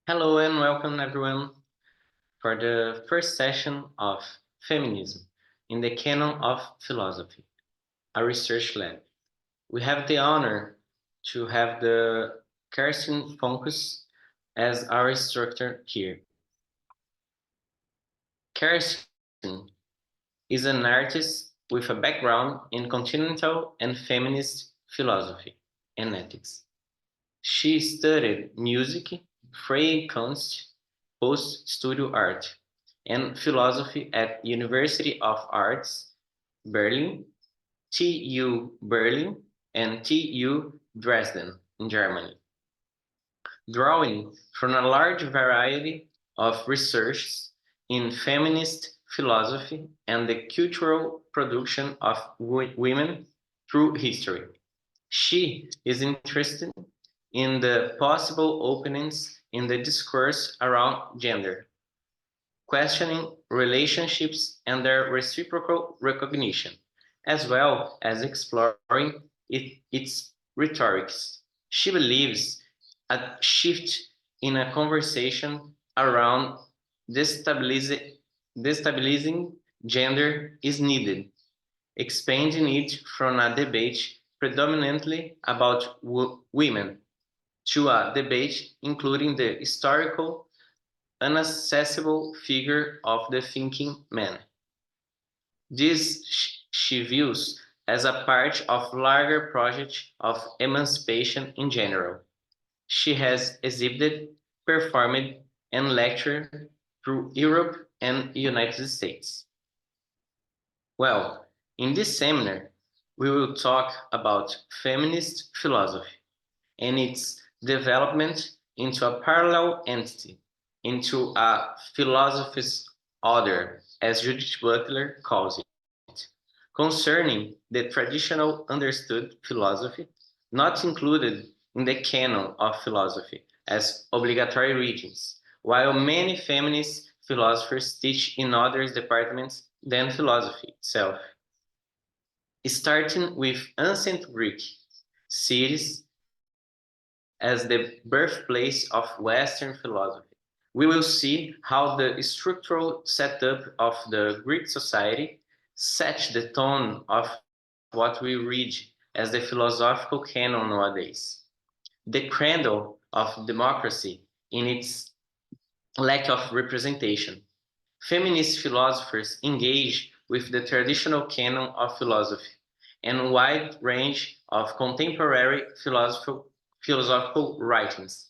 Hello and welcome everyone for the first session of Feminism in the Canon of Philosophy, a research lab. We have the honor to have the Kerstin Fuchs as our instructor here. Kerstin is an artist with a background in continental and feminist philosophy and ethics. She studied music, freie Kunst, post-studio art, and philosophy at University of Arts, Berlin, TU Berlin, and TU Dresden in Germany. Drawing from a large variety of researches in feminist philosophy and the cultural production of women through history. She is interested in the possible openings in the discourse around gender, questioning relationships and their reciprocal recognition, as well as exploring its rhetorics. She believes a shift in a conversation around destabilizing gender is needed, expanding it from a debate predominantly about women to a debate including the historical, inaccessible figure of the thinking man. This she views as a part of larger project of emancipation in general. She has exhibited, performed, and lectured through Europe and the United States. Well, in this seminar, we will talk about feminist philosophy and its development into a parallel entity, into a philosophy's order, as Judith Butler calls it, concerning the traditional understood philosophy, not included in the canon of philosophy as obligatory readings, while many feminist philosophers teach in other departments than philosophy itself. Starting with ancient Greek cities as the birthplace of Western philosophy, we will see how the structural setup of the Greek society sets the tone of what we read as the philosophical canon nowadays. The cradle of democracy in its lack of representation. Feminist philosophers engage with the traditional canon of philosophy and a wide range of contemporary philosophical writings.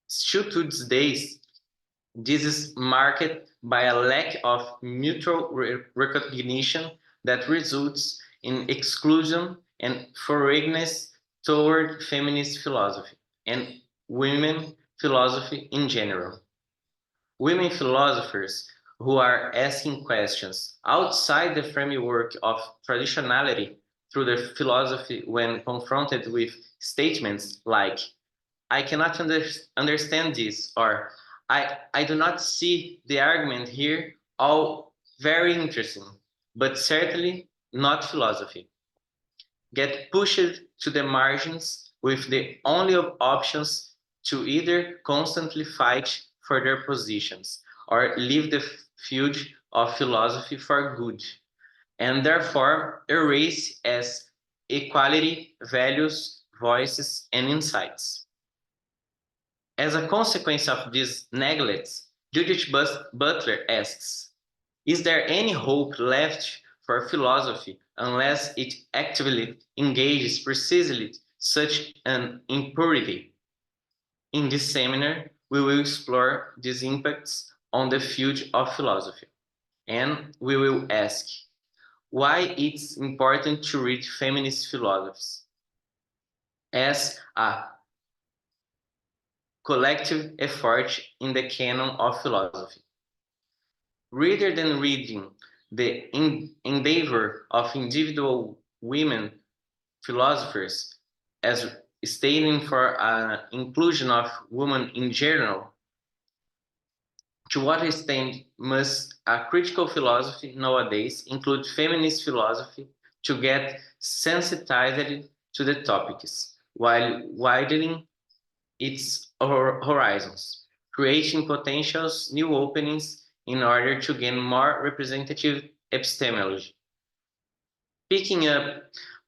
Still to these days, this is marked by a lack of mutual recognition that results in exclusion and foreignness toward feminist philosophy and women philosophy in general. Women philosophers who are asking questions outside the framework of traditionality through their philosophy when confronted with statements like, I cannot understand this, or I do not see the argument here, all very interesting, but certainly not philosophy. Get pushed to the margins with the only options to either constantly fight for their positions or leave the field of philosophy for good, and therefore erase as equality, values, voices, and insights. As a consequence of these neglects, Judith Butler asks, is there any hope left for philosophy unless it actively engages precisely such an impurity? In this seminar, we will explore these impacts on the field of philosophy, and we will ask why it's important to read feminist philosophies as a collective effort in the canon of philosophy. Rather than reading the endeavor of individual women philosophers as stating for an inclusion of women in general, to what extent must a critical philosophy nowadays include feminist philosophy to get sensitized to the topics, while widening its horizons, creating potential new openings in order to gain more representative epistemology. Picking up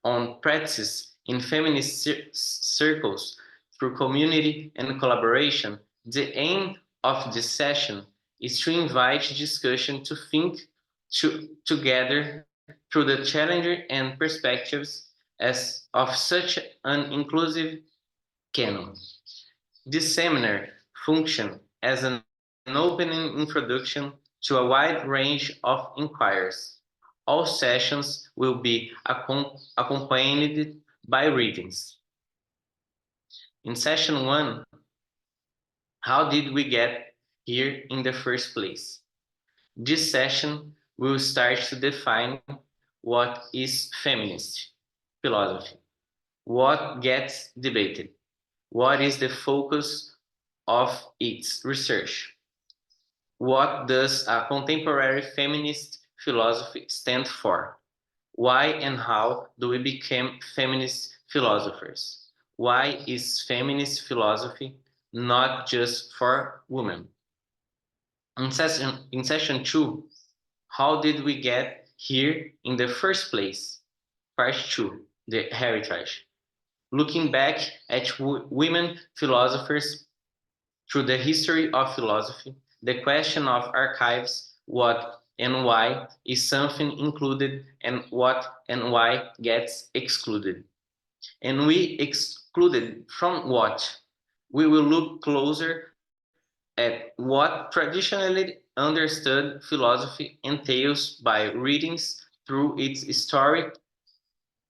on practices in feminist circles through community and collaboration, the aim of this session is to invite discussion to think together through the challenges and perspectives of such an inclusive canon. This seminar functions as an opening introduction to a wide range of inquiries. All sessions will be accompanied by readings. In session 1, how did we get here in the first place? This session will start to define what is feminist philosophy, what gets debated, what is the focus of its research, what does a contemporary feminist philosophy stand for, why and how do we become feminist philosophers, why is feminist philosophy not just for women. In session 2, how did we get here in the first place? Part 2, the heritage. Looking back at women philosophers through the history of philosophy, the question of archives, what and why is something included and what and why gets excluded. And we excluded from what? We will look closer at what traditionally understood philosophy entails by readings through its story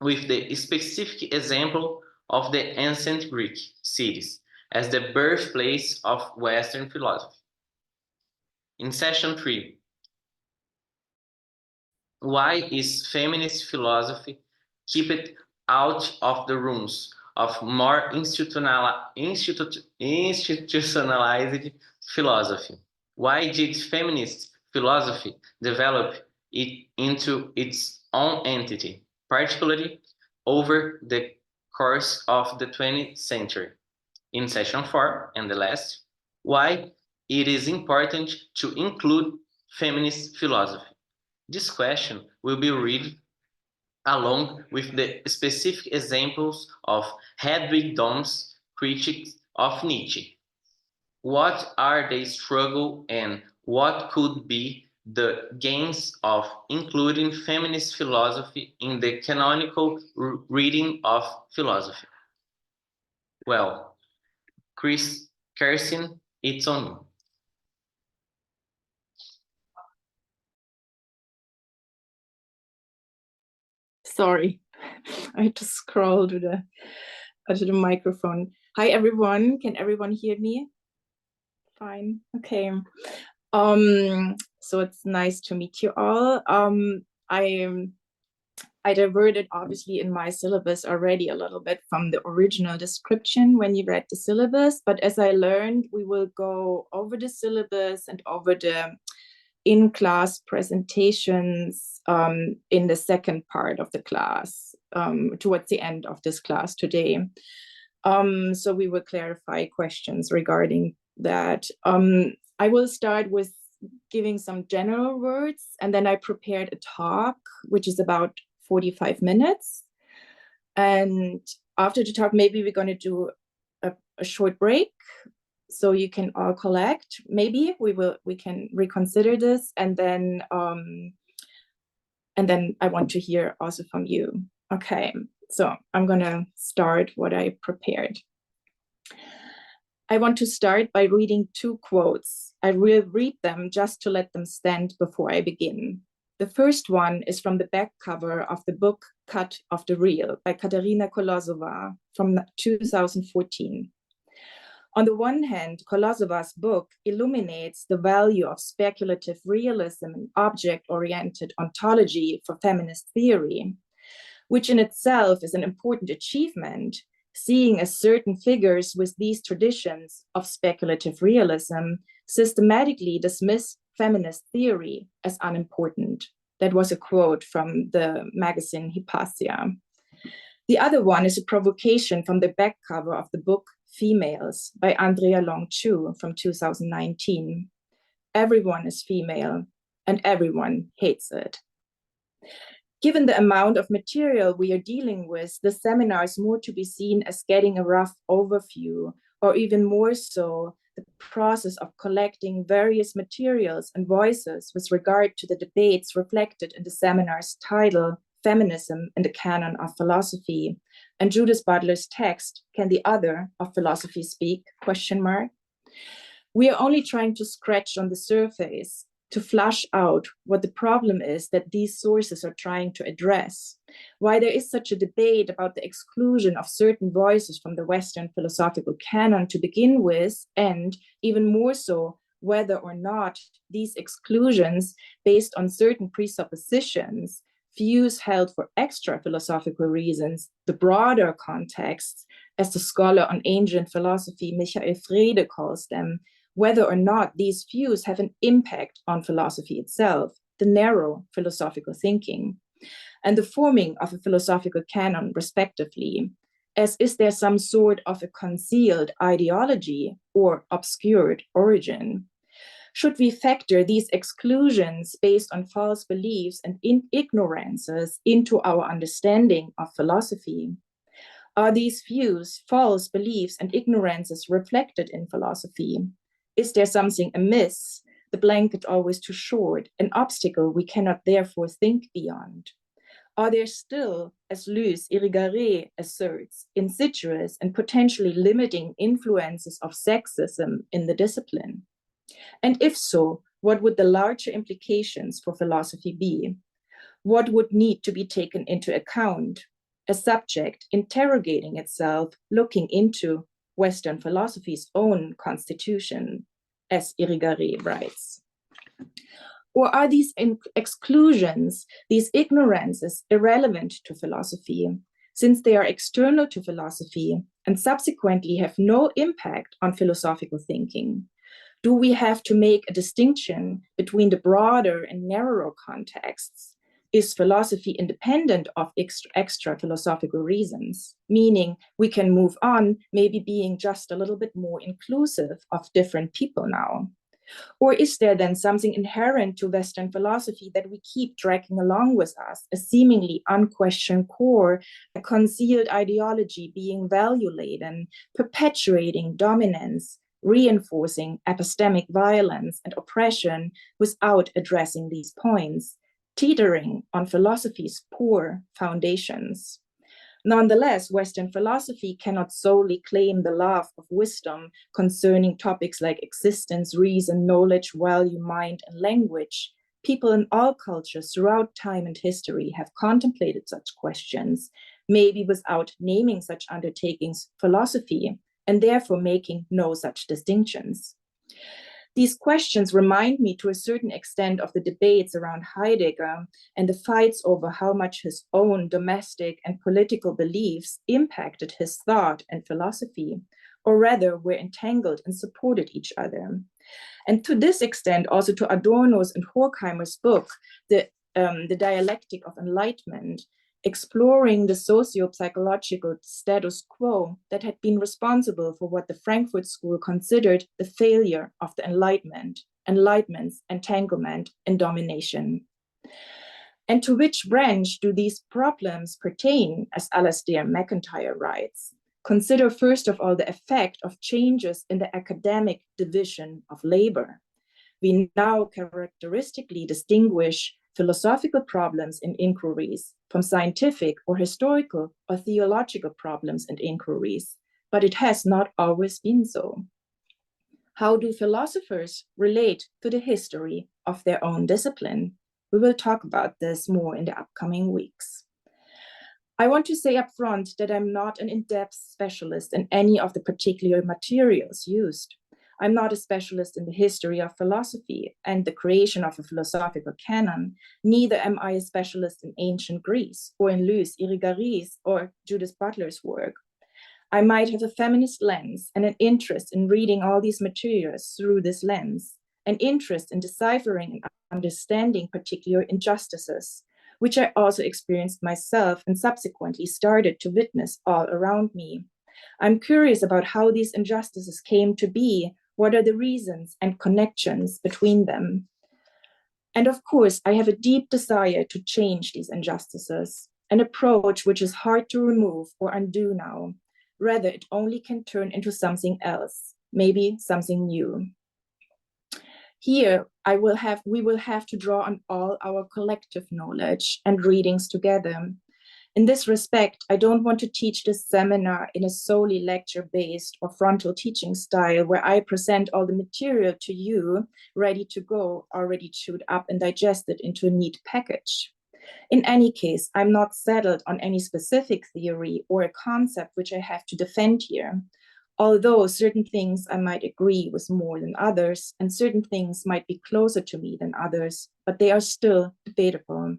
with the specific example of the ancient Greek cities as the birthplace of Western philosophy. In session 3, why is feminist philosophy kept out of the rooms of more institutionalized philosophy? Why did feminist philosophy develop it into its own entity, particularly over the course of the 20th century? In session 4, and the last, why it is important to include feminist philosophy. This question will be read along with the specific examples of Hedwig Dohm's critiques of Nietzsche. What are the struggle and what could be the gains of including feminist philosophy in the canonical reading of philosophy? Well, Kerstin, it's on you. Sorry, I had to scroll to the microphone. Hi everyone, can everyone hear me? Fine, okay. So it's nice to meet you all. I diverted obviously in my syllabus already a little bit from the original description when you read the syllabus, but as I learned, we will go over the syllabus and over the in-class presentations in the second part of the class, towards the end of this class today. So we will clarify questions regarding that. I will start with giving some general words, and then I prepared a talk, which is about 45 minutes. And after the talk, maybe we're going to do a short break, so you can all collect. Maybe we can reconsider this, and then I want to hear also from you. Okay, so I'm gonna start what I prepared. I want to start by reading 2 quotes. I will read them just to let them stand before I begin. The first one is from the back cover of the book Cut of the Real by Katerina Kolosova from 2014. On the one hand, Kolosova's book illuminates the value of speculative realism and object-oriented ontology for feminist theory, which in itself is an important achievement, seeing as certain figures with these traditions of speculative realism systematically dismiss feminist theory as unimportant. That was a quote from the magazine Hypatia. The other one is a provocation from the back cover of the book Females by Andrea Long-Chu from 2019. Everyone is female and everyone hates it. Given the amount of material we are dealing with, the seminar is more to be seen as getting a rough overview, or even more so, the process of collecting various materials and voices with regard to the debates reflected in the seminar's title, Feminism in the Canon of Philosophy, and Judith Butler's text, Can the Other of Philosophy Speak? ? We are only trying to scratch on the surface to flush out what the problem is that these sources are trying to address, why there is such a debate about the exclusion of certain voices from the Western philosophical canon to begin with, and even more so, whether or not these exclusions based on certain presuppositions, views held for extra philosophical reasons, the broader contexts, as the scholar on ancient philosophy Michael Frede calls them, whether or not these views have an impact on philosophy itself, the narrow philosophical thinking, and the forming of a philosophical canon respectively, as is there some sort of a concealed ideology or obscured origin? Should we factor these exclusions based on false beliefs and ignorances into our understanding of philosophy? Are these views, false beliefs, and ignorances reflected in philosophy? Is there something amiss, the blanket always too short, an obstacle we cannot therefore think beyond? Are there still, as Luce Irigaray asserts, insidious and potentially limiting influences of sexism in the discipline? And if so, what would the larger implications for philosophy be? What would need to be taken into account? A subject interrogating itself, looking into Western philosophy's own constitution, as Irigaray writes. Or are these exclusions, these ignorances, irrelevant to philosophy, since they are external to philosophy and subsequently have no impact on philosophical thinking? Do we have to make a distinction between the broader and narrower contexts? Is philosophy independent of extra philosophical reasons? Meaning we can move on, maybe being just a little bit more inclusive of different people now. Or is there then something inherent to Western philosophy that we keep dragging along with us, a seemingly unquestioned core, a concealed ideology being value-laden, perpetuating dominance, reinforcing epistemic violence and oppression without addressing these points, teetering on philosophy's poor foundations? Nonetheless, Western philosophy cannot solely claim the love of wisdom concerning topics like existence, reason, knowledge, value, mind, and language. People in all cultures throughout time and history have contemplated such questions, maybe without naming such undertakings philosophy, and therefore making no such distinctions. These questions remind me to a certain extent of the debates around Heidegger and the fights over how much his own domestic and political beliefs impacted his thought and philosophy, or rather were entangled and supported each other. And to this extent, also to Adorno's and Horkheimer's book, The Dialectic of Enlightenment, exploring the socio-psychological status quo that had been responsible for what the Frankfurt School considered the failure of the Enlightenment's entanglement and domination. And to which branch do these problems pertain, as Alasdair MacIntyre writes? Consider first of all the effect of changes in the academic division of labor. We now characteristically distinguish philosophical problems and inquiries from scientific or historical or theological problems and inquiries, but it has not always been so. How do philosophers relate to the history of their own discipline? We will talk about this more in the upcoming weeks. I want to say up front that I'm not an in-depth specialist in any of the particular materials used. I'm not a specialist in the history of philosophy and the creation of a philosophical canon. Neither am I a specialist in ancient Greece or in Luce Irigaray's or Judith Butler's work. I might have a feminist lens and an interest in reading all these materials through this lens, an interest in deciphering and understanding particular injustices, which I also experienced myself and subsequently started to witness all around me. I'm curious about how these injustices came to be, what are the reasons and connections between them. And of course, I have a deep desire to change these injustices, an approach which is hard to remove or undo now. Rather, it only can turn into something else, maybe something new. Here, we will have to draw on all our collective knowledge and readings together. In this respect, I don't want to teach this seminar in a solely lecture-based or frontal teaching style where I present all the material to you, ready to go, already chewed up and digested into a neat package. In any case, I'm not settled on any specific theory or a concept which I have to defend here. Although certain things I might agree with more than others, and certain things might be closer to me than others, but they are still debatable.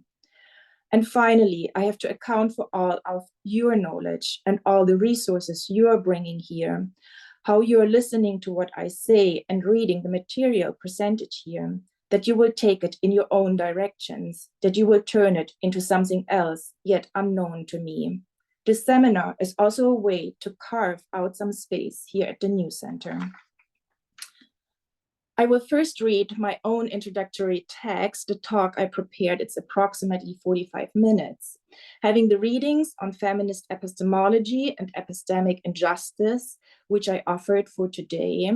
And finally, I have to account for all of your knowledge and all the resources you are bringing here, how you are listening to what I say and reading the material presented here, that you will take it in your own directions, that you will turn it into something else, yet unknown to me. This seminar is also a way to carve out some space here at the New Center. I will first read my own introductory text, the talk I prepared. It's approximately 45 minutes. Having the readings on feminist epistemology and epistemic injustice, which I offered for today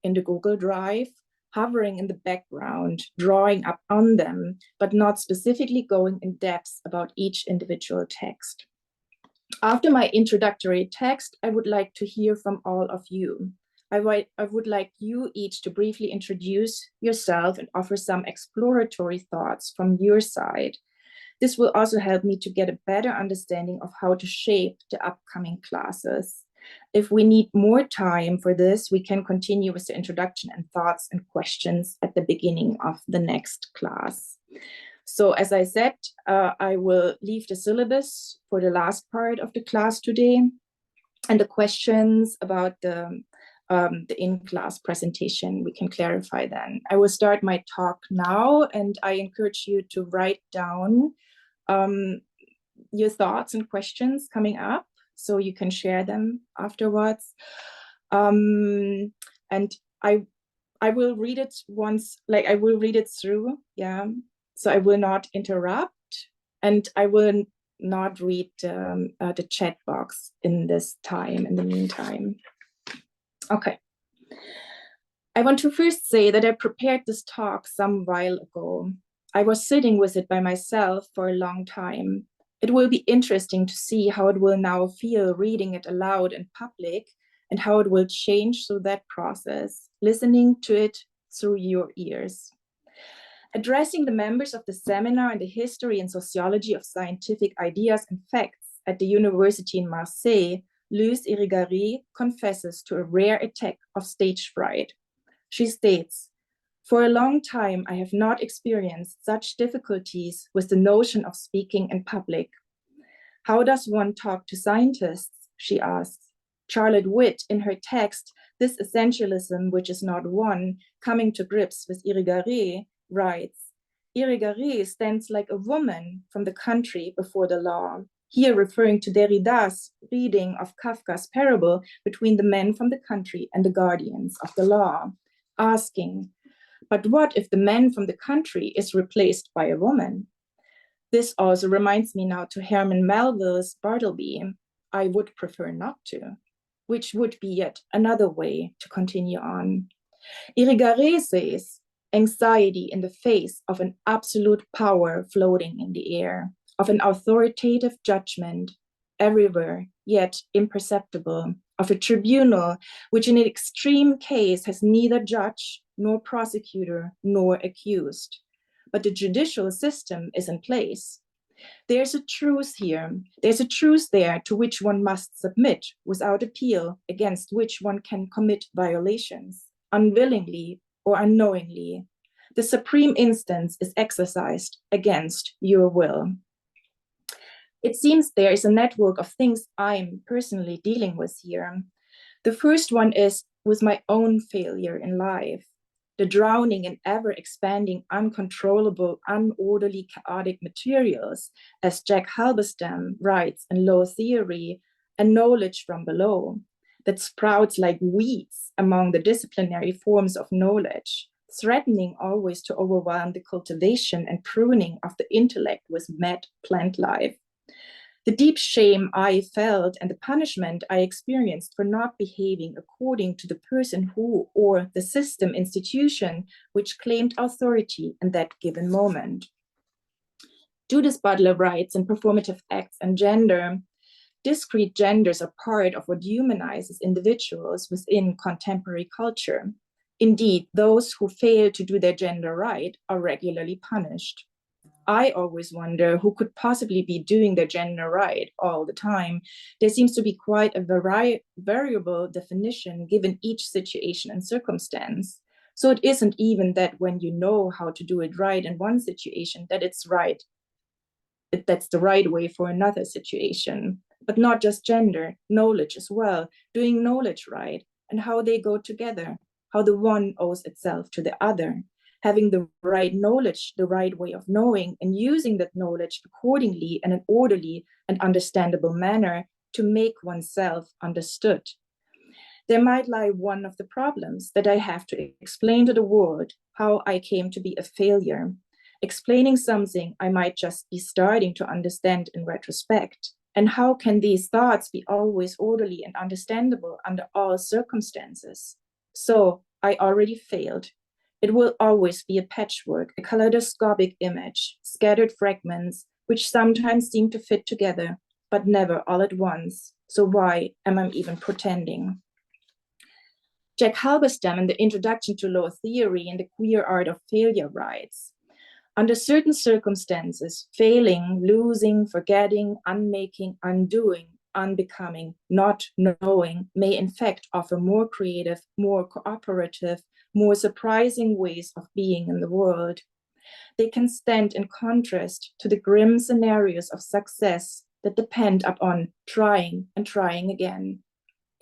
in the Google Drive, hovering in the background, drawing up on them, but not specifically going in depth about each individual text. After my introductory text, I would like to hear from all of you. I would like you each to briefly introduce yourself and offer some exploratory thoughts from your side. This will also help me to get a better understanding of how to shape the upcoming classes. If we need more time for this, we can continue with the introduction and thoughts and questions at the beginning of the next class. So as I said, I will leave the syllabus for the last part of the class today, and the questions about the in-class presentation, we can clarify then. I will start my talk now, and I encourage you to write down your thoughts and questions coming up so you can share them afterwards. And I will read it once, I will read it through, yeah. So I will not interrupt, and I will not read the chat box in this time, in the meantime. Okay. I want to first say that I prepared this talk some while ago. I was sitting with it by myself for a long time. It will be interesting to see how it will now feel reading it aloud in public and how it will change through that process, listening to it through your ears. Addressing the members of the seminar on the history and sociology of scientific ideas and facts at the university in Marseille, Luz Irigaray confesses to a rare attack of stage fright. She states, "For a long time, I have not experienced such difficulties with the notion of speaking in public. How does one talk to scientists?" she asks. Charlotte Witt, in her text, This Essentialism Which Is Not One, Coming to Grips with Irigaray, writes, "Irigaray stands like a woman from the country before the law," here referring to Derrida's reading of Kafka's parable between the men from the country and the guardians of the law, asking, but what if the man from the country is replaced by a woman? This also reminds me now to Herman Melville's Bartleby, I would prefer not to, which would be yet another way to continue on. Irigaray says, anxiety in the face of an absolute power floating in the air, of an authoritative judgment everywhere, yet imperceptible, of a tribunal which in an extreme case has neither judge nor prosecutor nor accused. But the judicial system is in place. There's a truth here. There's a truth there to which one must submit without appeal, against which one can commit violations, unwillingly or unknowingly. The supreme instance is exercised against your will. It seems there is a network of things I'm personally dealing with here. The first one is with my own failure in life, the drowning in ever-expanding, uncontrollable, unorderly, chaotic materials, as Jack Halberstam writes in Low Theory, and knowledge from below, that sprouts like weeds among the disciplinary forms of knowledge, threatening always to overwhelm the cultivation and pruning of the intellect with mad plant life. The deep shame I felt and the punishment I experienced for not behaving according to the person who, or the system institution, which claimed authority in that given moment. Judith Butler writes in Performative Acts and Gender, discrete genders are part of what humanizes individuals within contemporary culture. Indeed, those who fail to do their gender right are regularly punished. I always wonder who could possibly be doing their gender right all the time. There seems to be quite a variable definition given each situation and circumstance. So it isn't even that when you know how to do it right in one situation, that it's right, that's the right way for another situation. But not just gender, knowledge as well, doing knowledge right, and how they go together, how the one owes itself to the other, having the right knowledge, the right way of knowing, and using that knowledge accordingly in an orderly and understandable manner to make oneself understood. There might lie one of the problems that I have to explain to the world how I came to be a failure, explaining something I might just be starting to understand in retrospect. And how can these thoughts be always orderly and understandable under all circumstances? So I already failed. It will always be a patchwork, a kaleidoscopic image, scattered fragments, which sometimes seem to fit together, but never all at once. So why am I even pretending? Jack Halberstam, in the Introduction to Law Theory and the Queer Art of Failure, writes, under certain circumstances, failing, losing, forgetting, unmaking, undoing, unbecoming, not knowing may in fact offer more creative, more cooperative, more surprising ways of being in the world. They can stand in contrast to the grim scenarios of success that depend upon trying and trying again.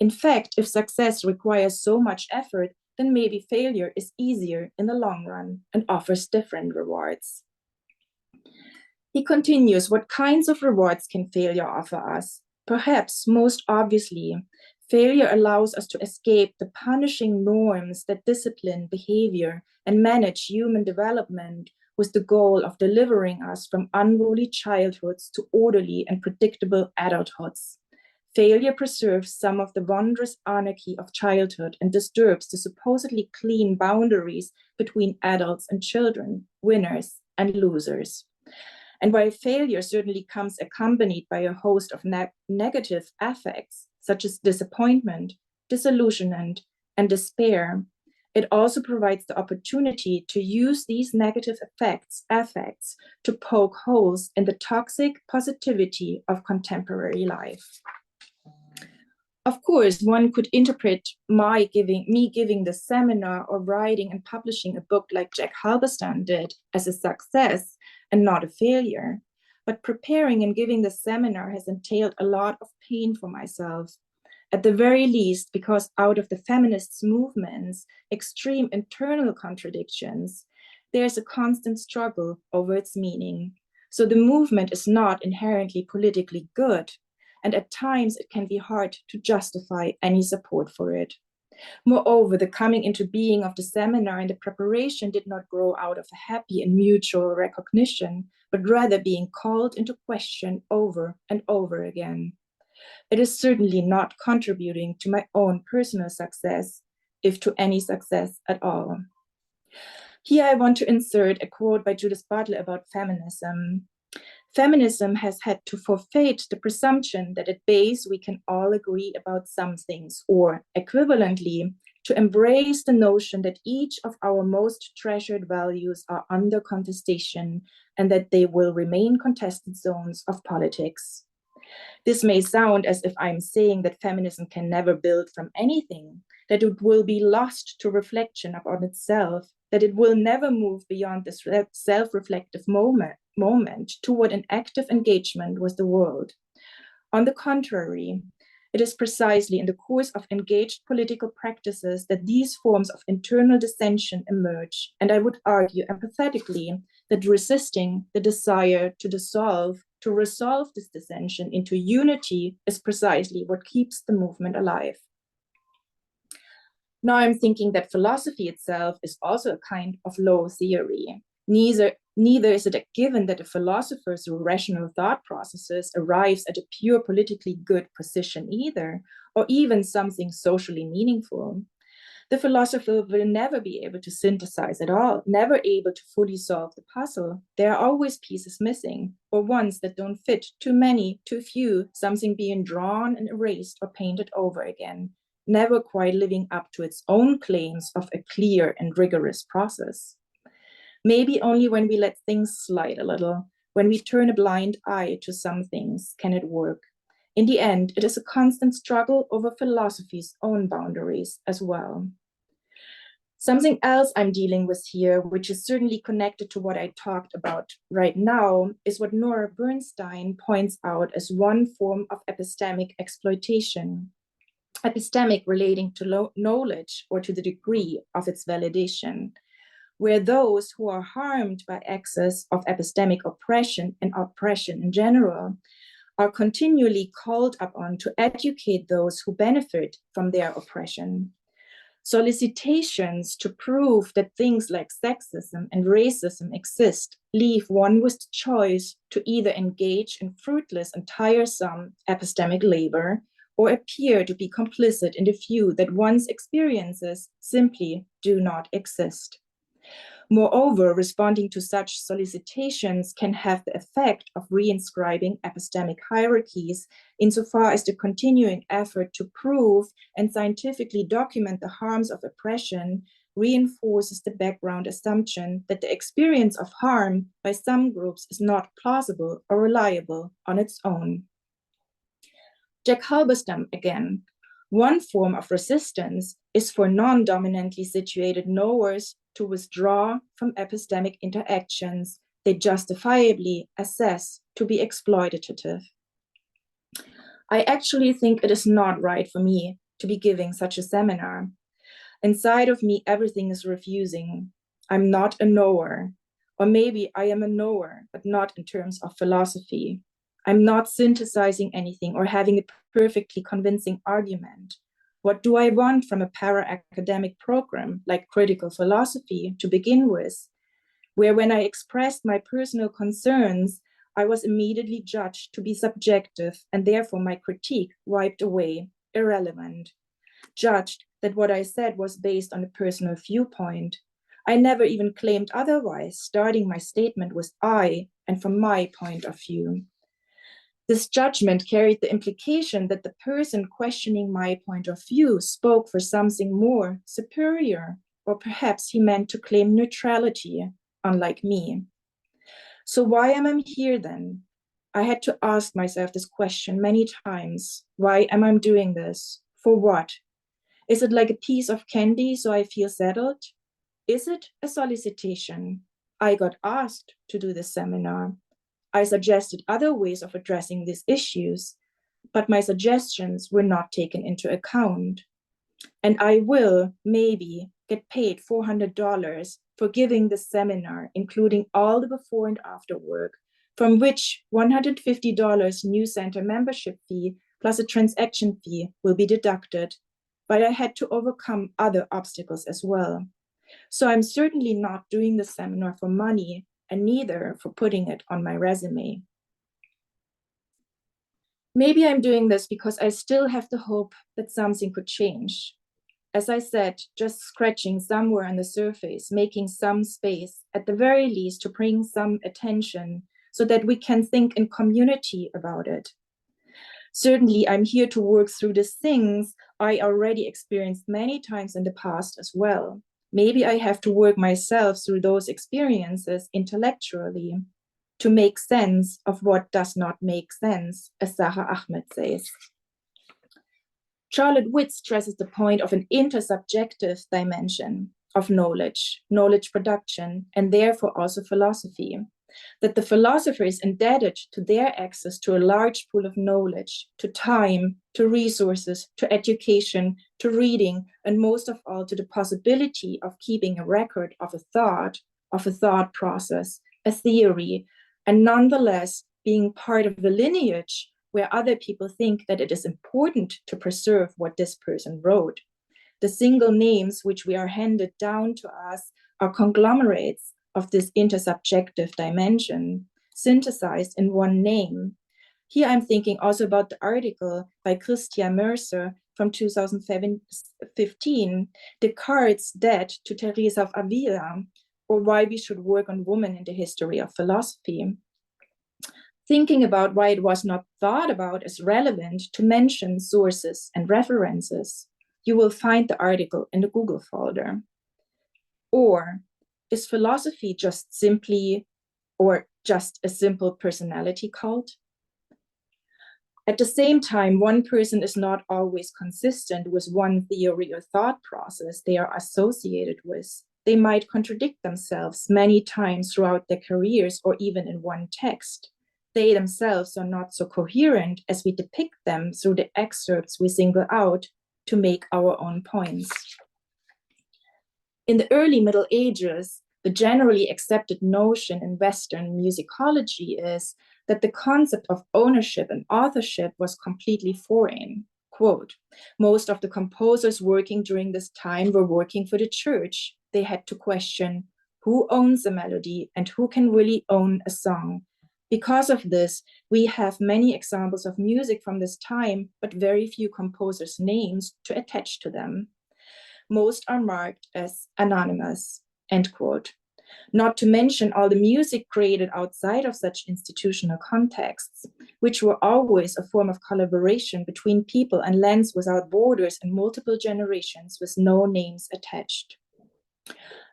In fact, if success requires so much effort, then maybe failure is easier in the long run and offers different rewards. He continues, what kinds of rewards can failure offer us? Perhaps most obviously, failure allows us to escape the punishing norms that discipline behavior and manage human development with the goal of delivering us from unruly childhoods to orderly and predictable adulthoods. Failure preserves some of the wondrous anarchy of childhood and disturbs the supposedly clean boundaries between adults and children, winners and losers. And while failure certainly comes accompanied by a host of negative affects, such as disappointment, disillusionment, and despair, it also provides the opportunity to use these negative affects to poke holes in the toxic positivity of contemporary life. Of course, one could interpret me giving the seminar or writing and publishing a book like Jack Halberstam did as a success and not a failure. But preparing and giving the seminar has entailed a lot of pain for myself. At the very least, because out of the feminist movement's extreme internal contradictions, there's a constant struggle over its meaning. So the movement is not inherently politically good, and at times it can be hard to justify any support for it. Moreover, the coming into being of the seminar and the preparation did not grow out of a happy and mutual recognition, but rather being called into question over and over again. It is certainly not contributing to my own personal success, if to any success at all. Here I want to insert a quote by Judith Butler about feminism. Feminism has had to forfeit the presumption that at base we can all agree about some things, or equivalently, to embrace the notion that each of our most treasured values are under contestation and that they will remain contested zones of politics. This may sound as if I'm saying that feminism can never build from anything, that it will be lost to reflection upon itself, that it will never move beyond this self-reflective moment toward an active engagement with the world. On the contrary, it is precisely in the course of engaged political practices that these forms of internal dissension emerge, and I would argue empathetically that resisting the desire to resolve this dissension into unity is precisely what keeps the movement alive. Now I'm thinking that philosophy itself is also a kind of low theory. Neither is it a given that a philosopher through rational thought processes arrives at a pure politically good position either, or even something socially meaningful. The philosopher will never be able to synthesize at all, never able to fully solve the puzzle. There are always pieces missing, or ones that don't fit, too many, too few, something being drawn and erased or painted over again, never quite living up to its own claims of a clear and rigorous process. Maybe only when we let things slide a little, when we turn a blind eye to some things, can it work. In the end, it is a constant struggle over philosophy's own boundaries as well. Something else I'm dealing with here, which is certainly connected to what I talked about right now, is what Nora Bernstein points out as one form of epistemic exploitation. Epistemic relating to knowledge or to the degree of its validation, where those who are harmed by excess of epistemic oppression and oppression in general are continually called upon to educate those who benefit from their oppression. Solicitations to prove that things like sexism and racism exist leave one with the choice to either engage in fruitless and tiresome epistemic labor or appear to be complicit in the view that one's experiences simply do not exist. Moreover, responding to such solicitations can have the effect of reinscribing epistemic hierarchies insofar as the continuing effort to prove and scientifically document the harms of oppression reinforces the background assumption that the experience of harm by some groups is not plausible or reliable on its own. Jack Halberstam again. One form of resistance is for non-dominantly situated knowers to withdraw from epistemic interactions they justifiably assess to be exploitative. I actually think it is not right for me to be giving such a seminar. Inside of me, everything is refusing. I'm not a knower, or maybe I am a knower, but not in terms of philosophy. I'm not synthesizing anything or having a perfectly convincing argument. What do I want from a para-academic program like critical philosophy to begin with, where when I expressed my personal concerns, I was immediately judged to be subjective and therefore my critique wiped away, irrelevant, judged that what I said was based on a personal viewpoint. I never even claimed otherwise, starting my statement with I and from my point of view. This judgment carried the implication that the person questioning my point of view spoke for something more superior, or perhaps he meant to claim neutrality, unlike me. So why am I here then? I had to ask myself this question many times. Why am I doing this? For what? Is it like a piece of candy so I feel settled? Is it a solicitation? I got asked to do this seminar. I suggested other ways of addressing these issues, but my suggestions were not taken into account. And I will, maybe, get paid $400 for giving this seminar, including all the before and after work, from which $150 New Center membership fee plus a transaction fee will be deducted. But I had to overcome other obstacles as well. So I'm certainly not doing the seminar for money, and neither for putting it on my resume. Maybe I'm doing this because I still have the hope that something could change. As I said, just scratching somewhere on the surface, making some space, at the very least, to bring some attention so that we can think in community about it. Certainly, I'm here to work through the things I already experienced many times in the past as well. Maybe I have to work myself through those experiences intellectually to make sense of what does not make sense, as Zaha Ahmed says. Charlotte Witt stresses the point of an intersubjective dimension of knowledge production, and therefore also philosophy, that the philosopher is indebted to their access to a large pool of knowledge, to time, to resources, to education, to reading, and most of all to the possibility of keeping a record of a thought process, a theory, and nonetheless being part of a lineage where other people think that it is important to preserve what this person wrote. The single names which we are handed down to us are conglomerates of this intersubjective dimension, synthesized in one name. Here I'm thinking also about the article by Christian Mercer from 2015, Descartes' Debt to Teresa of Avila, or Why We Should Work on Women in the History of Philosophy. Thinking about why it was not thought about as relevant to mention sources and references, you will find the article in the Google folder. Or is philosophy just simply, or just a simple personality cult? At the same time, one person is not always consistent with one theory or thought process they are associated with. They might contradict themselves many times throughout their careers or even in one text. They themselves are not so coherent as we depict them through the excerpts we single out to make our own points. In the early Middle Ages, the generally accepted notion in Western musicology is that the concept of ownership and authorship was completely foreign. Quote, most of the composers working during this time were working for the church. They had to question who owns a melody and who can really own a song. Because of this, we have many examples of music from this time, but very few composers' names to attach to them. Most are marked as anonymous, end quote. Not to mention all the music created outside of such institutional contexts, which were always a form of collaboration between people and lands without borders and multiple generations with no names attached.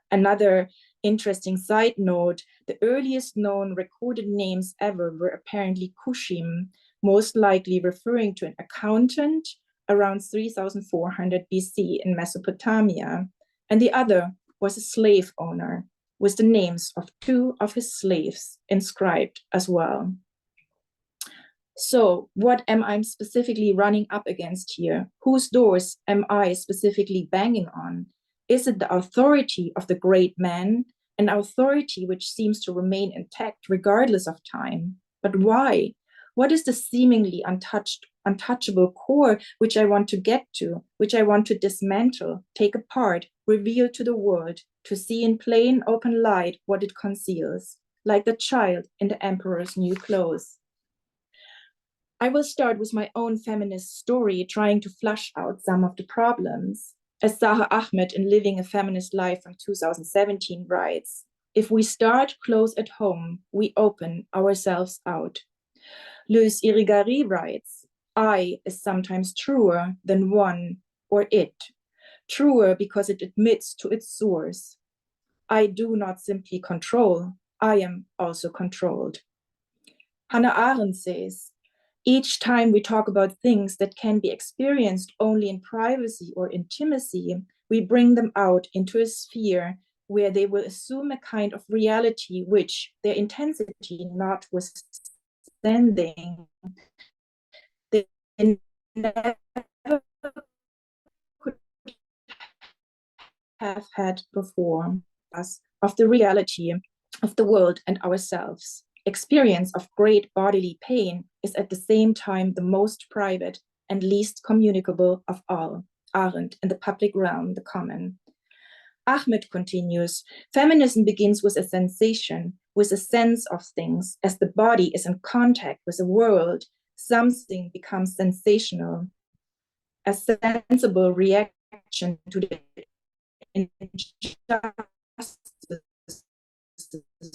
Another interesting side note, the earliest known recorded names ever were apparently Kushim, most likely referring to an accountant around 3400 BC in Mesopotamia, and the other was a slave owner, with the names of two of his slaves inscribed as well. So what am I specifically running up against here? Whose doors am I specifically banging on? Is it the authority of the great man, an authority which seems to remain intact regardless of time? But why? What is the seemingly untouchable core which I want to get to, which I want to dismantle, take apart, reveal to the world, to see in plain open light what it conceals, like the child in the emperor's new clothes? I will start with my own feminist story, trying to flush out some of the problems. As Zaha Ahmed in Living a Feminist Life from 2017 writes, if we start close at home, we open ourselves out. Luis Irigaray writes, I is sometimes truer than one or it, truer because it admits to its source. I do not simply control, I am also controlled. Hannah Arendt says, each time we talk about things that can be experienced only in privacy or intimacy, we bring them out into a sphere where they will assume a kind of reality which, their intensity notwithstanding, they never could have had before us of the reality of the world and ourselves. Experience of great bodily pain is at the same time the most private and least communicable of all. Arendt, in the public realm, the common. Ahmed continues, feminism begins with a sensation, with a sense of things. As the body is in contact with the world, something becomes sensational, a sensible reaction to the injustice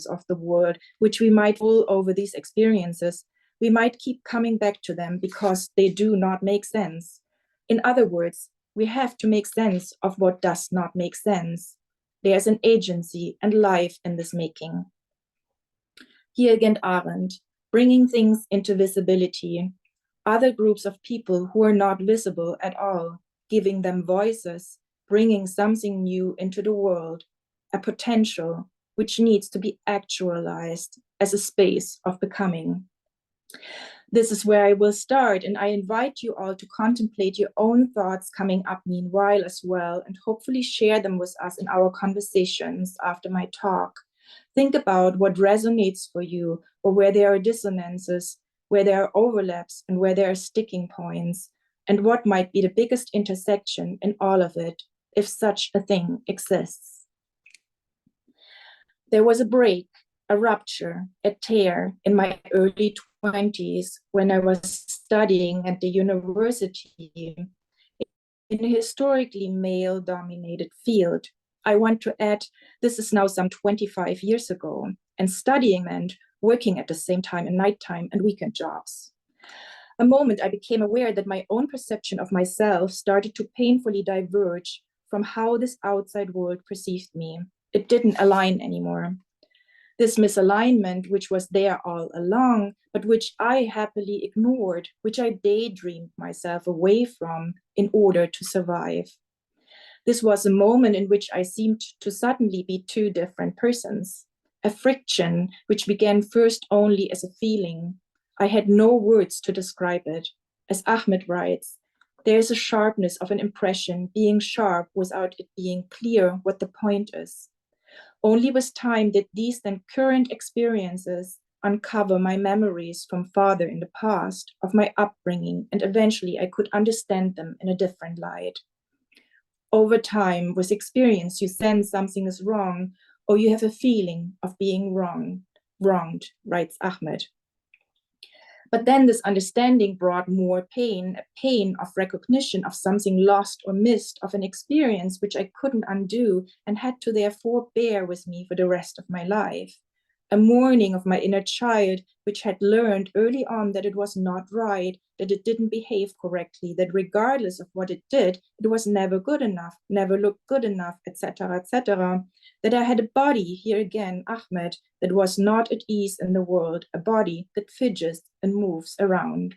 of the world, which we might rule over these experiences. We might keep coming back to them because they do not make sense. In other words, we have to make sense of what does not make sense. There's an agency and life in this making. Here again, Arendt, bringing things into visibility, other groups of people who are not visible at all, giving them voices, bringing something new into the world, a potential which needs to be actualized as a space of becoming. This is where I will start, and I invite you all to contemplate your own thoughts coming up meanwhile as well, and hopefully share them with us in our conversations after my talk. Think about what resonates for you, or where there are dissonances, where there are overlaps, and where there are sticking points. and what might be the biggest intersection in all of it, if such a thing exists. There was a break, a rupture, a tear in my early 20s when I was studying at the university in a historically male-dominated field. I want to add, this is now some 25 years ago, and studying meant working at the same time in nighttime and weekend jobs. A moment I became aware that my own perception of myself started to painfully diverge from how this outside world perceived me. It didn't align anymore. This misalignment, which was there all along, but which I happily ignored, which I daydreamed myself away from in order to survive. This was a moment in which I seemed to suddenly be two different persons, a friction which began first only as a feeling. I had no words to describe it. As Ahmed writes, there is a sharpness of an impression being sharp without it being clear what the point is. Only with time did these then current experiences uncover my memories from farther in the past, of my upbringing, and eventually I could understand them in a different light. Over time, with experience, you sense something is wrong, or you have a feeling of being wronged, writes Ahmed. But then this understanding brought more pain, a pain of recognition of something lost or missed, of an experience which I couldn't undo and had to therefore bear with me for the rest of my life. A mourning of my inner child, which had learned early on that it was not right, that it didn't behave correctly, that regardless of what it did, it was never good enough, never looked good enough, etc., etc. That I had a body, here again, Ahmed, that was not at ease in the world, a body that fidgets and moves around.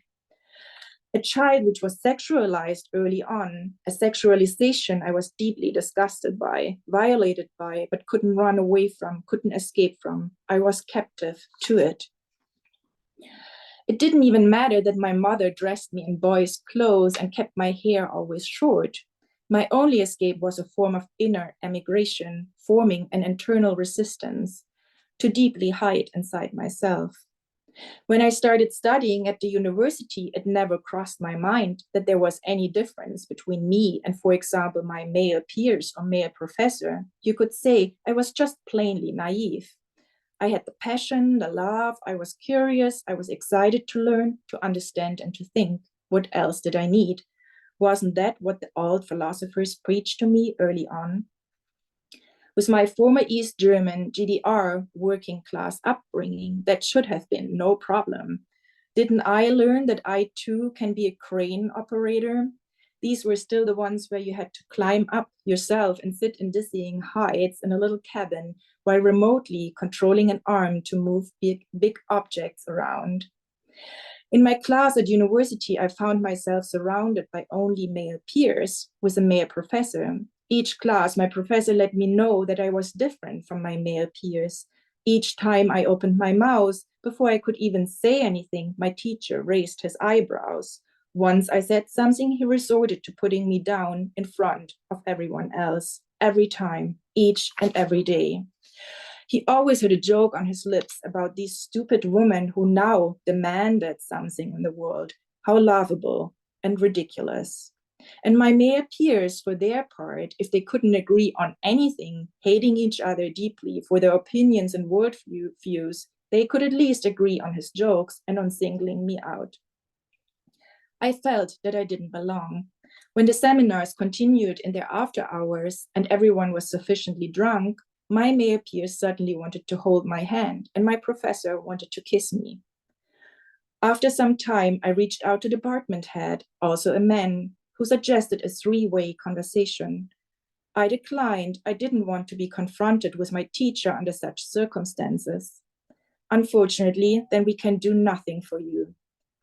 A child which was sexualized early on, a sexualization I was deeply disgusted by, violated by, but couldn't run away from, couldn't escape from. I was captive to it. It didn't even matter that my mother dressed me in boys' clothes and kept my hair always short. My only escape was a form of inner emigration, forming an internal resistance to deeply hide inside myself. When I started studying at the university, it never crossed my mind that there was any difference between me and, for example, my male peers or male professor. You could say I was just plainly naive. I had the passion, the love, I was curious, I was excited to learn, to understand, and to think. What else did I need? Wasn't that what the old philosophers preached to me early on? With my former East German GDR working class upbringing, that should have been no problem. Didn't I learn that I too can be a crane operator? These were still the ones where you had to climb up yourself and sit in dizzying heights in a little cabin while remotely controlling an arm to move big objects around. In my class at university, I found myself surrounded by only male peers with a male professor. Each class, my professor let me know that I was different from my male peers. Each time I opened my mouth, before I could even say anything, my teacher raised his eyebrows. Once I said something, he resorted to putting me down in front of everyone else, every time, each and every day. He always had a joke on his lips about these stupid women who now demanded something in the world. How laughable and ridiculous. And my male peers, for their part, if they couldn't agree on anything, hating each other deeply for their opinions and worldviews, they could at least agree on his jokes and on singling me out. I felt that I didn't belong. When the seminars continued in their after hours and everyone was sufficiently drunk, my male peers certainly wanted to hold my hand, and my professor wanted to kiss me. After some time, I reached out to the department head, also a man, who suggested a three-way conversation. I declined. I didn't want to be confronted with my teacher under such circumstances. Unfortunately, then we can do nothing for you.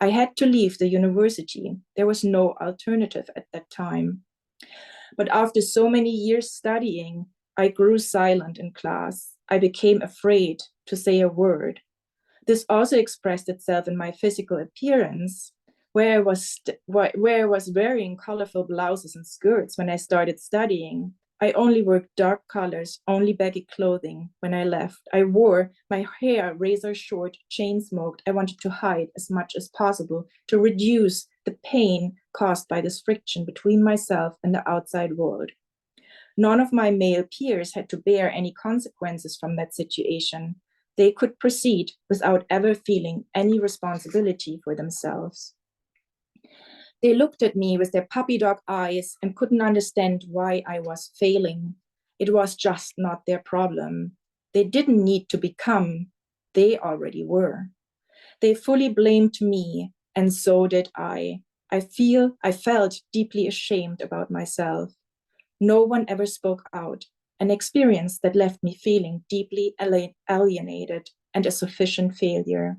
I had to leave the university. There was no alternative at that time. But after so many years studying, I grew silent in class. I became afraid to say a word. This also expressed itself in my physical appearance, where I was wearing colorful blouses and skirts when I started studying. I only wore dark colors, only baggy clothing when I left. I wore my hair razor short, chain smoked. I wanted to hide as much as possible to reduce the pain caused by this friction between myself and the outside world. None of my male peers had to bear any consequences from that situation. They could proceed without ever feeling any responsibility for themselves. They looked at me with their puppy dog eyes and couldn't understand why I was failing. It was just not their problem. They didn't need to become, they already were. They fully blamed me, and so did I. I felt deeply ashamed about myself. No one ever spoke out, an experience that left me feeling deeply alienated and a sufficient failure.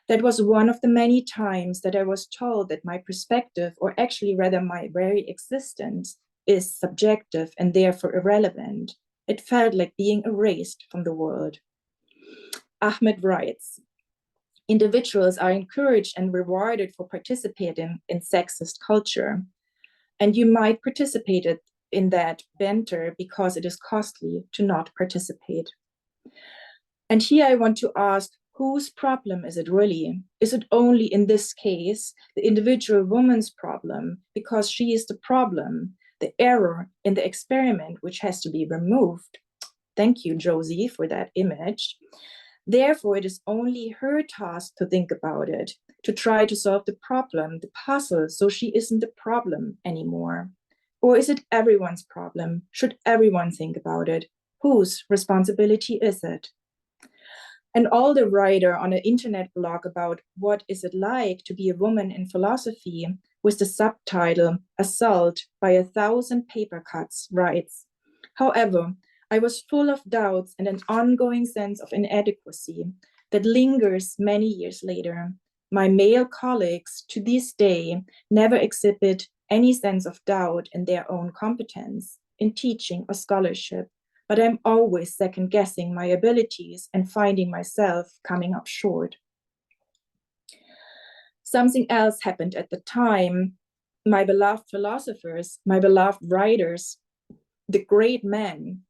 That was one of the many times that I was told that my perspective, or actually rather my very existence, is subjective and therefore irrelevant. It felt like being erased from the world. Ahmed writes, individuals are encouraged and rewarded for participating in sexist culture. And you might participate in that banter because it is costly to not participate. And here I want to ask, whose problem is it really? Is it only in this case the individual woman's problem because she is the problem, the error in the experiment which has to be removed? Thank you, Josie, for that image. Therefore, it is only her task to think about it, to try to solve the problem, the puzzle, so she isn't the problem anymore. Or is it everyone's problem? Should everyone think about it? Whose responsibility is it? An older writer on an internet blog about what is it like to be a woman in philosophy with the subtitle Assault by 1,000 Paper Cuts writes, however, I was full of doubts and an ongoing sense of inadequacy that lingers many years later. My male colleagues to this day never exhibit any sense of doubt in their own competence in teaching or scholarship, but I'm always second-guessing my abilities and finding myself coming up short. Something else happened at the time. My beloved philosophers, my beloved writers, the great men,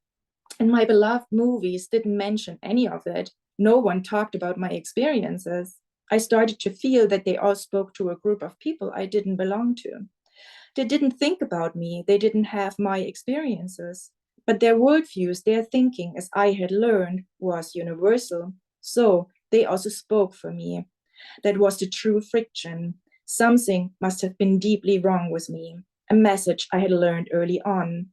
and my beloved movies didn't mention any of it. No one talked about my experiences. I started to feel that they all spoke to a group of people I didn't belong to. They didn't think about me. They didn't have my experiences. But their worldviews, their thinking, as I had learned, was universal. So they also spoke for me. That was the true friction. Something must have been deeply wrong with me, a message I had learned early on.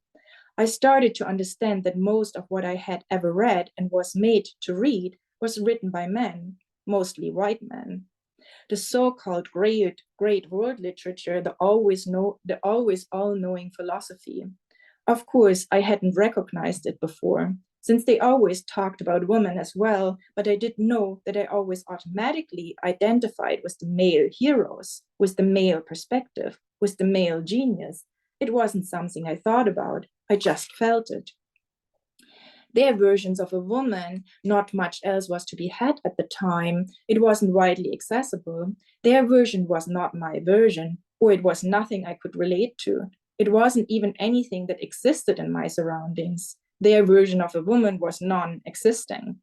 I started to understand that most of what I had ever read and was made to read was written by men, mostly white men. The so-called great world literature, the always all-knowing philosophy. Of course, I hadn't recognized it before, since they always talked about women as well, but I didn't know that I always automatically identified with the male heroes, with the male perspective, with the male genius. It wasn't something I thought about, I just felt it. Their versions of a woman, not much else was to be had at the time. It wasn't widely accessible. Their version was not my version, or it was nothing I could relate to. It wasn't even anything that existed in my surroundings. Their version of a woman was non-existing.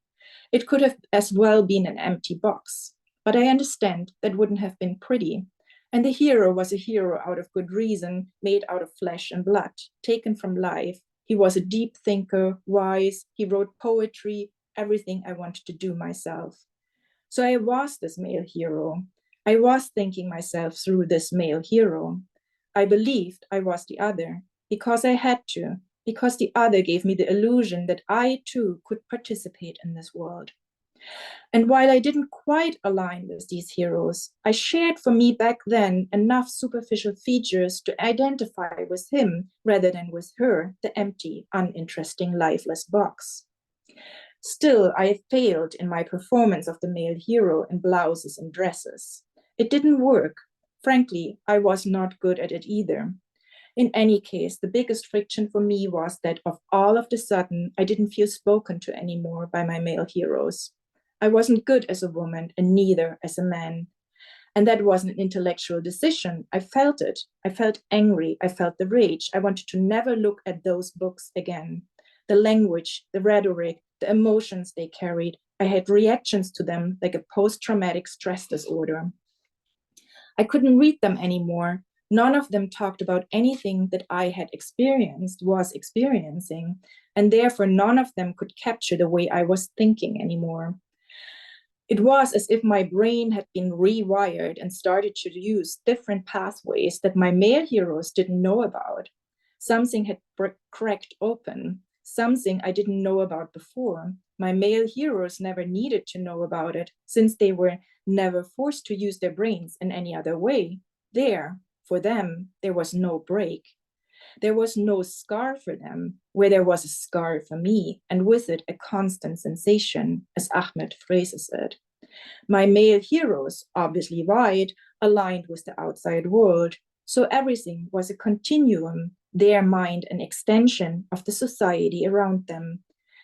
It could have as well been an empty box. But I understand that wouldn't have been pretty. And the hero was a hero out of good reason, made out of flesh and blood, taken from life. He was a deep thinker, wise, he wrote poetry, everything I wanted to do myself. So I was this male hero. I was thinking myself through this male hero. I believed I was the other, because I had to, because the other gave me the illusion that I too could participate in this world. And while I didn't quite align with these heroes, I shared for me back then enough superficial features to identify with him rather than with her, the empty, uninteresting, lifeless box. Still, I failed in my performance of the male hero in blouses and dresses. It didn't work. Frankly, I was not good at it either. In any case, the biggest friction for me was that of all of the sudden, I didn't feel spoken to anymore by my male heroes. I wasn't good as a woman and neither as a man. And that wasn't an intellectual decision. I felt it. I felt angry. I felt the rage. I wanted to never look at those books again. The language, the rhetoric, the emotions they carried, I had reactions to them like a post-traumatic stress disorder. I couldn't read them anymore. None of them talked about anything that I had experienced, was experiencing, and therefore none of them could capture the way I was thinking anymore. It was as if my brain had been rewired and started to use different pathways that my male heroes didn't know about. Something had cracked open, something I didn't know about before. My male heroes never needed to know about it, since they were never forced to use their brains in any other way. There, for them, there was no break. There was no scar for them, where there was a scar for me, and with it a constant sensation, as Ahmed phrases it. My male heroes, obviously white, aligned with the outside world, so everything was a continuum, their mind an extension of the society around them.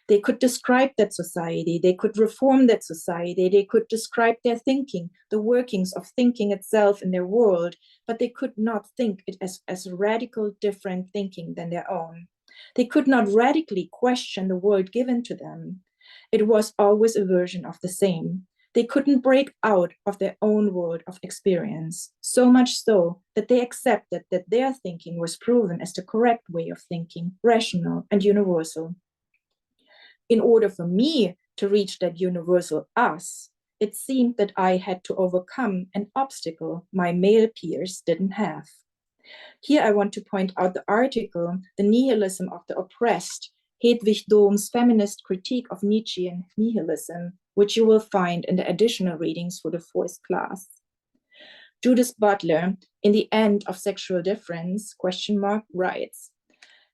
They could describe that society, they could reform that society, they could describe their thinking, the workings of thinking itself in their world, but they could not think it as radical different thinking than their own. They could not radically question the world given to them. It was always a version of the same. They couldn't break out of their own world of experience, so much so that they accepted that their thinking was proven as the correct way of thinking, rational and universal. In order for me to reach that universal us, it seemed that I had to overcome an obstacle my male peers didn't have. Here I want to point out the article, The Nihilism of the Oppressed, Hedwig Dohm's feminist critique of Nietzschean nihilism, which you will find in the additional readings for the fourth class. Judith Butler, in The End of Sexual Difference, writes,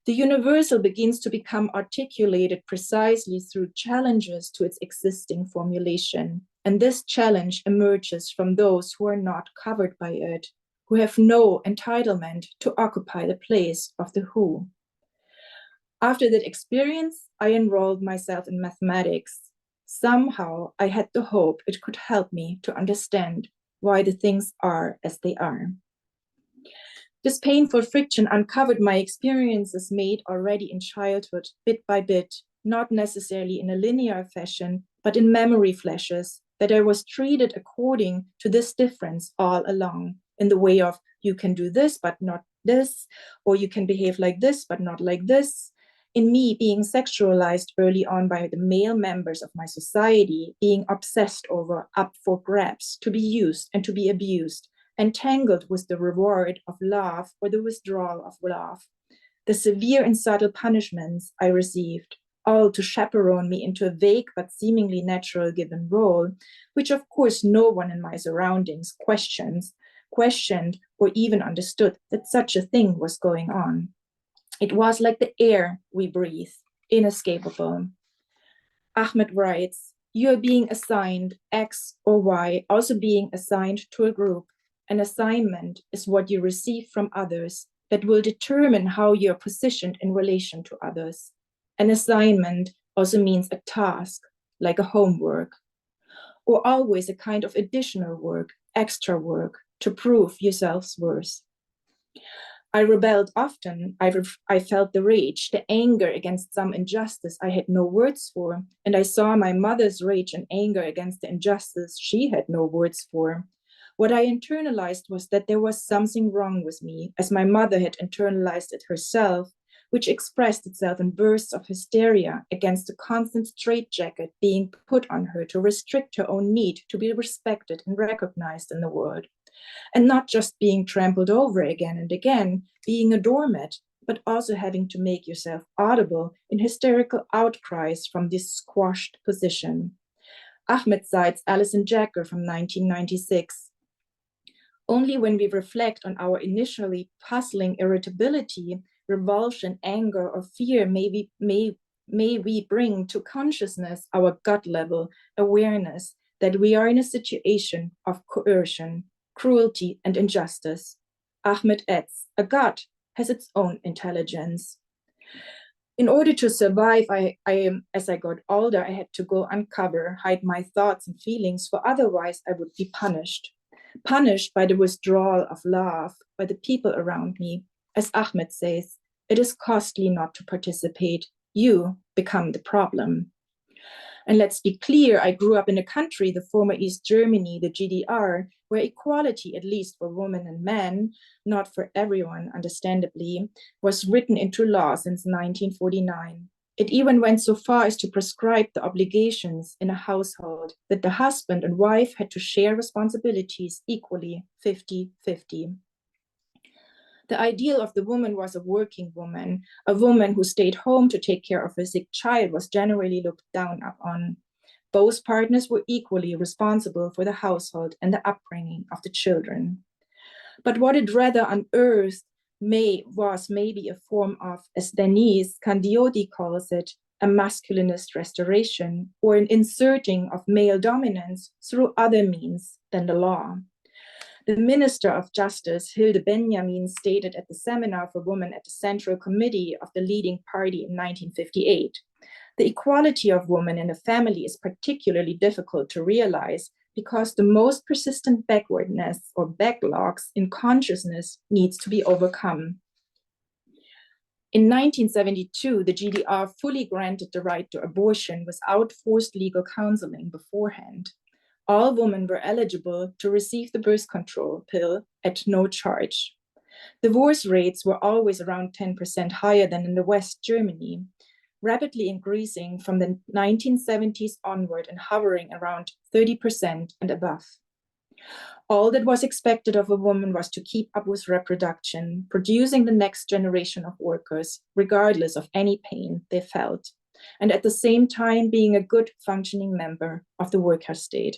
the universal begins to become articulated precisely through challenges to its existing formulation, and this challenge emerges from those who are not covered by it, who have no entitlement to occupy the place of the who. After that experience, I enrolled myself in mathematics. Somehow I had the hope it could help me to understand why the things are as they are. This painful friction uncovered my experiences made already in childhood, bit by bit, not necessarily in a linear fashion, but in memory flashes, that I was treated according to this difference all along, in the way of you can do this, but not this, or you can behave like this, but not like this. In me being sexualized early on by the male members of my society, being obsessed over up for grabs, to be used and to be abused, entangled with the reward of love or the withdrawal of love, the severe and subtle punishments I received, all to chaperone me into a vague but seemingly natural given role, which of course no one in my surroundings questioned or even understood that such a thing was going on. It was like the air we breathe, inescapable. Ahmed writes, you are being assigned X or Y, also being assigned to a group. An assignment is what you receive from others that will determine how you're positioned in relation to others. An assignment also means a task, like a homework, or always a kind of additional work, extra work, to prove yourself's worth. I rebelled often. I felt the rage, the anger against some injustice I had no words for, and I saw my mother's rage and anger against the injustice she had no words for. What I internalized was that there was something wrong with me, as my mother had internalized it herself, which expressed itself in bursts of hysteria against the constant straitjacket being put on her to restrict her own need to be respected and recognized in the world. And not just being trampled over again and again, being a doormat, but also having to make yourself audible in hysterical outcries from this squashed position. Ahmed cites Alison Jagger from 1996. Only when we reflect on our initially puzzling irritability, revulsion, anger, or fear may we bring to consciousness our gut level awareness that we are in a situation of coercion, cruelty, and injustice. Ahmed adds, a gut has its own intelligence. In order to survive, as I got older, I had to go uncover, hide my thoughts and feelings, for otherwise I would be punished. Punished by the withdrawal of love, by the people around me. As Ahmed says, it is costly not to participate. You become the problem. And let's be clear, I grew up in a country, the former East Germany, the GDR, where equality, at least for women and men, not for everyone, understandably, was written into law since 1949. It even went so far as to prescribe the obligations in a household that the husband and wife had to share responsibilities equally, 50-50. The ideal of the woman was a working woman. A woman who stayed home to take care of a sick child was generally looked down upon. Both partners were equally responsible for the household and the upbringing of the children. But what it rather unearthed was maybe a form of, as Denise Candioti calls it, a masculinist restoration, or an inserting of male dominance through other means than the law. The Minister of Justice, Hilde Benjamin, stated at the Seminar for Women at the Central Committee of the leading party in 1958, the equality of women in a family is particularly difficult to realize because the most persistent backwardness or backlogs in consciousness needs to be overcome. In 1972, the GDR fully granted the right to abortion without forced legal counseling beforehand. All women were eligible to receive the birth control pill at no charge. Divorce rates were always around 10% higher than in the West Germany, rapidly increasing from the 1970s onward and hovering around 30% and above. All that was expected of a woman was to keep up with reproduction, producing the next generation of workers, regardless of any pain they felt, and at the same time being a good functioning member of the worker state.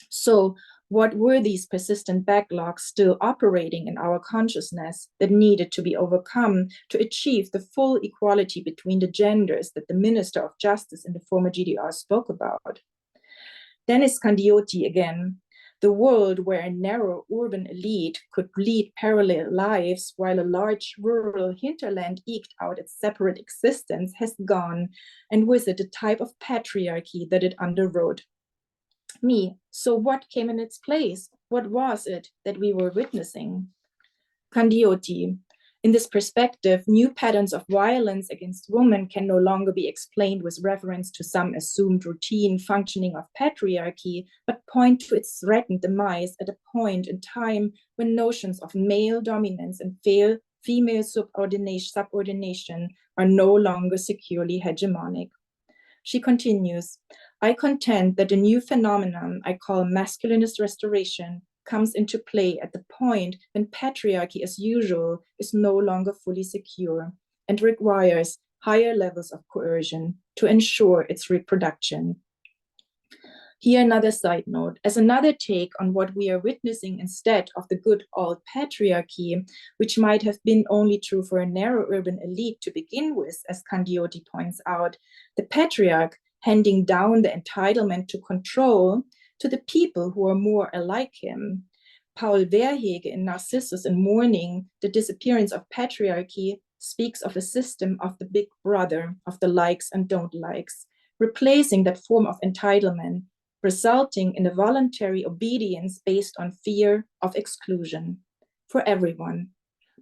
So, what were these persistent backlogs still operating in our consciousness that needed to be overcome to achieve the full equality between the genders that the Minister of Justice in the former GDR spoke about? Dennis Candioti again. The world where a narrow urban elite could lead parallel lives while a large rural hinterland eked out its separate existence has gone, and with it a type of patriarchy that it underwrote. So what came in its place? What was it that we were witnessing? Candioti. In this perspective, new patterns of violence against women can no longer be explained with reference to some assumed routine functioning of patriarchy, but point to its threatened demise at a point in time when notions of male dominance and female subordination are no longer securely hegemonic. She continues, I contend that the new phenomenon I call masculinist restoration comes into play at the point when patriarchy as usual is no longer fully secure and requires higher levels of coercion to ensure its reproduction. Here another side note, as another take on what we are witnessing instead of the good old patriarchy, which might have been only true for a narrow urban elite to begin with, as Candioti points out, the patriarch handing down the entitlement to control to the people who are more alike him. Paul Verhege in Narcissus and Mourning, The Disappearance of Patriarchy, speaks of a system of the big brother, of the likes and don't likes, replacing that form of entitlement, resulting in a voluntary obedience based on fear of exclusion for everyone.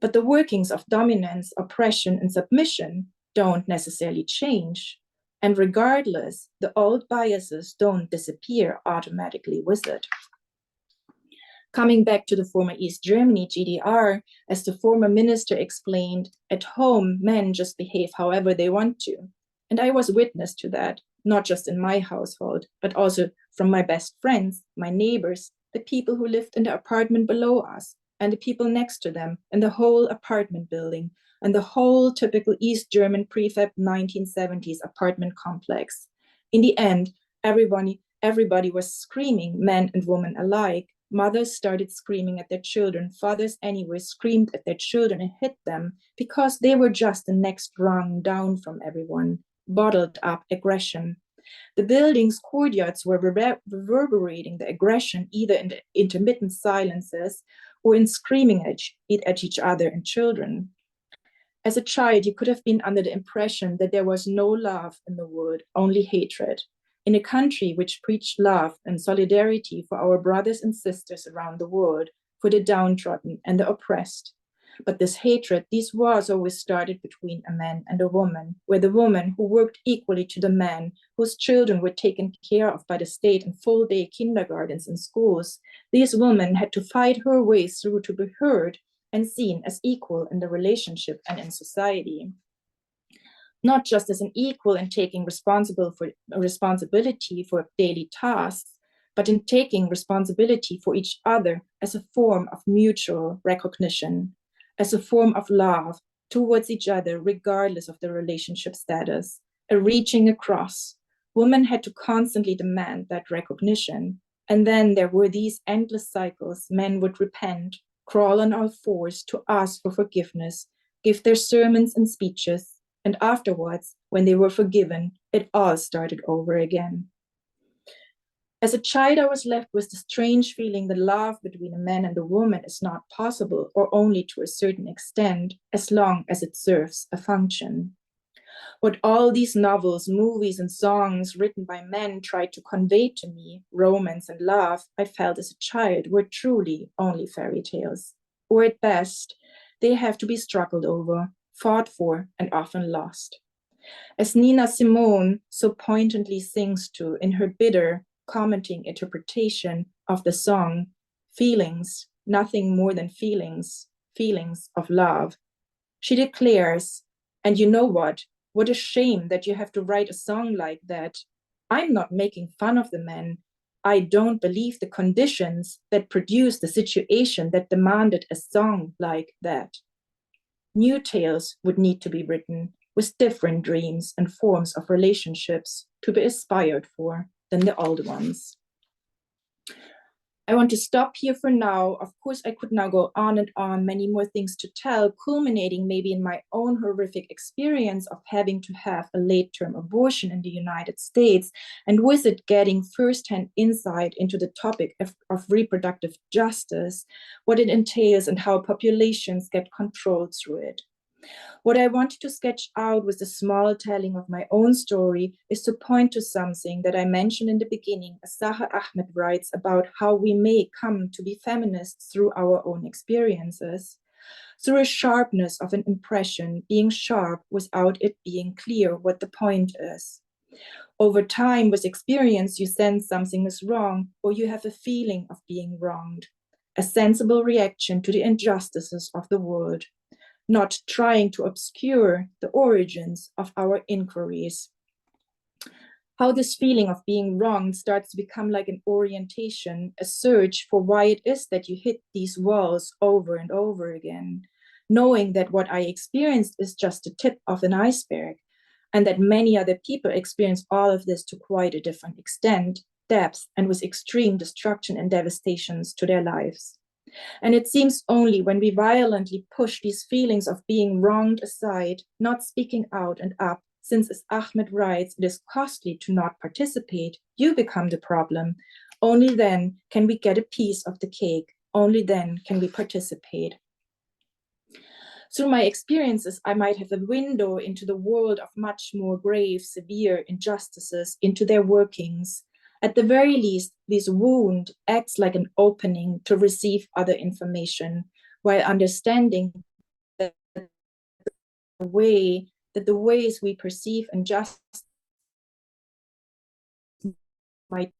But the workings of dominance, oppression, and submission don't necessarily change. And regardless, the old biases don't disappear automatically with it. Coming back to the former East Germany, GDR, as the former minister explained, at home, men just behave however they want to. And I was witness to that, not just in my household, but also from my best friends, my neighbors, the people who lived in the apartment below us, and the people next to them, and the whole apartment building, and the whole typical East German prefab 1970s apartment complex. In the end, everybody was screaming, men and women alike. Mothers started screaming at their children. Fathers anyway screamed at their children and hit them because they were just the next rung down from everyone. Bottled up aggression. The building's courtyards were reverberating the aggression either in the intermittent silences or in screaming at each other and children. As a child, you could have been under the impression that there was no love in the world, only hatred. In a country which preached love and solidarity for our brothers and sisters around the world, for the downtrodden and the oppressed. But this hatred, these wars always started between a man and a woman, where the woman who worked equally to the man, whose children were taken care of by the state in full-day kindergartens and schools, these women had to fight her way through to be heard and seen as equal in the relationship and in society. Not just as an equal in taking responsibility for daily tasks, but in taking responsibility for each other as a form of mutual recognition, as a form of love towards each other, regardless of the relationship status, a reaching across. Women had to constantly demand that recognition. And then there were these endless cycles. Men would repent, crawl on all fours to ask for forgiveness, give their sermons and speeches, and afterwards, when they were forgiven, it all started over again. As a child, I was left with the strange feeling that love between a man and a woman is not possible, or only to a certain extent, as long as it serves a function. What all these novels, movies, and songs written by men tried to convey to me, romance and love, I felt as a child, were truly only fairy tales. Or at best, they have to be struggled over, fought for, and often lost. As Nina Simone so poignantly sings to in her bitter, commenting interpretation of the song, feelings, nothing more than feelings, feelings of love. She declares, and you know what a shame that you have to write a song like that. I'm not making fun of the men. I don't believe the conditions that produced the situation that demanded a song like that. New tales would need to be written with different dreams and forms of relationships to be aspired for than the old ones. I want to stop here for now. Of course, I could now go on and on, many more things to tell, culminating maybe in my own horrific experience of having to have a late-term abortion in the United States, and with it getting firsthand insight into the topic of reproductive justice, what it entails and how populations get controlled through it. What I wanted to sketch out with the small telling of my own story is to point to something that I mentioned in the beginning, as Zaha Ahmed writes about how we may come to be feminists through our own experiences, through a sharpness of an impression, being sharp without it being clear what the point is. Over time, with experience, you sense something is wrong, or you have a feeling of being wronged, a sensible reaction to the injustices of the world, not trying to obscure the origins of our inquiries. How this feeling of being wronged starts to become like an orientation, a search for why it is that you hit these walls over and over again, knowing that what I experienced is just the tip of an iceberg, and that many other people experience all of this to quite a different extent, depth, and with extreme destruction and devastations to their lives. And it seems only when we violently push these feelings of being wronged aside, not speaking out and up, since as Ahmed writes, it is costly to not participate, you become the problem. Only then can we get a piece of the cake. Only then can we participate. Through my experiences, I might have a window into the world of much more grave, severe injustices, into their workings. At the very least, this wound acts like an opening to receive other information, while understanding that the ways we perceive injustice might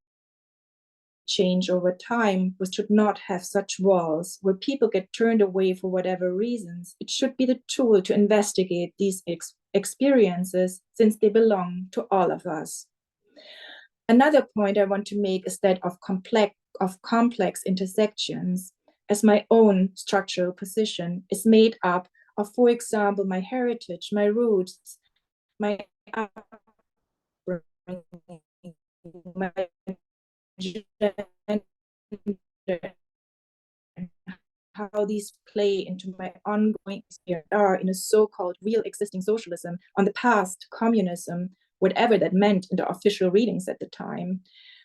change over time, we should not have such walls where people get turned away for whatever reasons. It should be the tool to investigate these experiences, since they belong to all of us. Another point I want to make is that of complex intersections, as my own structural position is made up of, for example, my heritage, my roots, my upbringing, my gender, how these play into my ongoing experience are in a so-called real existing socialism, on the path to communism, whatever that meant in the official readings at the time,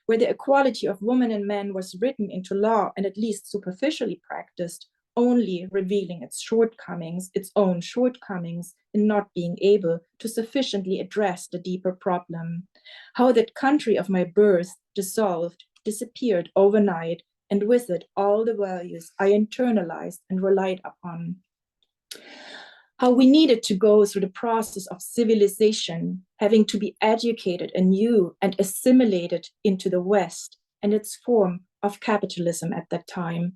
where the equality of women and men was written into law and at least superficially practiced, only revealing its shortcomings, its own shortcomings, in not being able to sufficiently address the deeper problem. How that country of my birth dissolved, disappeared overnight, and with it all the values I internalized and relied upon. How we needed to go through the process of civilization, having to be educated anew and assimilated into the West and its form of capitalism at that time.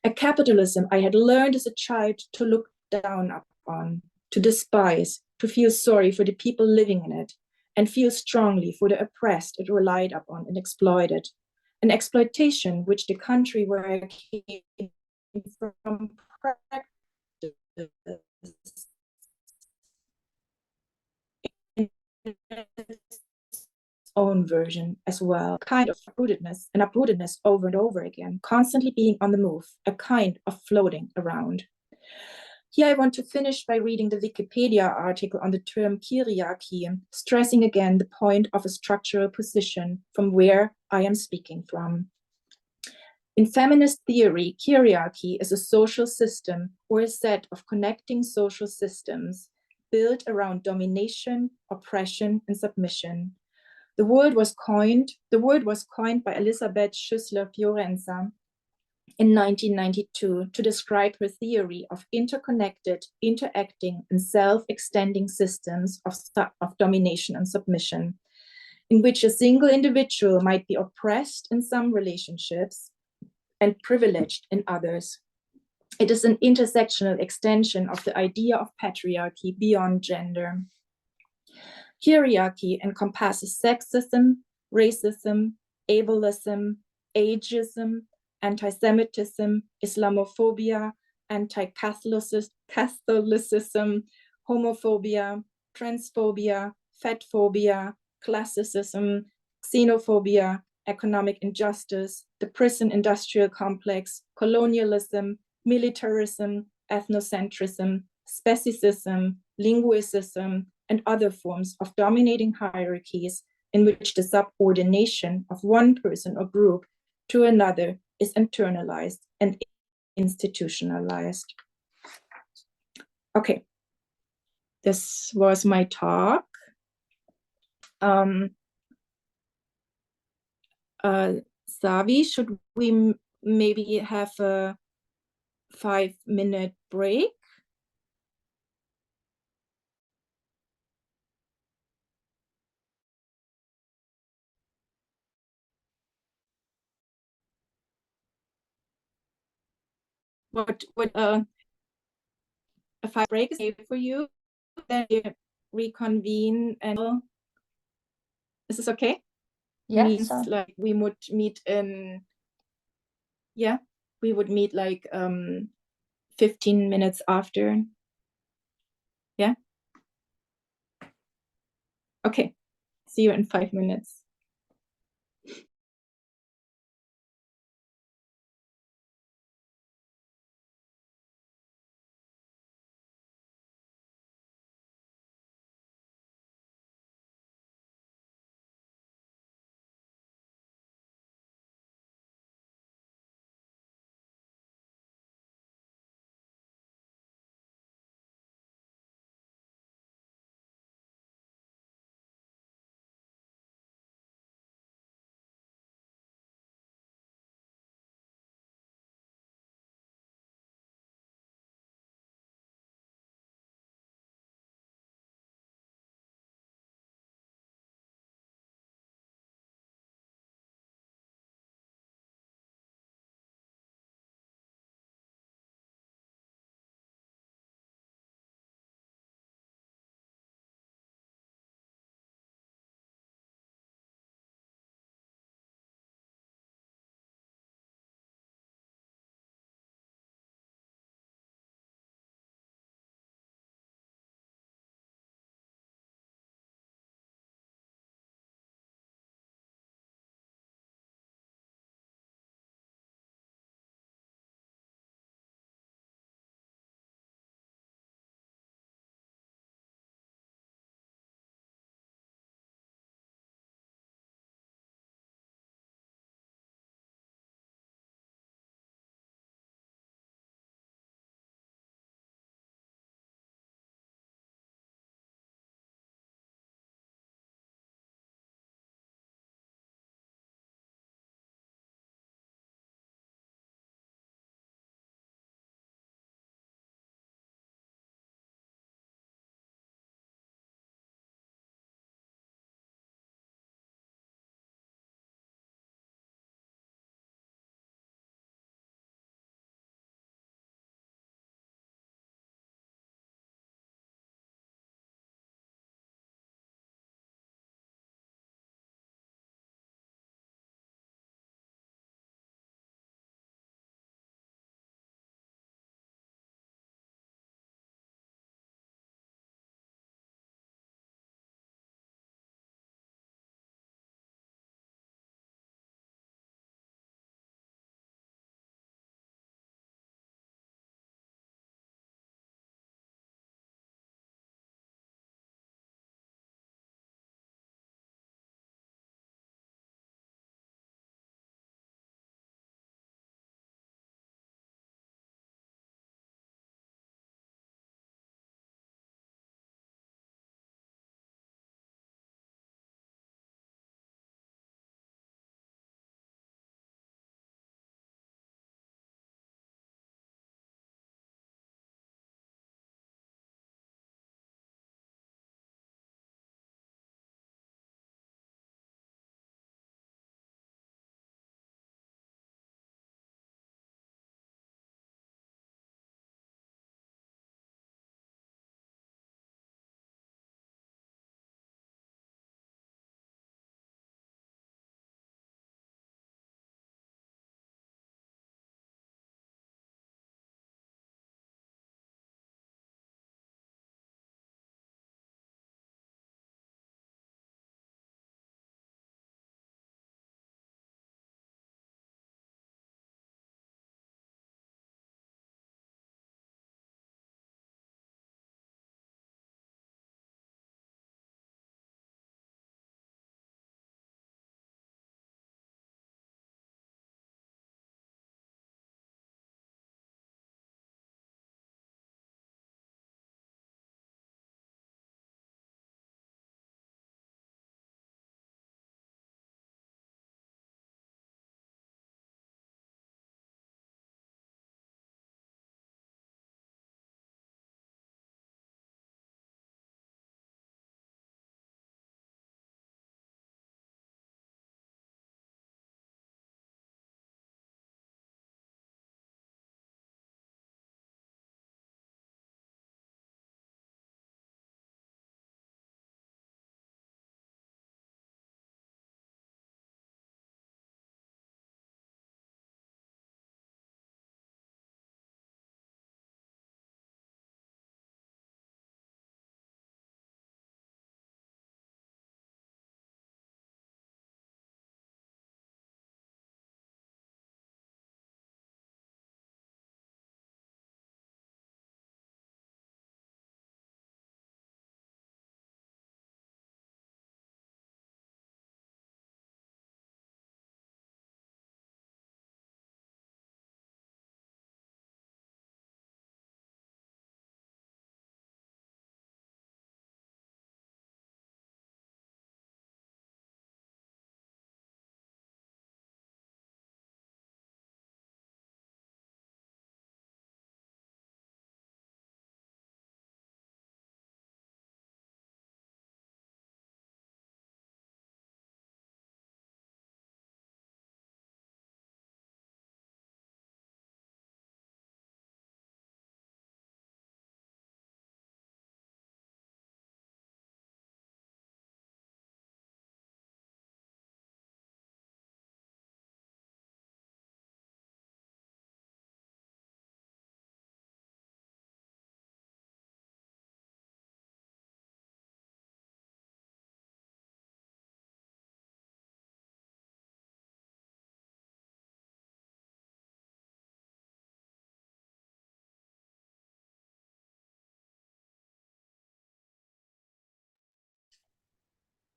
A capitalism I had learned as a child to look down upon, to despise, to feel sorry for the people living in it, and feel strongly for the oppressed it relied upon and exploited. An exploitation which the country where I came from practiced own version as well, kind of uprootedness over and over again, constantly being on the move, a kind of floating around. Here I want to finish by reading the Wikipedia article on the term hierarchy, stressing again the point of a structural position from where I am speaking from. In feminist theory, hierarchy is a social system or a set of connecting social systems built around domination, oppression, and submission. The word was coined by Elisabeth Schüssler-Fiorenza in 1992 to describe her theory of interconnected, interacting, and self-extending systems of domination and submission, in which a single individual might be oppressed in some relationships and privileged in others. It is an intersectional extension of the idea of patriarchy beyond gender. Hierarchy encompasses sexism, racism, ableism, ageism, anti-Semitism, Islamophobia, anti-Catholicism, homophobia, transphobia, fatphobia, classicism, xenophobia, economic injustice, the prison-industrial complex, colonialism, militarism, ethnocentrism, speciesism, linguicism, and other forms of dominating hierarchies in which the subordination of one person or group to another is internalized and institutionalized. Okay, this was my talk. Savi, should we maybe have a 5-minute break? What a 5 break is for you? Then we reconvene and is this okay? Yeah, means so like we would meet in, yeah, we would meet like 15 minutes after. Yeah. Okay. See you in 5 minutes.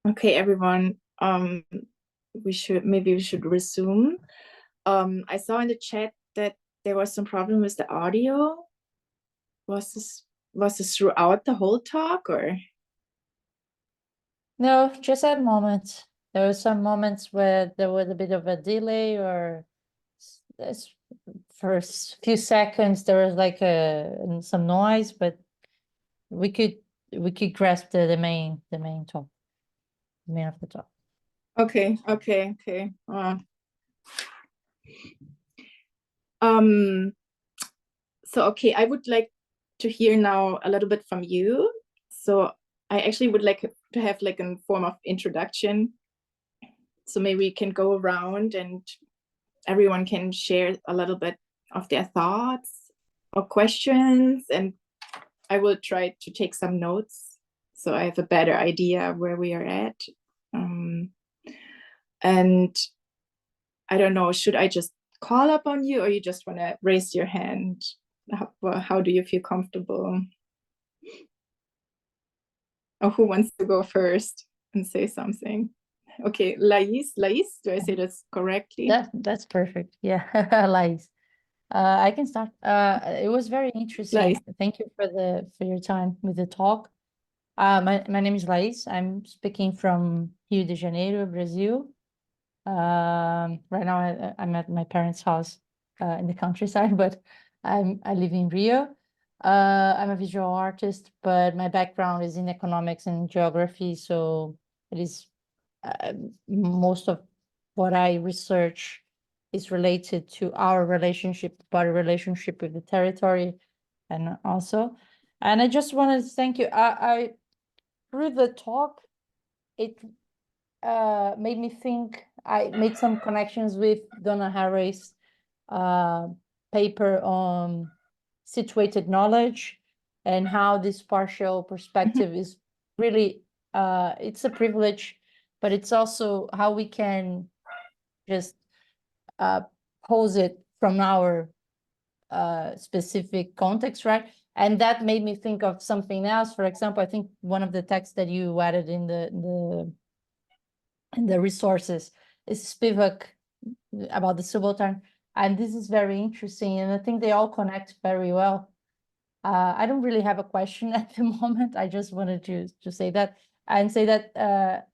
Okay, everyone. Maybe we should resume. I saw in the chat that there was some problem with the audio. Was this throughout the whole talk, or? No, just at moments. There were some moments where there was a bit of a delay, or for a few seconds there was like some noise, but we could grasp the main talk, the main of the talk. Okay. So okay, I would like to hear now a little bit from you. So I actually would like to have like a form of introduction. So maybe we can go around and everyone can share a little bit of their thoughts or questions, and I will try to take some notes so I have a better idea where we are at. And I don't know, should I just call up on you, or you just want to raise your hand? How do you feel comfortable? Or who wants to go first and say something? Okay, Lais, do I say this correctly? That's perfect. Yeah, Lais. I can start. It was very interesting. Lais. Thank you for your time with the talk. My name is Lais. I'm speaking from Rio de Janeiro, Brazil. Right now I'm at my parents' house in the countryside, but I live in Rio. I'm a visual artist, but my background is in economics and geography, so it is most of what I research is related to our relationship, body relationship with the territory, and I just wanted to thank you. I through the talk, it made me think. I made some connections with Donna Haraway's paper on situated knowledge, and how this partial perspective is really it's a privilege, but it's also how we can just pose it from our specific context, right? And that made me think of something else. For example, I think one of the texts that you added in the resources is Spivak about the subaltern, and this is very interesting, and I think they all connect very well. I don't really have a question at the moment. I just wanted to say that, and say that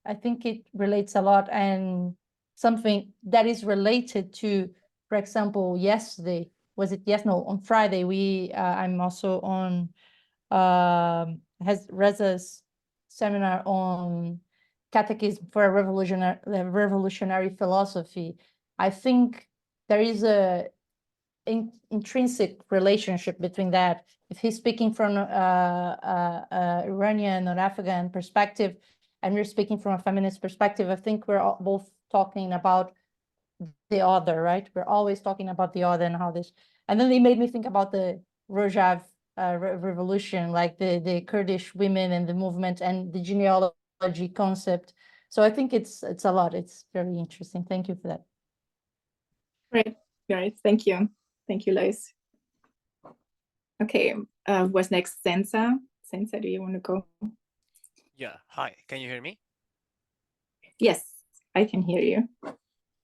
I think it relates a lot, and something that is related to, for example, yesterday, was it yes no on Friday, I'm also on has Reza's seminar on catechism for a revolutionary philosophy. I think there is a intrinsic relationship between that. If he's speaking from Iranian or Afghan perspective, and we're speaking from a feminist perspective, I think we're both talking about the other, right? We're always talking about the other and how this. And then they made me think about the Rojava revolution, like the Kurdish women and the movement and the genealogy concept. So I think it's a lot. It's very interesting. Thank you for that. Right. Thank you, Lais. Okay, what's next? Sensa, do you want to go? Yeah, hi, can you hear me? Yes, I can hear you.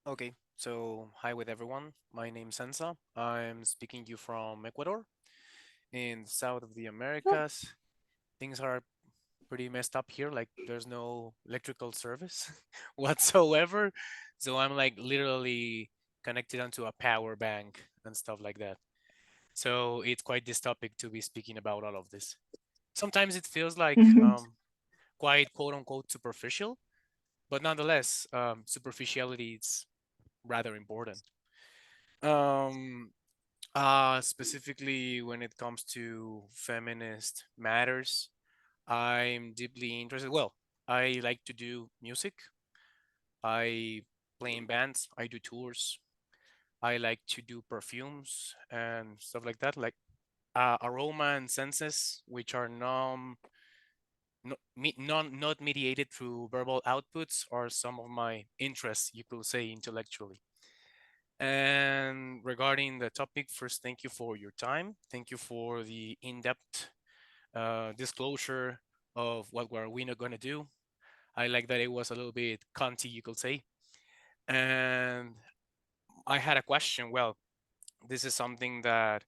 Okay, so hi with everyone. My name's Sensa. I'm speaking to you from Ecuador in the south of the Americas. Things are pretty messed up here, like there's no electrical service whatsoever. So I'm like literally connected onto a power bank and stuff like that. So it's quite dystopic to be speaking about all of this. Sometimes it feels like quite quote unquote superficial, but nonetheless, superficiality is rather important. Specifically when it comes to feminist matters, I'm deeply interested. Well, I like to do music. I play in bands. I do tours. I like to do perfumes and stuff like that, like aroma and senses, which are not mediated through verbal outputs, are some of my interests, you could say, intellectually. And regarding the topic, first, thank you for your time. Thank you for the in-depth disclosure of what we're not going to do. I like that it was a little bit cunty, you could say. And I had a question. Well, this is something that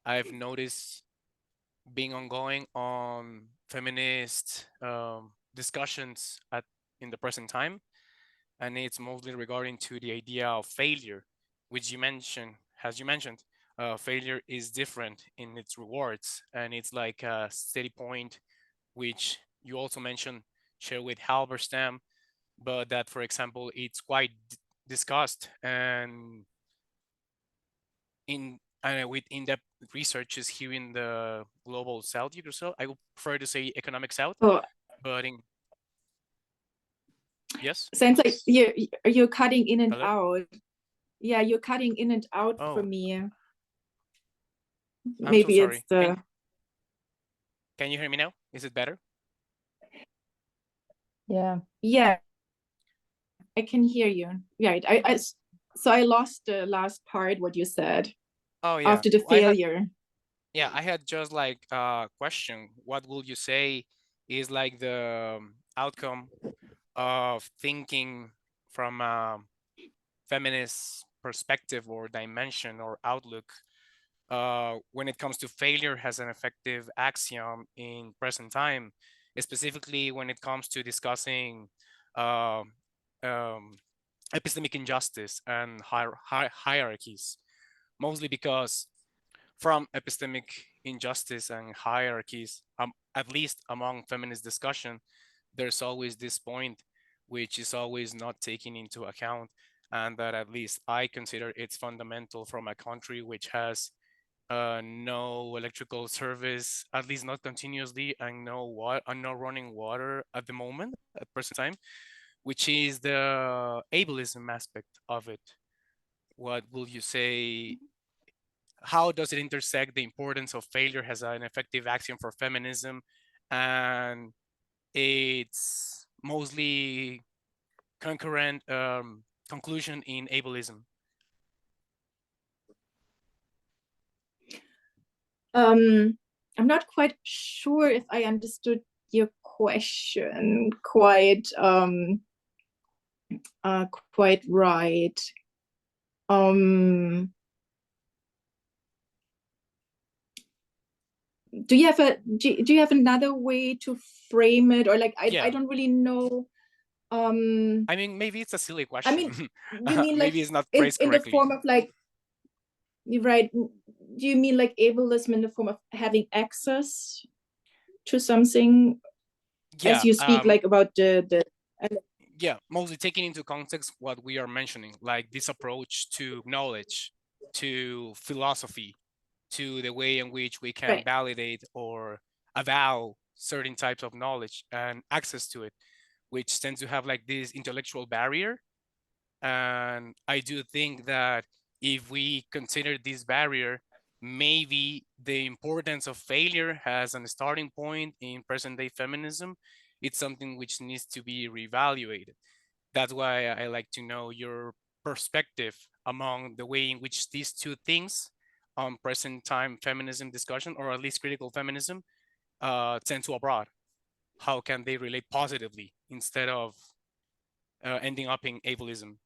I've noticed being ongoing on feminist discussions in the present time, and it's mostly regarding to the idea of failure, which you mentioned, as you mentioned, failure is different in its rewards, and it's like a steady point, which you also mentioned, share with Halberstam, but that, for example, it's quite discussed and with in-depth researches here in the global South, you could say. I would prefer to say economic South, Oh, but in yes. sounds like you're cutting in and Hello? out. Yeah, you're cutting in and out for Oh, me. I'm so Maybe it's sorry. the. Can you hear me now? Is it better? Yeah. Yeah, I can hear you. Right. So I lost the last part, what you said, Oh yeah. after the failure. I had just like a question. What would you say is like the outcome of thinking from a feminist perspective or dimension or outlook when it comes to failure as an effective axiom in present time, specifically when it comes to discussing uh, um, epistemic injustice and hierarchies, mostly because from epistemic injustice and hierarchies, at least among feminist discussion, there's always this point which is always not taken into account, and that at least I consider it's fundamental from a country which has no electrical service, at least not continuously, and no running water at the moment, at present time, which is the ableism aspect of it. What will you say? How does it intersect the importance of failure as an effective axiom for feminism and its mostly concurrent conclusion in ableism? I'm not quite sure if I understood your question quite right. Do you have another way to frame it, or like I don't really know. I mean, maybe it's a silly question. I mean, you mean like maybe it's not phrased in the correctly. form of like, right? Do you mean like ableism in the form of having access to something, Yeah, as you speak like about the yeah, mostly taking into context what we are mentioning, like this approach to knowledge, to philosophy, to the way in which we can right. validate or avow certain types of knowledge and access to it, which tends to have like this intellectual barrier. And I do think that if we consider this barrier, maybe the importance of failure as a starting point in present day feminism, it's something which needs to be reevaluated. That's why I like to know your perspective among the way in which these two things on present time feminism discussion, or at least critical feminism, tend to abroad. How can they relate positively instead of ending up in ableism?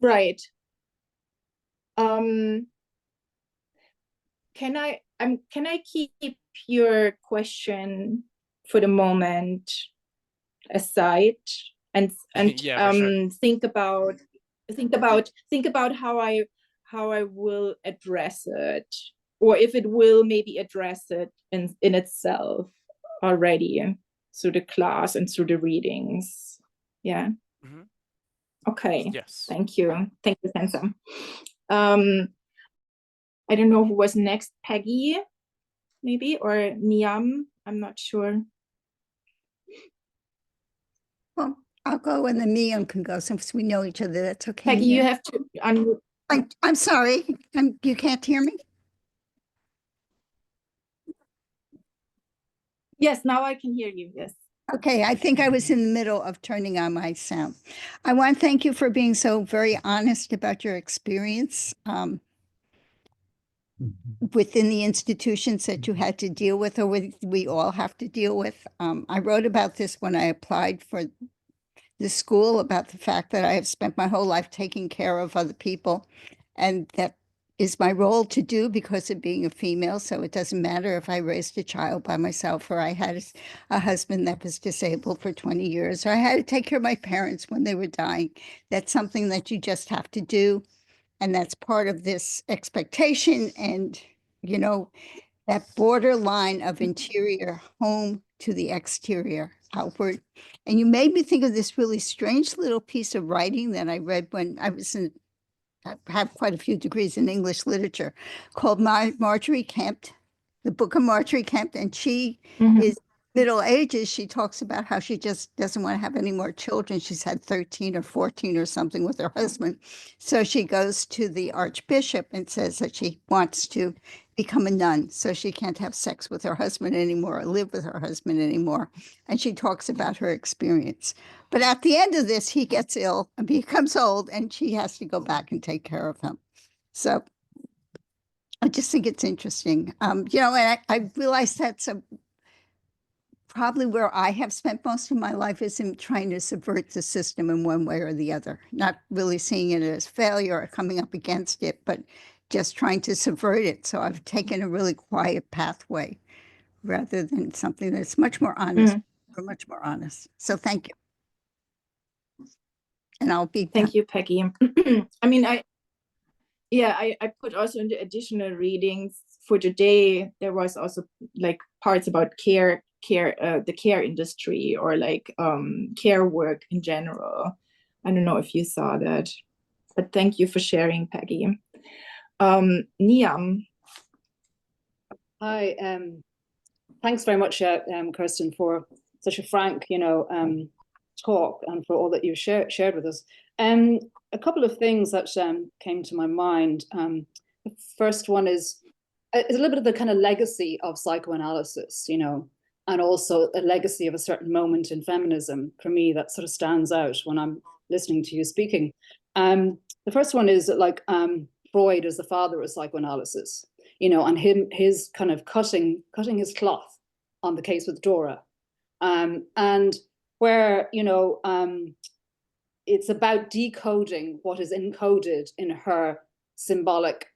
Right. Can I keep your question for the moment aside and yeah, sure. think about how I will address it, or if it will maybe address it in itself already through the class and through the readings. Yeah. Mm-hmm. Okay. Yes. Thank you, Sansa. I don't know who was next, Peggy, maybe, or Niam, I'm not sure. Well, I'll go and then Niam can go since we know each other. That's okay. Peggy, you have to unmute. I'm sorry. You can't hear me? Yes, now I can hear you. Yes. Okay, I think I was in the middle of turning on my sound. I want to thank you for being so very honest about your experience. within the institutions that you had to deal with, or we all have to deal with. I wrote about this when I applied for the school, about the fact that I have spent my whole life taking care of other people, and that is my role to do because of being a female. So it doesn't matter if I raised a child by myself, or I had a husband that was disabled for 20 years, or I had to take care of my parents when they were dying. That's something that you just have to do. And that's part of this expectation. And, you know, that borderline of interior home to the exterior outward. And you made me think of this really strange little piece of writing that I read when I was I have quite a few degrees in English literature, called Marjorie Kemp, the book of Marjorie Kemp. And she is middle ages. She talks about how she just doesn't want to have any more children. She's had 13 or 14 or something with her husband. So she goes to the archbishop and says that she wants to become a nun, so she can't have sex with her husband anymore or live with her husband anymore. And she talks about her experience. But at the end of this, he gets ill and becomes old, and she has to go back and take care of him. So I just think it's interesting. You know, and I realize that's probably where I have spent most of my life, is in trying to subvert the system in one way or the other, not really seeing it as failure or coming up against it, but just trying to subvert it. So I've taken a really quiet pathway rather than something that's much more honest, or much more honest. So thank you. And I'll be Thank back. you, Peggy. I mean, I put also in the additional readings for today, there was also like parts about the care industry, or like care work in general. I don't know if you saw that, but thank you for sharing, Peggy. Niam. Hi, thanks very much, Kerstin, for such a frank, talk, and for all that you shared with us. A couple of things that came to my mind. The first one is a little bit of the kind of legacy of psychoanalysis, and also a legacy of a certain moment in feminism for me that sort of stands out when I'm listening to you speaking. The first one is like Freud is the father of psychoanalysis, and his kind of cutting his cloth on the case with Dora, and where it's about decoding what is encoded in her symbolic,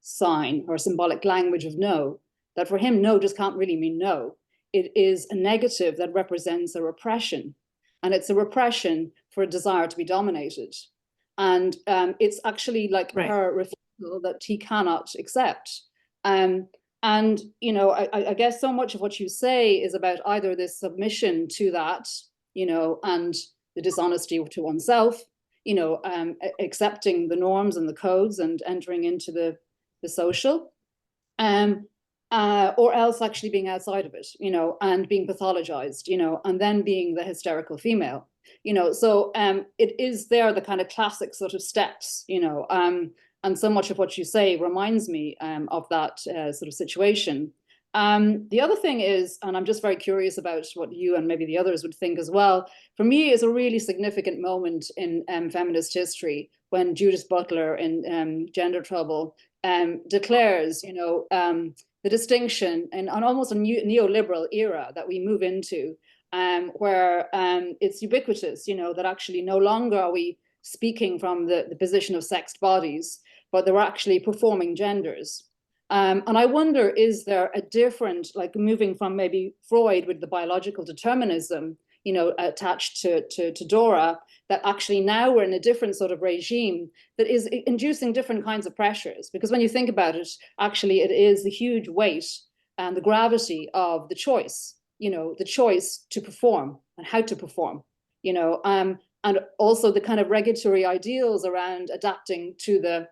sign, or symbolic language of no. That for him, no just can't really mean no. It is a negative that represents a repression, and it's a repression for a desire to be dominated. And it's actually like her refusal that he cannot accept. And, I guess so much of what you say is about either this submission to that, and the dishonesty to oneself, accepting the norms and the codes and entering into the social, or else actually being outside of it, and being pathologized, and then being the hysterical female. So it is there, the kind of classic sort of steps, and so much of what you say reminds me of that sort of situation. The other thing is, and I'm just very curious about what you and maybe the others would think as well, for me is a really significant moment in feminist history when Judith Butler in Gender Trouble declares, the distinction and almost a neoliberal era that we move into, where it's ubiquitous, that actually no longer are we speaking from the position of sexed bodies, but they're actually performing genders. And I wonder, is there a different, like moving from maybe Freud with the biological determinism, attached to Dora, that actually now we're in a different sort of regime that is inducing different kinds of pressures? Because when you think about it, actually it is the huge weight and the gravity of the choice, the choice to perform and how to perform, and also the kind of regulatory ideals around adapting to the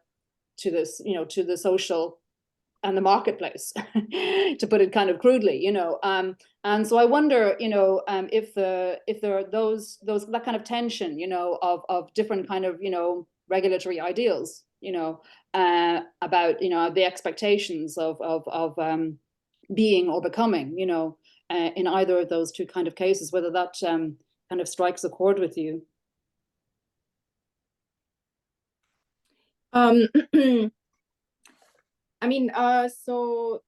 social and the marketplace, to put it kind of crudely, and so I wonder, if there are those that kind of tension, of different kind of, regulatory ideals, about, the expectations of being or becoming, in either of those two kind of cases, whether that kind of strikes a chord with you. I mean, so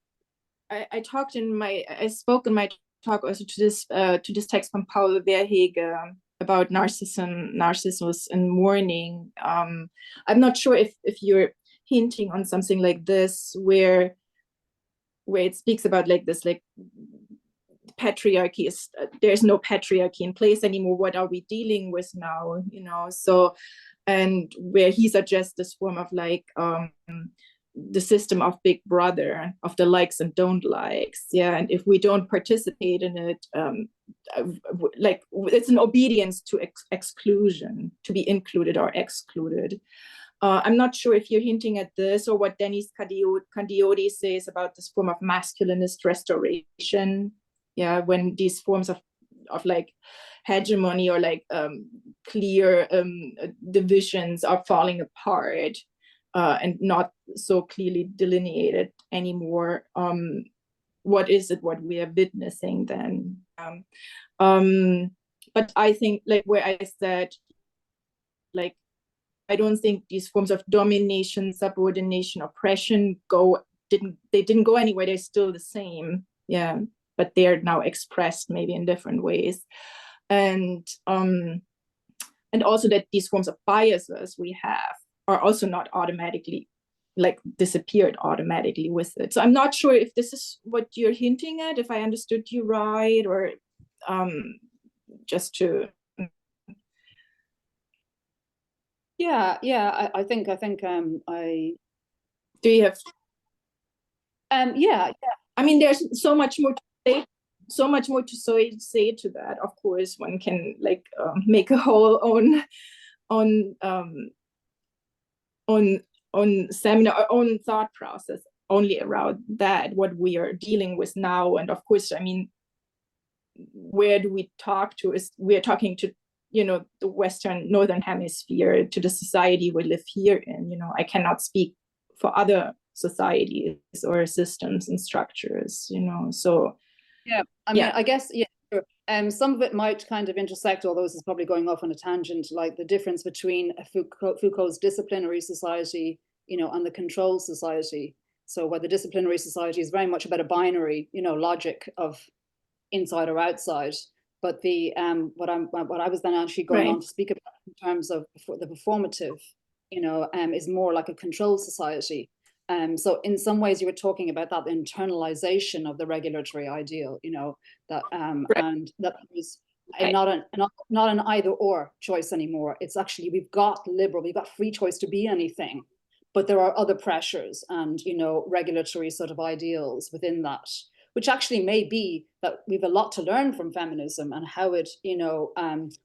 I spoke in my talk also to this text from Paul Verhege about Narcissus and mourning. I'm not sure if you're hinting on something like this, where it speaks about like this, like patriarchy is there's no patriarchy in place anymore. What are we dealing with now? You know, so, and where he suggests this form of like the system of Big Brother, of the likes and don't likes, yeah. And if we don't participate in it, like it's an obedience to exclusion, to be included or excluded. I'm not sure if you're hinting at this or what Denis Candioti says about this form of masculinist restoration. Yeah, when these forms of like hegemony or like clear divisions are falling apart and not so clearly delineated anymore. What is it what we are witnessing then? But I think, like where I said, like, I don't think these forms of domination, subordination, oppression didn't go anywhere. They're still the same, yeah, but they're now expressed maybe in different ways. And also that these forms of biases we have are also not automatically like disappeared automatically with it. So I'm not sure if this is what you're hinting at, if I understood you right, or just to. Yeah, I think I do you have yeah. I mean, there's so much more to say, say to that. Of course, one can like make a whole own seminar, own thought process only around that, what we are dealing with now. And of course, I mean, where do we talk to? Is we are talking to, you know, the Western Northern Hemisphere, to the society we live here in. You know, I cannot speak for other societies or systems and structures, you know. So yeah, I mean, I guess, yeah, sure. Some of it might kind of intersect, although this is probably going off on a tangent, like the difference between Foucault's disciplinary society, you know, and the control society. So where the disciplinary society is very much about a binary, you know, logic of inside or outside. But the what I was then actually going on to speak about in terms of the performative, you know, is more like a control society. So in some ways you were talking about that internalization of the regulatory ideal, you know, that and that was not an either or choice anymore. It's actually, we've got free choice to be anything, but there are other pressures and, you know, regulatory sort of ideals within that, which actually may be that we've a lot to learn from feminism and how it, you know,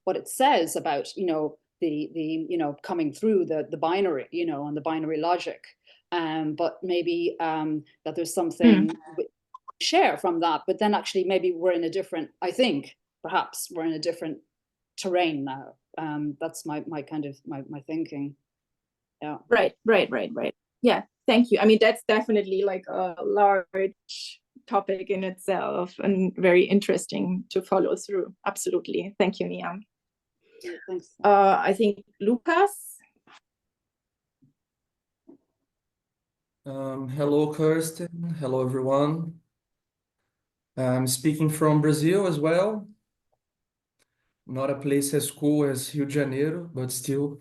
what it says about, you know, the you know, coming through the binary, you know, and the binary logic. But maybe that there's something we share from that, but then actually maybe we're in a different, I think perhaps we're in a different terrain now. That's my kind of my thinking. Yeah. Right. Yeah, thank you. I mean, that's definitely like a large topic in itself and very interesting to follow through. Absolutely. Thank you, Nia. Yeah, thanks. I think Lucas. Hello, Kerstin. Hello, everyone. I'm speaking from Brazil as well. Not a place as cool as Rio de Janeiro, but still.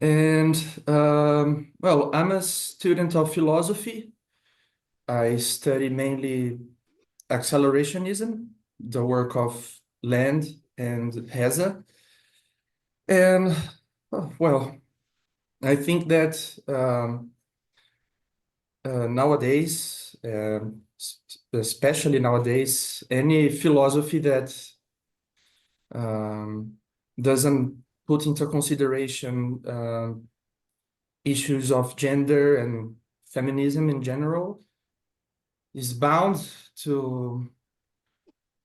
And, well, I'm a student of philosophy. I study mainly accelerationism, the work of Land and Heza. And, well, I think that nowadays, especially nowadays, any philosophy that doesn't put into consideration issues of gender and feminism in general is bound to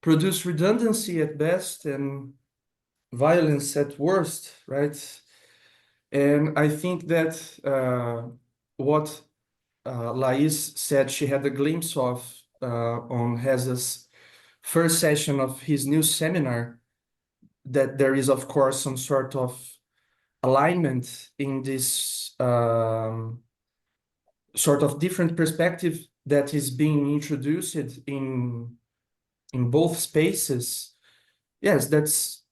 produce redundancy at best and violence at worst, right? And I think that what Lais said she had a glimpse of on Heza's first session of his new seminar, that there is, of course, some sort of alignment in this sort of different perspective that is being introduced in both spaces, yes, that's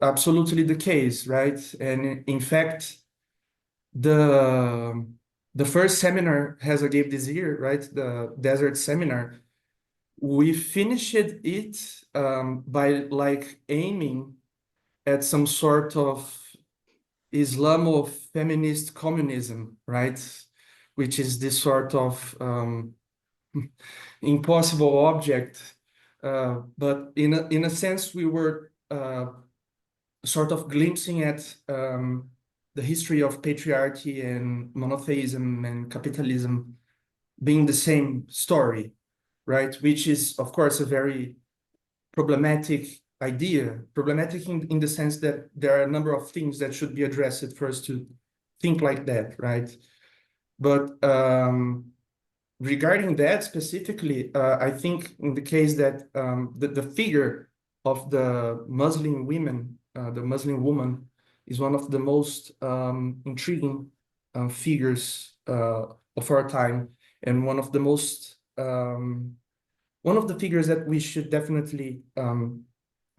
absolutely the case, right? And in fact, the first seminar Hesa gave this year, right, the desert seminar, we finished it by like aiming at some sort of Islamo-feminist communism, right? Which is this sort of impossible object. But in a sense, we were sort of glimpsing at the history of patriarchy and monotheism and capitalism being the same story, right? Which is, of course, a very problematic idea, problematic in the sense that there are a number of things that should be addressed first to think like that, right? But regarding that specifically, I think in the case that the figure of the Muslim women, the Muslim woman, is one of the most intriguing figures of our time, and one of the most one of the figures that we should definitely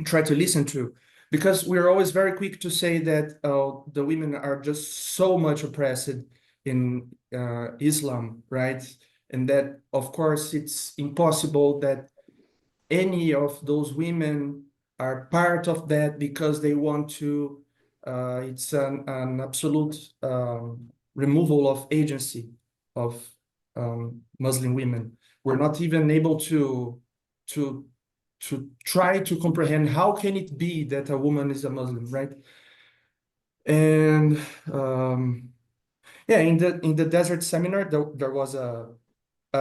try to listen to, because we're always very quick to say that the women are just so much oppressed in Islam, right? And that, of course, it's impossible that any of those women are part of that because they want to, it's an absolute removal of agency of Muslim women. We're not even able to try to comprehend how can it be that a woman is a Muslim, right? And yeah, in the desert seminar, there was a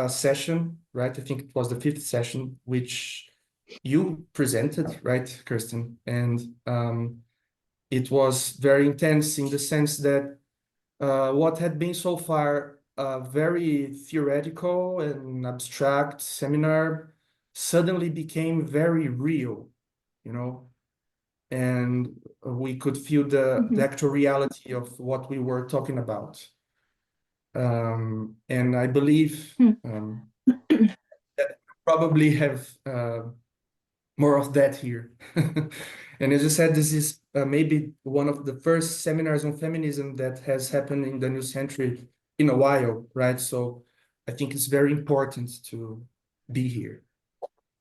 session, right? I think it was the 5th session, which you presented, right, Kerstin? And it was very intense in the sense that what had been so far a very theoretical and abstract seminar suddenly became very real, you know, and we could feel the actual reality of what we were talking about. And I believe that probably have more of that here. And as I said, this is maybe one of the first seminars on feminism that has happened in the new century in a while, right? So I think it's very important to be here.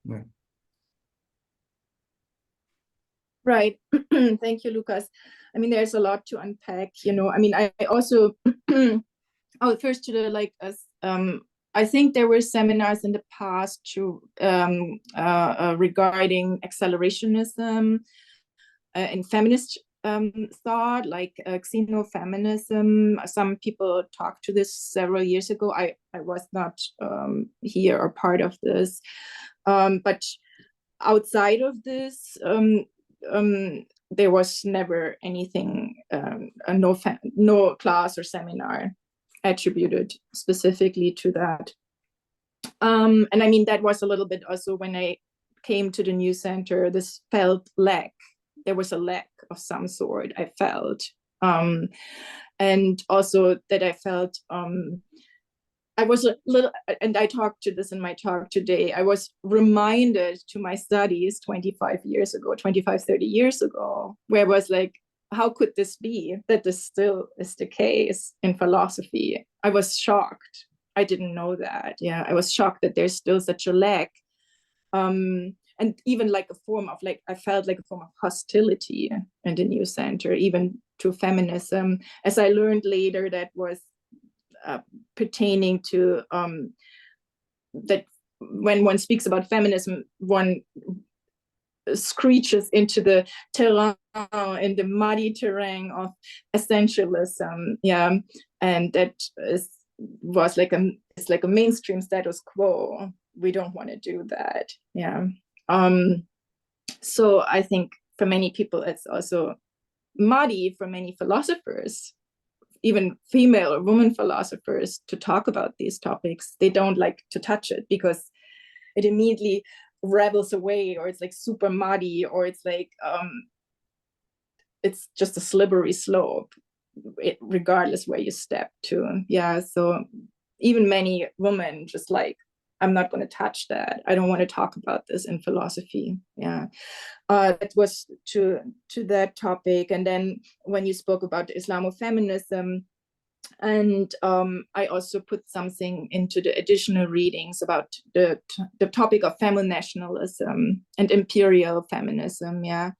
Yeah. Right. Thank you, Lucas. I mean, there's a lot to unpack, you know. I mean, I also, oh, first to the like, I think there were seminars in the past to regarding accelerationism in feminist thought, like xenofeminism. Some people talked to this several years ago. I was not here or part of this, but outside of this, there was never anything, no class or seminar attributed specifically to that. And I mean, that was a little bit also when I came to the new center, this felt lack. There was a lack of some sort, I felt. And also that I felt, I was a little, and I talked to this in my talk today, I was reminded to my studies 25, 30 years ago, where I was like, how could this be that this still is the case in philosophy? I was shocked. I didn't know that. Yeah, I was shocked that there's still such a lack. And even like a form of like, I felt like a form of hostility in the new center, even to feminism. As I learned later, that was pertaining to that when one speaks about feminism, one screeches into the terrain, in the muddy terrain of essentialism, yeah, and that was like it's like a mainstream status quo. We don't want to do that, yeah. So I think for many people it's also muddy for many philosophers, even female or women philosophers, to talk about these topics. They don't like to touch it because it immediately rebels away, or it's like super muddy, or it's like it's just a slippery slope regardless where you step to. Yeah, so even many women just like, I'm not going to touch that. I don't want to talk about this in philosophy. Yeah. That was to that topic. And then when you spoke about Islamofeminism, and I also put something into the additional readings about the topic of feminationalism and imperial feminism, yeah,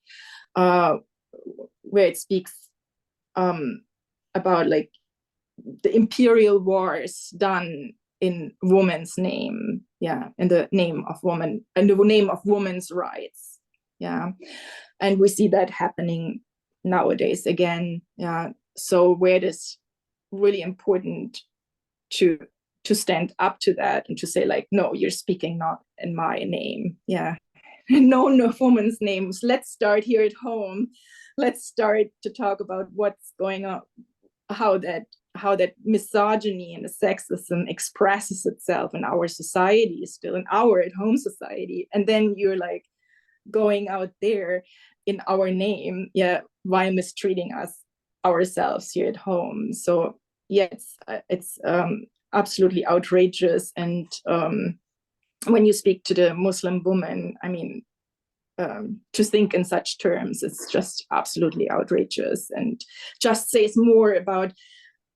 where it speaks about like the imperial wars done in woman's name, yeah, in the name of woman, in the name of women's rights, yeah, and we see that happening nowadays again, yeah. So where it is really important to stand up to that and to say like, no, you're speaking not in my name, yeah. No woman's names. Let's start here at home. Let's start to talk about what's going on, how that misogyny and the sexism expresses itself in our society, still in our at home society. And then you're like going out there in our name, yeah, while mistreating us ourselves here at home. So yeah, it's absolutely outrageous. And when you speak to the Muslim woman, I mean, to think in such terms, it's just absolutely outrageous, and just says more about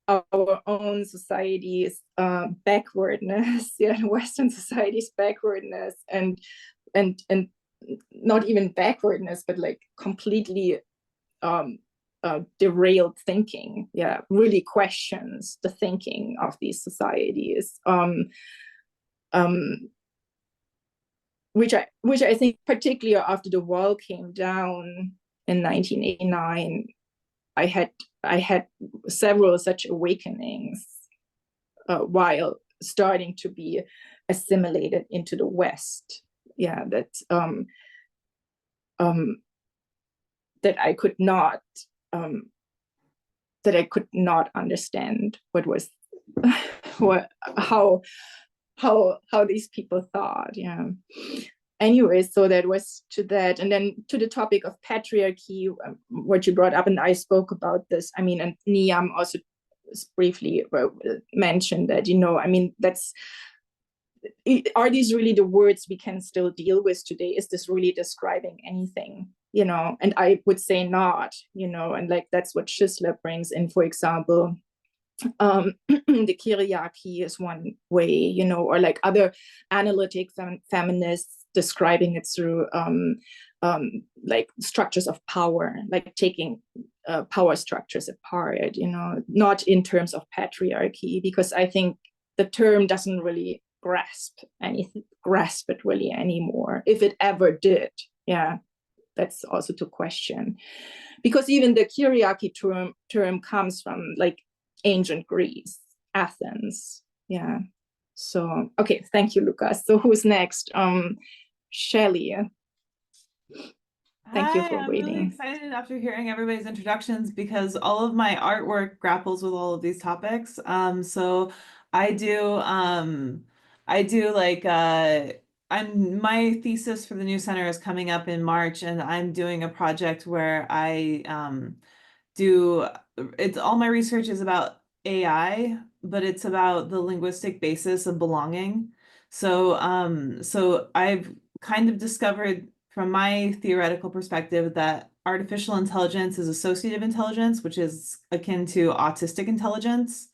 our own society's backwardness, yeah, Western society's backwardness, and not even backwardness, but like completely derailed thinking, yeah, really questions the thinking of these societies, which I think particularly after the wall came down in 1989, I had several such awakenings while starting to be assimilated into the West, yeah, that I could not understand what was how these people thought, yeah. Anyway, so that was to that. And then to the topic of patriarchy, what you brought up, and I spoke about this, I mean, and Niam also briefly mentioned that, you know, I mean, are these really the words we can still deal with today? Is this really describing anything, you know? And I would say not, you know, and like that's what Schissler brings in, for example. The hierarchy is one way, you know, or like other analytic feminists describing it through like structures of power, like taking power structures apart, you know, not in terms of patriarchy, because I think the term doesn't really grasp it really anymore, if it ever did, yeah. That's also to question, because even the hierarchy term comes from like ancient Greece, Athens, yeah. So okay, thank you, Lucas. So who's next? Shelley. Thank you for I'm reading. really excited after hearing everybody's introductions, because all of my artwork grapples with all of these topics. So I do like my thesis for the new center is coming up in March, and I'm doing a project where I all my research is about AI, but it's about the linguistic basis of belonging. So I've kind of discovered from my theoretical perspective that artificial intelligence is associative intelligence, which is akin to autistic intelligence.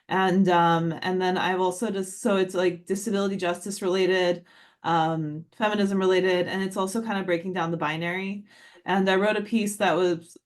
And then I've also so it's like disability justice related, feminism related, and it's also kind of breaking down the binary. And I wrote a piece that was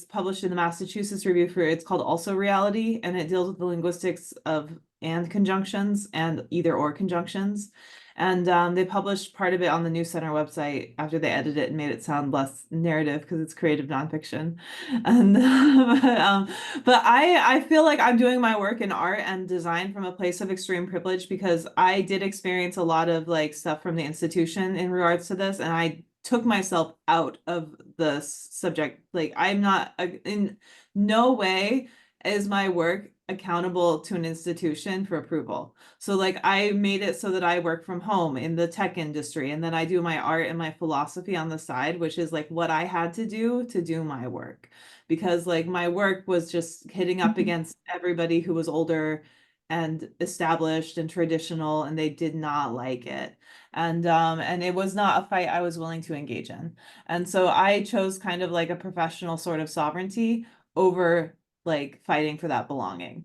published in the Massachusetts Review for, it's called Also Reality, and it deals with the linguistics of and conjunctions and either or conjunctions. And they published part of it on the New Center website after they edited it and made it sound less narrative because it's creative nonfiction. And but I feel like I'm doing my work in art and design from a place of extreme privilege, because I did experience a lot of like stuff from the institution in regards to this, and I took myself out of the subject. Like I'm not in no way is my work accountable to an institution for approval. So like I made it so that I work from home in the tech industry, and then I do my art and my philosophy on the side, which is like what I had to do my work, because like my work was just hitting up against everybody who was older established and traditional, and they did not like it. And it was not a fight I was willing to engage in. And so I chose kind of like a professional sort of sovereignty over like fighting for that belonging.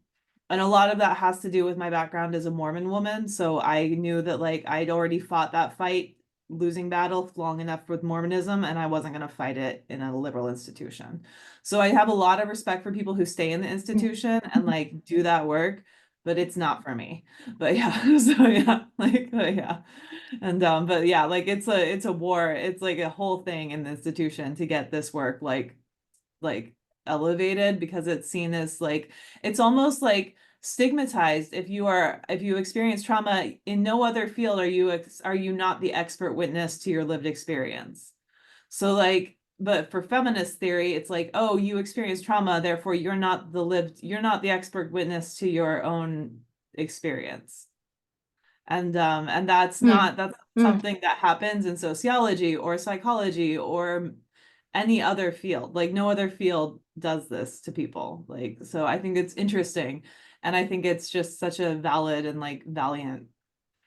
And a lot of that has to do with my background as a Mormon woman. So I knew that like I'd already fought that fight, losing battle long enough with Mormonism, and I wasn't going to fight it in a liberal institution. So I have a lot of respect for people who stay in the institution and like do that work, but it's not for me. But yeah, so yeah, like yeah. And but yeah, like it's a war. It's like a whole thing in the institution to get this work like elevated, because it's seen as like, it's almost like stigmatized. If you experience trauma in no other field, are you not the expert witness to your lived experience? So like, but for feminist theory, it's like, oh, you experience trauma, therefore you're not the expert witness to your own experience. And that's something that happens in sociology or psychology or any other field. Like no other field does this to people. Like, so I think it's interesting. And I think it's just such a valid and like valiant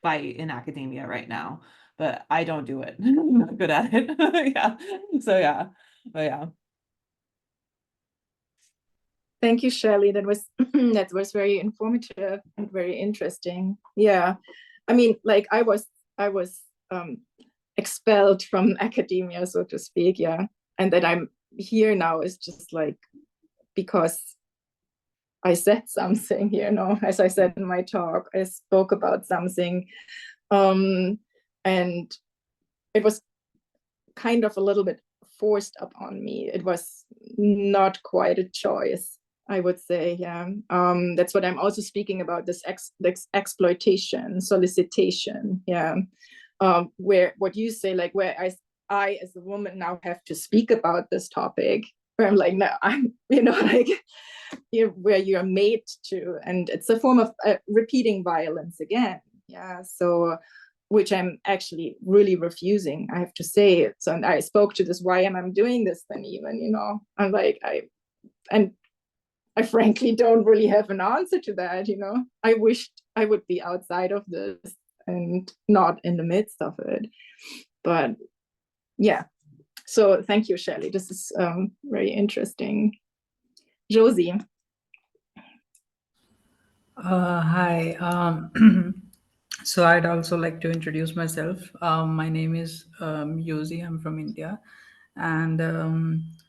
fight in academia right now. But I don't do it. I'm not good at it. Yeah. So yeah. But yeah. Thank you, Shelley. That was very informative and very interesting. Yeah. I mean, like I was expelled from academia, so to speak. Yeah. And that I'm here now is just like because I said something, you know, as I said in my talk, I spoke about something. And it was kind of a little bit forced upon me. It was not quite a choice, I would say. Yeah. That's what I'm also speaking about, this exploitation, solicitation. Yeah. Where what you say, like where I as a woman now have to speak about this topic, where I'm like, no, I'm, you know, like where you're made to, and it's a form of repeating violence again. Yeah. So, which I'm actually really refusing, I have to say. So, and I spoke to this, why am I doing this then even, you know, I'm like, I frankly don't really have an answer to that, you know. I wished I would be outside of this and not in the midst of it. But yeah, so thank you, Shelley. This is very interesting. Josie. Hi. So I'd also like to introduce myself. My name is Yosi. I'm from India, and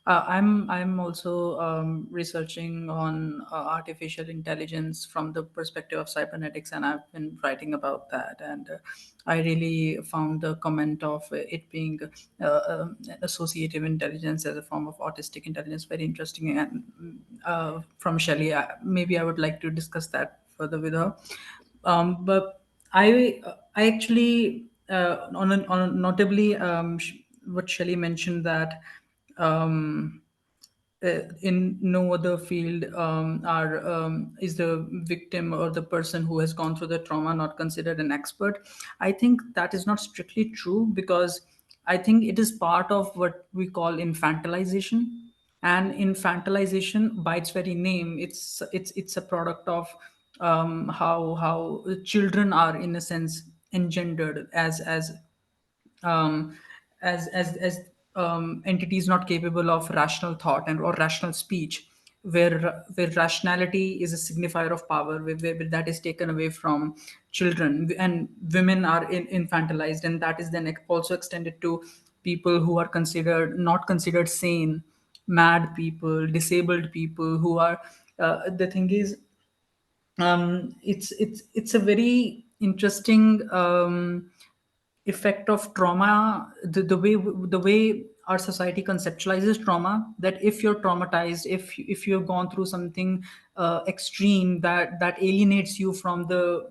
I'm also researching on artificial intelligence from the perspective of cybernetics, and I've been writing about that. And I really found the comment of it being associative intelligence as a form of autistic intelligence very interesting. And from Shelley, maybe I would like to discuss that further with her. But I actually notably what Shelley mentioned, that in no other field is the victim or the person who has gone through the trauma not considered an expert. I think that is not strictly true, because I think it is part of what we call infantilization. And infantilization, by its very name, it's a product of how children are in a sense engendered um, as entities not capable of rational thought and or rational speech, where rationality is a signifier of power, where that is taken away from children, and women are infantilized, and that is then also extended to people who are not considered sane, mad people, disabled people who are. The thing is, it's a very interesting effect of trauma, the way our society conceptualizes trauma, that if you're traumatized, if you've gone through something extreme that alienates you from the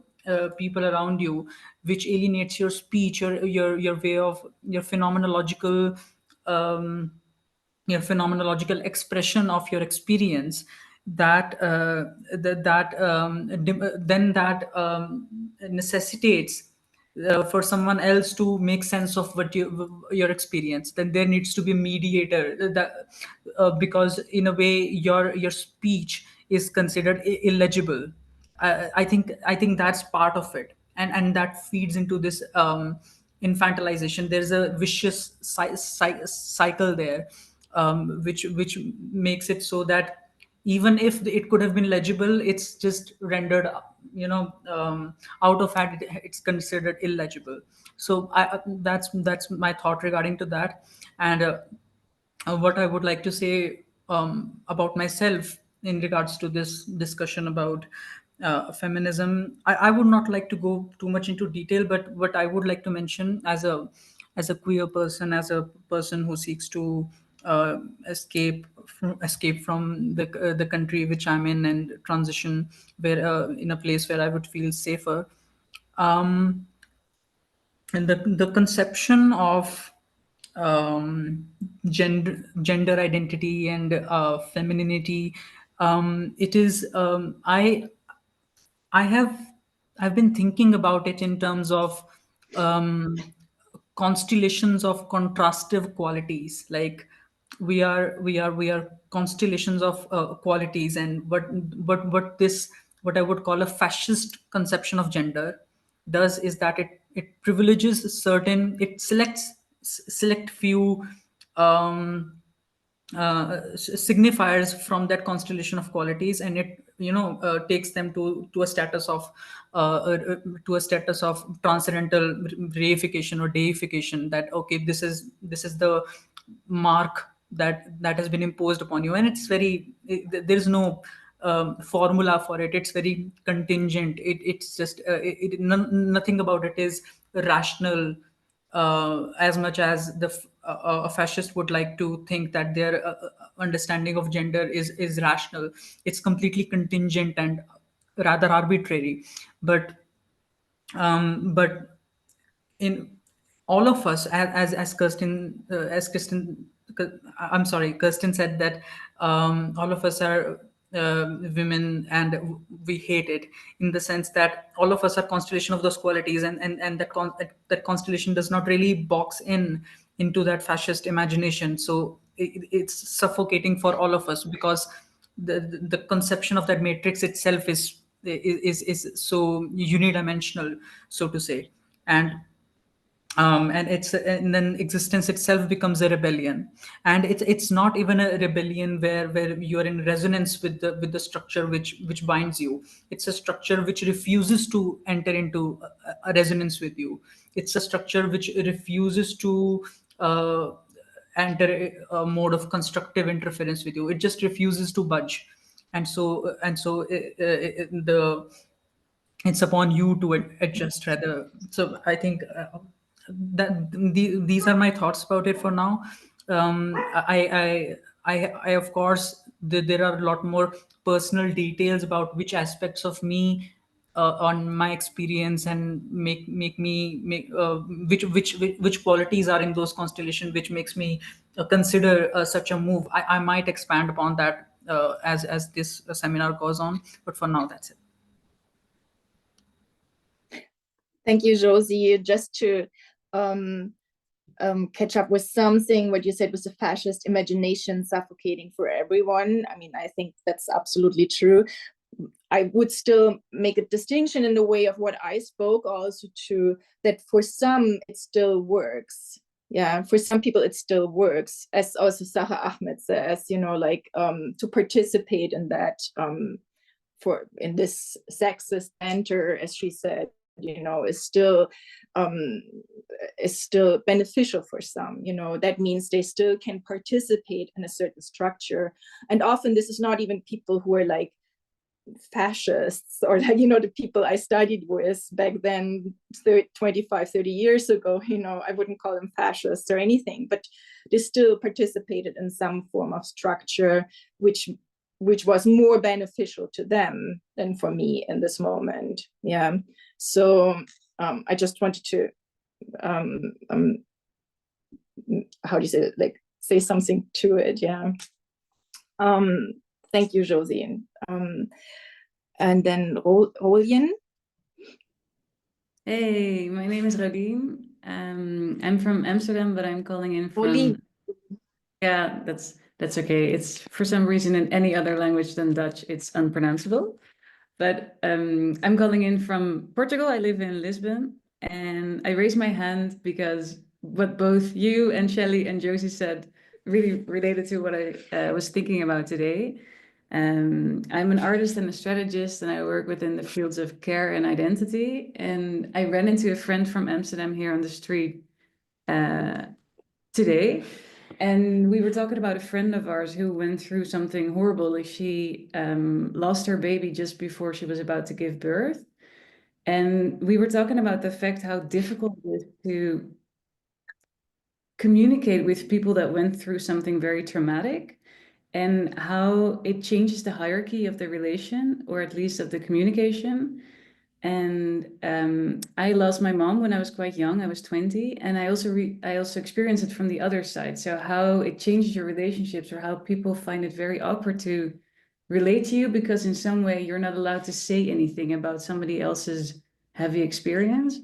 people around you, which alienates your speech, your way of um, your phenomenological expression of your experience, then that necessitates for someone else to make sense of your experience. Then there needs to be a mediator, because in a way your speech is considered illegible, I think that's part of it, and that feeds into this infantilization. There's a vicious cycle there, which makes it so that even if it could have been legible, it's just rendered, out of hand. It's considered illegible. So that's my thought regarding to that. And what I would like to say about myself in regards to this discussion about feminism, I would not like to go too much into detail, but what I would like to mention as a queer person, as a person who seeks to escape from the country which I'm in and transition where in a place where I would feel safer. Um, and the conception of gender identity and femininity, it is I have I've been thinking about it in terms of um, constellations of contrastive qualities. Like we are constellations of qualities, and what I would call a fascist conception of gender does is that it privileges certain, it select few um, signifiers from that constellation of qualities, and it takes them to a status of transcendental reification or deification, that okay, this is the mark that has been imposed upon you. And it's very there's no formula for it. It's very contingent. It's just nothing about it is rational, as much as a fascist would like to think that their understanding of gender is rational. It's completely contingent and rather arbitrary. But in all of us, as Kerstin, I'm sorry, Kerstin said that all of us are women, and we hate it in the sense that all of us are constellation of those qualities, and that constellation does not really box into that fascist imagination. So it's suffocating for all of us, because the conception of that matrix itself is so unidimensional, so to say. And then existence itself becomes a rebellion, and it's not even a rebellion where you're in resonance with the structure which binds you. It's a structure which refuses to enter into a resonance with you. It's a structure which refuses to enter a mode of constructive interference with you. It just refuses to budge. And so the it's upon you to adjust rather. So I think these are my thoughts about it for now. I of course, there are a lot more personal details about which aspects of me on my experience and make me make which qualities are in those constellations which makes me consider such a move. I might expand upon that as this seminar goes on, but for now that's it. Thank you, Josie. Just to catch up with something, what you said was the fascist imagination suffocating for everyone. I mean, I think that's absolutely true. I would still make a distinction in the way of what I spoke also to, that for some it still works. Yeah, for some people it still works, as also Zaha Ahmed says, to participate in that, in this sexist banter, as she said, is still beneficial for some. That means they still can participate in a certain structure. And often this is not even people who are like fascists or the people I studied with back then 25, 30 years ago. I wouldn't call them fascists or anything, but they still participated in some form of structure which was more beneficial to them than for me in this moment. Yeah. So I just wanted to how do you say it? Like, say something to it. Yeah. Thank you, Josie. And then Rolien. Hey, my name is Rolien. I'm from Amsterdam, but I'm calling in from. Rolien. Yeah, that's okay. It's for some reason in any other language than Dutch, it's unpronounceable. But I'm calling in from Portugal. I live in Lisbon, and I raised my hand because what both you and Shelley and Josie said really related to what I was thinking about today. I'm an artist and a strategist, and I work within the fields of care and identity. And I ran into a friend from Amsterdam here on the street today. And we were talking about a friend of ours who went through something horrible. Like she lost her baby just before she was about to give birth. And we were talking about the fact how difficult it is to communicate with people that went through something very traumatic, and how it changes the hierarchy of the relation, or at least of the communication. And I lost my mom when I was quite young. I was 20, and I also experienced it from the other side. So how it changes your relationships, or how people find it very awkward to relate to you because in some way you're not allowed to say anything about somebody else's heavy experience.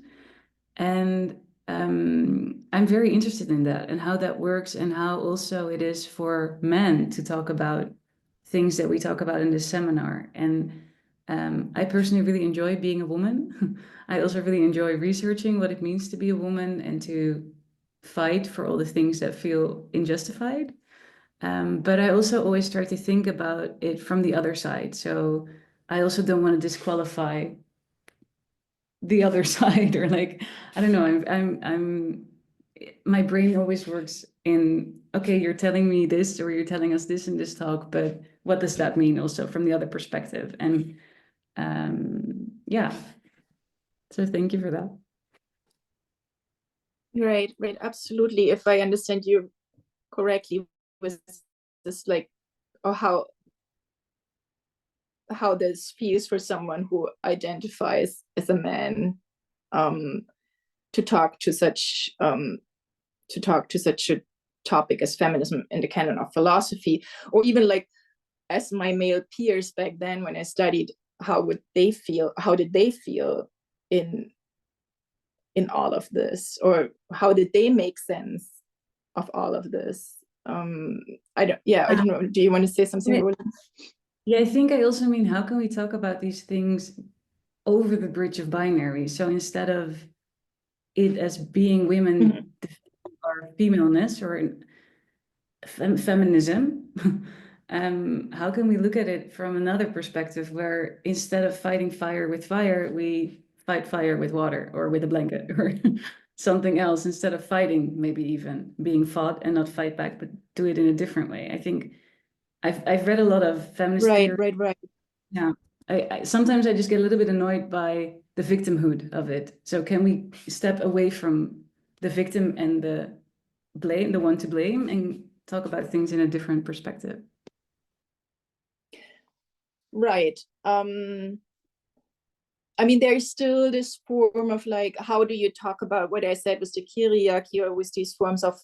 And I'm very interested in that and how that works, and how also it is for men to talk about things that we talk about in this seminar. And I personally really enjoy being a woman. I also really enjoy researching what it means to be a woman and to fight for all the things that feel unjustified. But I also always try to think about it from the other side. So I also don't want to disqualify the other side, or like, I don't know, I'm my brain always works in, okay, you're telling me this, or you're telling us this in this talk, but what does that mean also from the other perspective? And yeah, so thank you for that. Right, absolutely. If I understand you correctly, was this like, or how this feels for someone who identifies as a man, to talk to such a topic as feminism in the canon of philosophy, or even like as my male peers back then when I studied, how did they feel in all of this, or how did they make sense of all of this? I don't know. Do you want to say something, Roland? Yeah, I think I also mean, how can we talk about these things over the bridge of binary? So instead of it as being women or femaleness or feminism, how can we look at it from another perspective, where instead of fighting fire with fire, we fight fire with water or with a blanket or something else, instead of fighting, maybe even being fought and not fight back, but do it in a different way. I think I've read a lot of feminist theory. Right. Yeah, I sometimes I just get a little bit annoyed by the victimhood of it. So can we step away from the victim and the one to blame, and talk about things in a different perspective? Right. I mean, there's still this form of like, how do you talk about what I said with the hierarchy, or with these forms of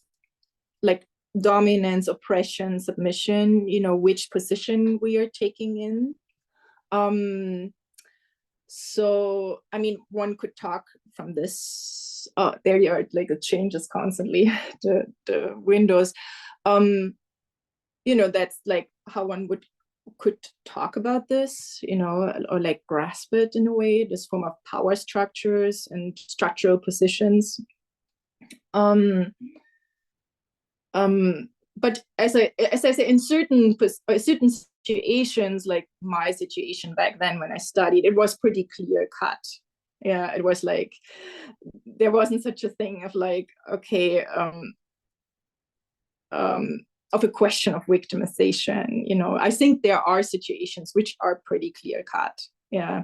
like dominance, oppression, submission, which position we are taking in. So, I mean, one could talk from this. Oh, there you are, like it changes constantly, the windows. That's like how one could talk about this, or like grasp it in a way, this form of power structures and structural positions. But as I say, in certain situations, like my situation back then when I studied, it was pretty clear cut. Yeah, it was like there wasn't such a thing of like, okay, of a question of victimization. I think there are situations which are pretty clear cut. Yeah,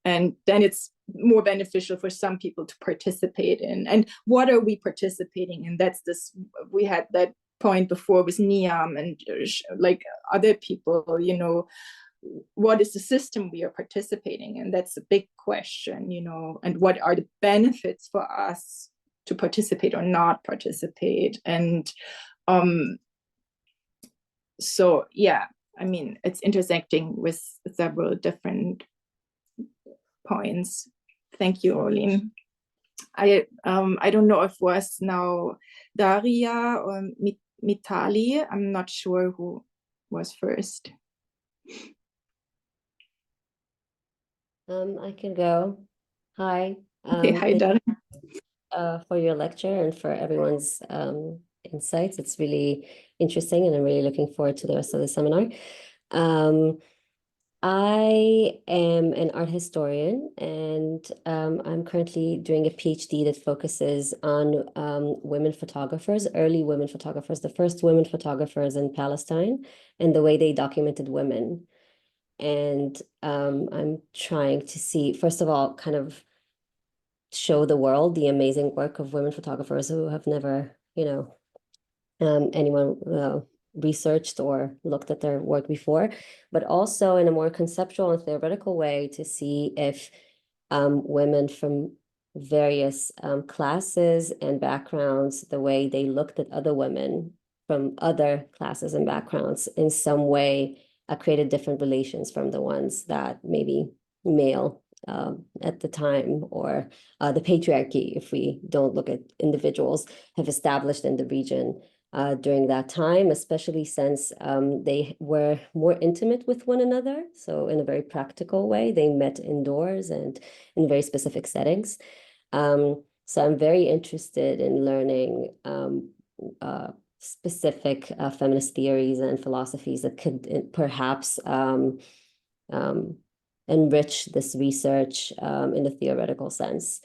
and then it's more beneficial for some people to participate in. And what are we participating in? That's this, we had that point before with Niam and like other people, what is the system we are participating in? That's a big question, and what are the benefits for us to participate or not participate? And so, yeah, I mean, it's intersecting with several different points. Thank you, Olin. I don't know if it was now Daria or Mitali. I'm not sure who was first. I can go. Hi. Okay, hi, Thank Daria. for your lecture and for everyone's insights. It's really interesting, and I'm really looking forward to the rest of the seminar. I am an art historian, and I'm currently doing a PhD that focuses on women photographers, early women photographers, the first women photographers in Palestine, and the way they documented women. And I'm trying to see, first of all, kind of show the world the amazing work of women photographers who have never, anyone researched or looked at their work before, but also in a more conceptual and theoretical way to see if women from various classes and backgrounds, the way they looked at other women from other classes and backgrounds in some way created different relations from the ones that maybe male at the time, or the patriarchy, if we don't look at individuals, have established in the region during that time, especially since they were more intimate with one another. So in a very practical way, they met indoors and in very specific settings. So I'm very interested in learning specific feminist theories and philosophies that could perhaps enrich this research in a theoretical sense.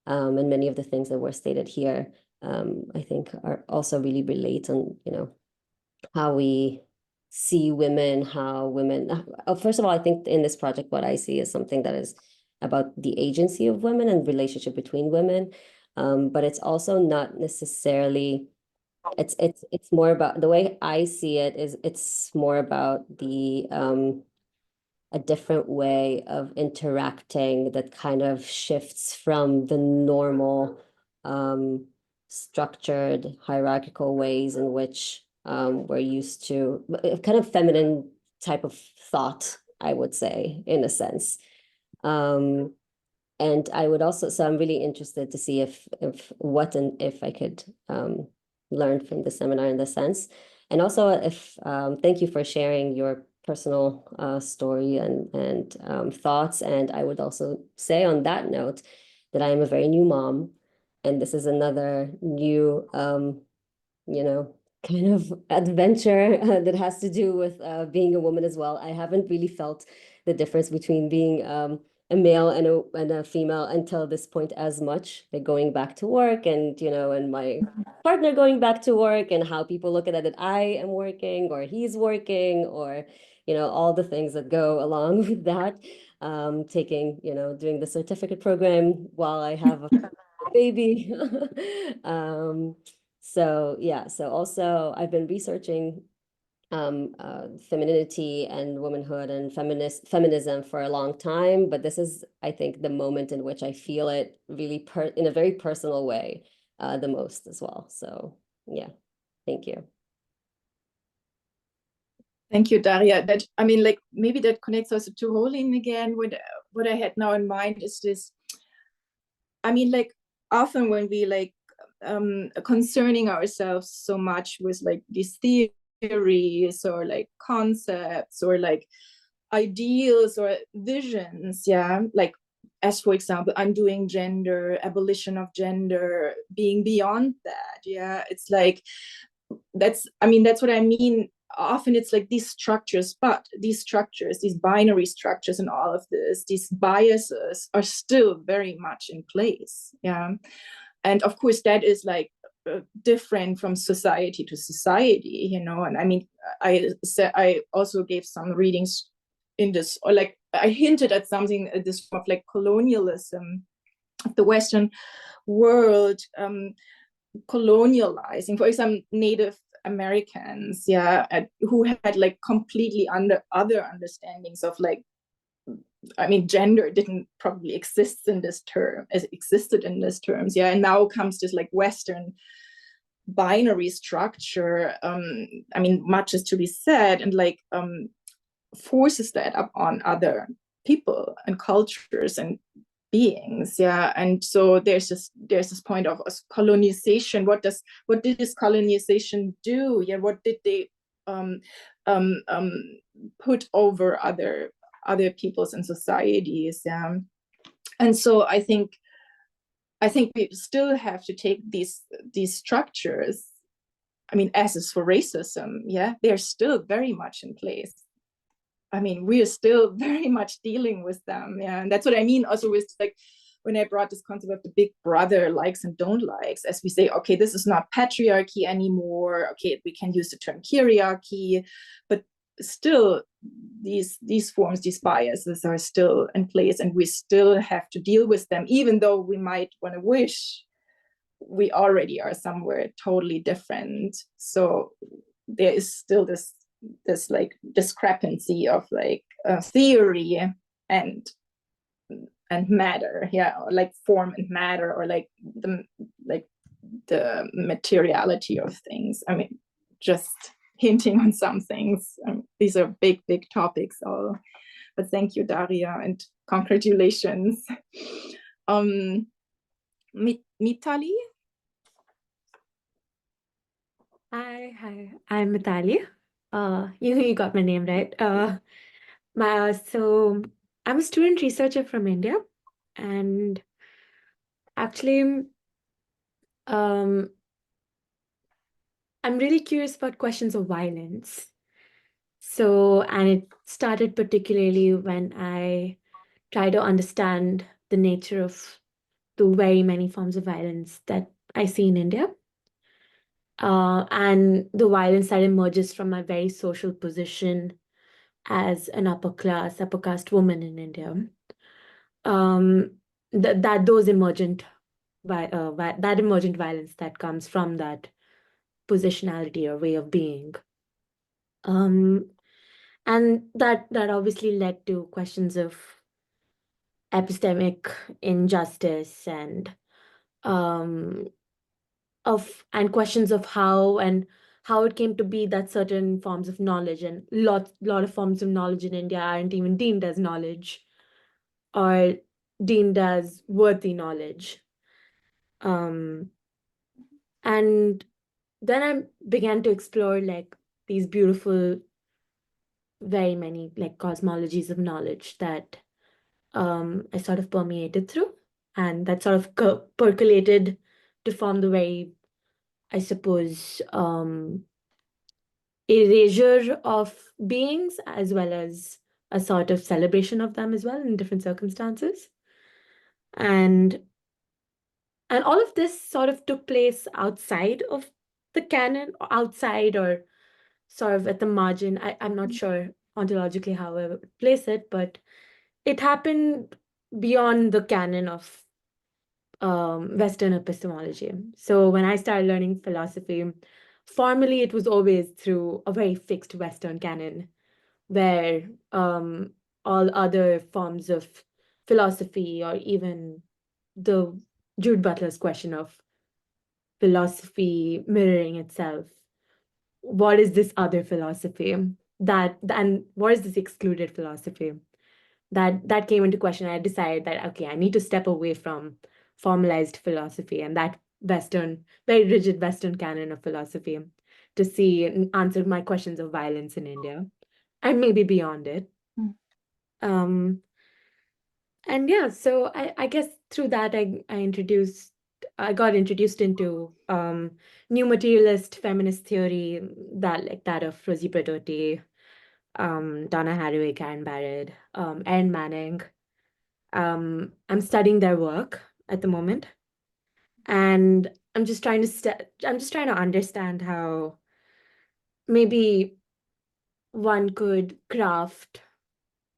And many of the things that were stated here, I think, are also really relate on, how we see women, how women, first of all, I think in this project, what I see is something that is about the agency of women and relationship between women. But it's also not necessarily, it's more about, the way I see it is, it's more about the a different way of interacting that kind of shifts from the normal structured hierarchical ways in which we're used to, kind of feminine type of thought, I would say, in a sense. And I would also, so I'm really interested to see if I could learn from the seminar in this sense. And also if, thank you for sharing your personal story and thoughts. And I would also say on that note that I am a very new mom, and this is another new, kind of adventure that has to do with being a woman as well. I haven't really felt the difference between being a male and a female until this point as much, like going back to work and, and my partner going back to work and how people look at it, that I am working or he's working, or, all the things that go along with that. Taking, doing the certificate program while I have a baby. So yeah, so also I've been researching femininity and womanhood and feminism for a long time, but this is, I think, the moment in which I feel it really in a very personal way the most as well. So yeah, thank you. Thank you, Daria. That, I mean, like, maybe that connects also to Rolling again. What I had now in mind is this, I mean, like, often when we like concerning ourselves so much with like these theories or like concepts or like ideals or visions, yeah, like, as for example, undoing gender, abolition of gender, being beyond that, yeah, it's like, that's what I mean. Often it's like these structures, but these structures, these binary structures and all of this, these biases are still very much in place, yeah. And of course that is like different from society to society, and I mean, I also gave some readings in this, or like I hinted at something, this of like colonialism of the Western world, colonializing, for example, Native Americans, yeah, who had like completely other understandings of like, I mean, gender didn't probably exist in this term as it existed in this terms, yeah, and now comes this like Western binary structure. I mean, much is to be said, and like forces that up on other people and cultures and beings, yeah. And so there's this point of colonization. What did this colonization do? Yeah, what did they put over other other peoples and societies. And so I think we still have to take these structures. I mean, as is for racism, they're still very much in place. I mean, we are still very much dealing with them. And that's what I mean also with, like, when I brought this concept of the big brother likes and don't likes, as we say, okay, this is not patriarchy anymore. Okay, we can use the term hierarchy, but still these forms, these biases are still in place, and we still have to deal with them, even though we might want to wish we already are somewhere totally different. So there is still this like discrepancy of like theory and matter, or like form and matter, or like the materiality of things. I mean, just hinting on some things. These are big topics all, but thank you, Daria, and congratulations. Mitali. Hi, I'm Mitali. You got my name right. So I'm a student researcher from India, and actually, I'm really curious about questions of violence. So, and it started particularly when I try to understand the nature of the very many forms of violence that I see in India. And the violence that emerges from my very social position as an upper caste woman in India. That emergent violence that comes from that positionality or way of being. And that obviously led to questions of epistemic injustice and questions of how it came to be that certain forms of knowledge and lot of forms of knowledge in India aren't even deemed as knowledge or deemed as worthy knowledge. And then I began to explore like these beautiful, very many like cosmologies of knowledge that I sort of permeated through, and that sort of percolated to form the very, I suppose, erasure of beings, as well as a sort of celebration of them as well in different circumstances. And all of this sort of took place outside of the canon, or outside, or sort of at the margin. I'm not sure ontologically how I would place it, but it happened beyond the canon of Western epistemology. So when I started learning philosophy, formally it was always through a very fixed Western canon, where all other forms of philosophy, or even the Judith Butler's question of philosophy mirroring itself, what is this other philosophy and what is this excluded philosophy that came into question. I decided that, okay, I need to step away from formalized philosophy and that very rigid Western canon of philosophy to see and answer my questions of violence in India and maybe beyond it. And yeah, so I guess through that I got introduced into new materialist feminist theory, that of Rosie Braidotti, Donna Haraway, Karen Barrett, Erin Manning. I'm studying their work at the moment, and I'm just trying to understand how maybe one could craft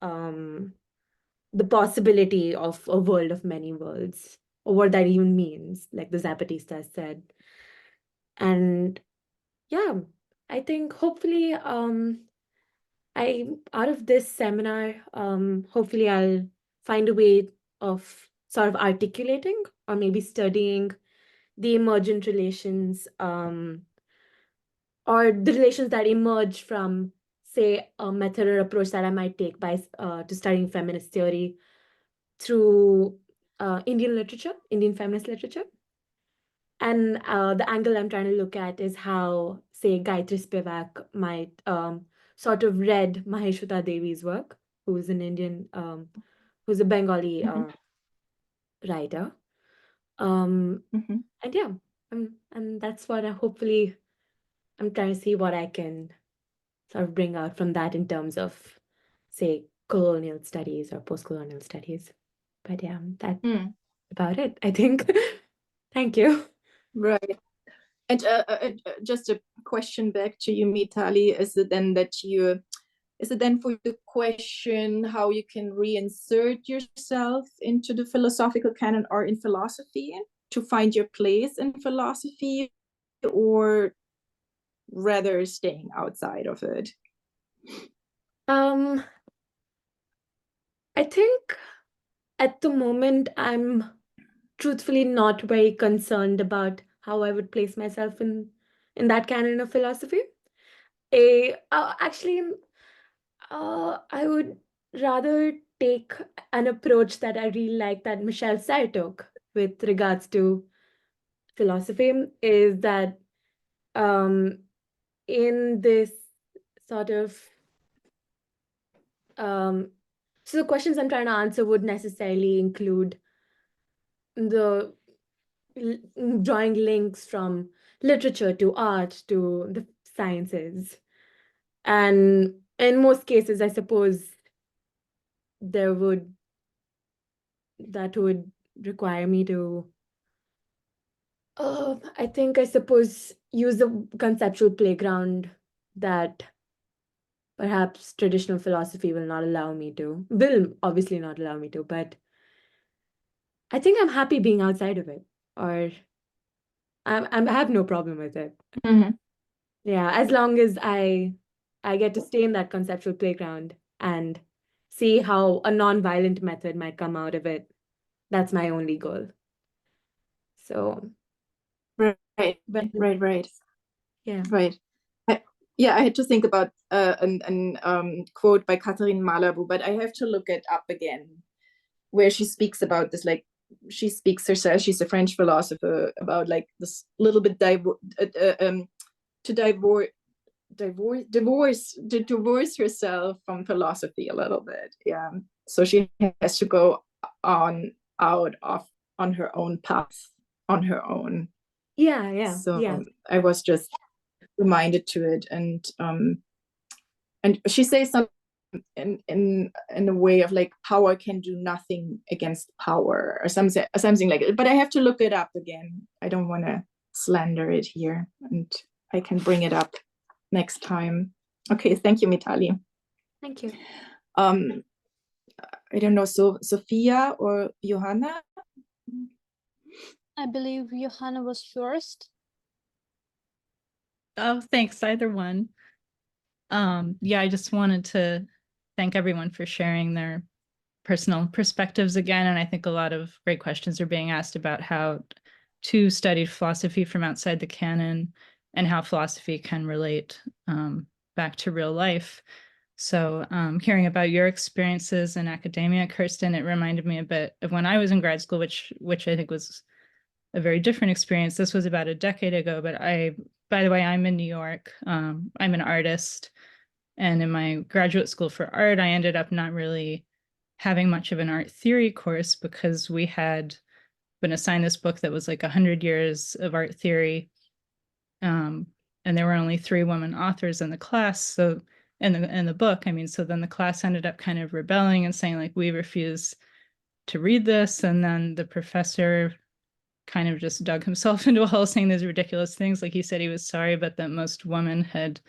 the possibility of a world of many worlds, or what that even means, like the Zapatista said. And yeah, I think hopefully out of this seminar, hopefully I'll find a way of sort of articulating or maybe studying the emergent relations, or the relations that emerge from, say, a method or approach that I might take to studying feminist theory through Indian feminist literature. And the angle I'm trying to look at is how, say, Gayatri Spivak might sort of read Maheshwata Devi's work who's an Indian, who's a Bengali writer. And yeah, and that's what hopefully I'm trying to see what I can sort of bring out from that in terms of, say, colonial studies or post-colonial studies. But yeah, that's about it, I think. Thank you. Right. And just a question back to you, Mitali, is it then for the question how you can reinsert yourself into the philosophical canon or in philosophy to find your place in philosophy, or rather staying outside of it? I think at the moment I'm truthfully not very concerned about how I would place myself in that canon of philosophy. Actually, I would rather take an approach that I really like that Michelle Serre took with regards to philosophy, is that in this sort of so the questions I'm trying to answer would necessarily include the drawing links from literature to art to the sciences. And in most cases, I suppose that would require me to, I suppose, use a conceptual playground that perhaps traditional philosophy will obviously not allow me to, but I think I'm happy being outside of it, or I have no problem with it. Yeah, as long as I get to stay in that conceptual playground and see how a non-violent method might come out of it. That's my only goal. So right. Yeah. Right. I had to think about an quote by Catherine Malabou, but I have to look it up again, where she speaks about this, like she speaks herself, she's a French philosopher, about like this little bit to divorce herself from philosophy a little bit. Yeah. So she has to go on her own path on her own. Yeah. So I was just reminded to it, and she says something in a way of like power can do nothing against power, or something like it. But I have to look it up again. I don't want to slander it here, and I can bring it up next time. Okay, thank you, Mitali. Thank you. I don't know, so Sophia or Johanna? I believe Johanna was first. Oh, thanks, either one. Yeah, I just wanted to thank everyone for sharing their personal perspectives again. And I think a lot of great questions are being asked about how to study philosophy from outside the canon and how philosophy can relate back to real life. So hearing about your experiences in academia, Kerstin, it reminded me a bit of when I was in grad school, which I think was a very different experience. This was about a decade ago, but by the way, I'm in New York. I'm an artist. And in my graduate school for art, I ended up not really having much of an art theory course because we had been assigned this book that was like 100 years of art theory. And there were only 3 women authors in the class. So in the book, I mean, so then the class ended up kind of rebelling and saying like, we refuse to read this. And then the professor kind of just dug himself into a hole saying these ridiculous things. Like he said he was sorry, but that most women had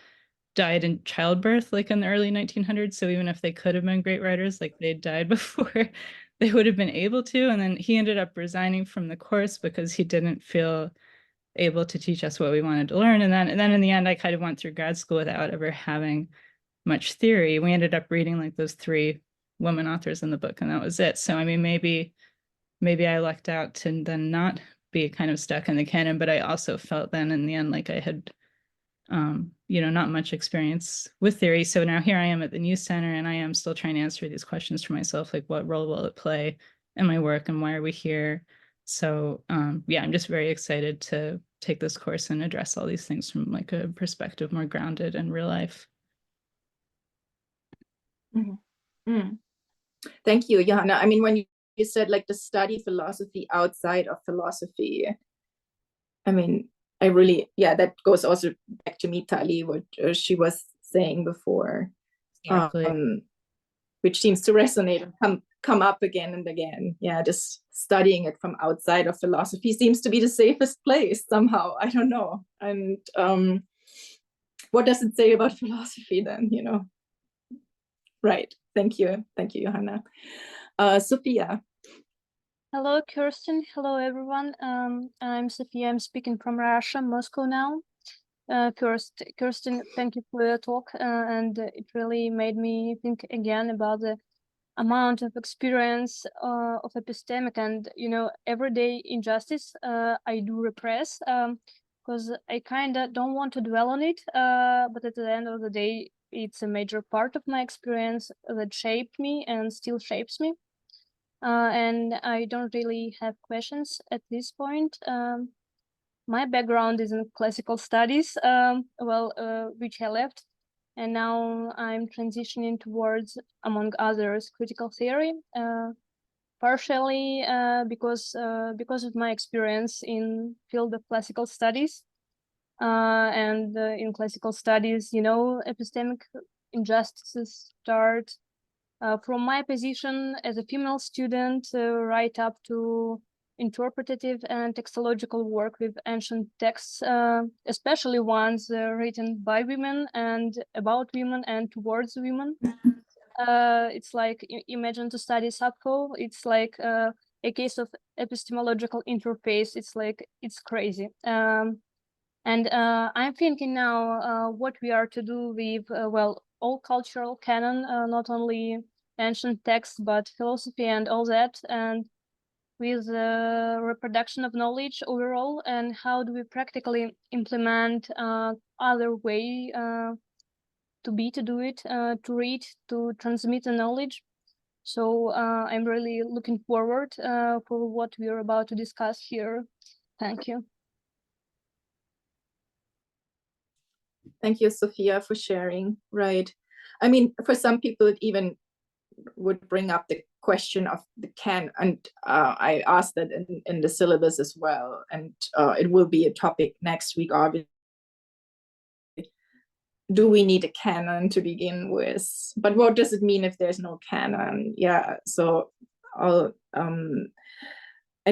died in childbirth, like in the early 1900s. So even if they could have been great writers, like they died before they would have been able to. And then he ended up resigning from the course because he didn't feel able to teach us what we wanted to learn. And then in the end, I kind of went through grad school without ever having much theory. We ended up reading like those 3 women authors in the book, and that was it. So I mean, maybe I lucked out to then not be kind of stuck in the canon, but I also felt then in the end like I had not much experience with theory. So now here I am at the News Center, and I am still trying to answer these questions for myself, like what role will it play in my work and why are we here? So yeah, I'm just very excited to take this course and address all these things from like a perspective more grounded in real life. Thank you, Johanna. I mean, when you said like the study philosophy outside of philosophy, I mean, I really, yeah, that goes also back to Mitali, what she was saying before, Exactly. which seems to resonate and come up again and again. Yeah, just studying it from outside of philosophy seems to be the safest place somehow. I don't know. And what does it say about philosophy then, you know? Right. Thank you, Johanna. Sophia. Hello, Kerstin. Hello, everyone. I'm Sophia. I'm speaking from Russia, Moscow now. Kerstin, thank you for your talk, and it really made me think again about the amount of experience of epistemic and, you know, everyday injustice I do repress, because I kind of don't want to dwell on it, but at the end of the day, it's a major part of my experience that shaped me and still shapes me. And I don't really have questions at this point. My background is in classical studies, which I left, and now I'm transitioning towards, among others, critical theory, partially because of my experience in field of classical studies. And in classical studies, you know, epistemic injustices start from my position as a female student right up to interpretative and textological work with ancient texts, especially ones written by women and about women and towards women. It's like, imagine to study Sappho, it's like a case of epistemological interface. It's like, it's crazy. And I'm thinking now what we are to do with, all cultural canon, not only ancient texts, but philosophy and all that, and with the reproduction of knowledge overall, and how do we practically implement other way to do it, to read, to transmit the knowledge. So I'm really looking forward for what we are about to discuss here. Thank you. Thank you, Sophia, for sharing. Right. I mean, for some people, it even would bring up the question of the canon, and I asked that in the syllabus as well, and it will be a topic next week, obviously. Do we need a canon to begin with? But what does it mean if there's no canon? Yeah, so and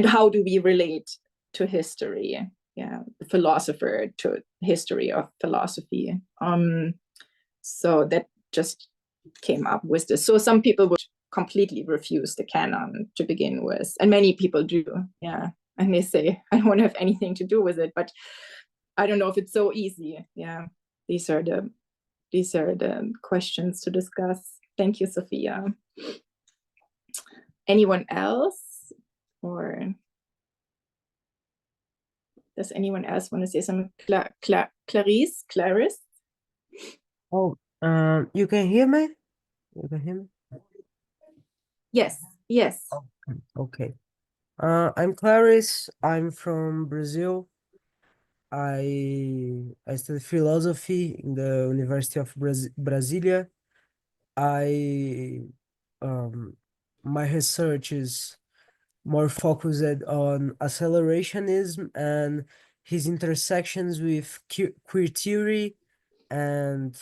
how do we relate to history? Yeah, philosopher to history of philosophy. So that just came up with this. So some people would completely refuse the canon to begin with, and many people do. Yeah, and they say, I don't want to have anything to do with it. But I don't know if it's so easy. Yeah, these are the questions to discuss. Thank you, Sophia. Anyone else, or does anyone else want to say something? Clarice? Oh, you can hear me? You can hear me? Yes. Okay. I'm Clarice. I'm from Brazil. I study philosophy in the University of Brasilia. My research is more focused on accelerationism and his intersections with queer theory and,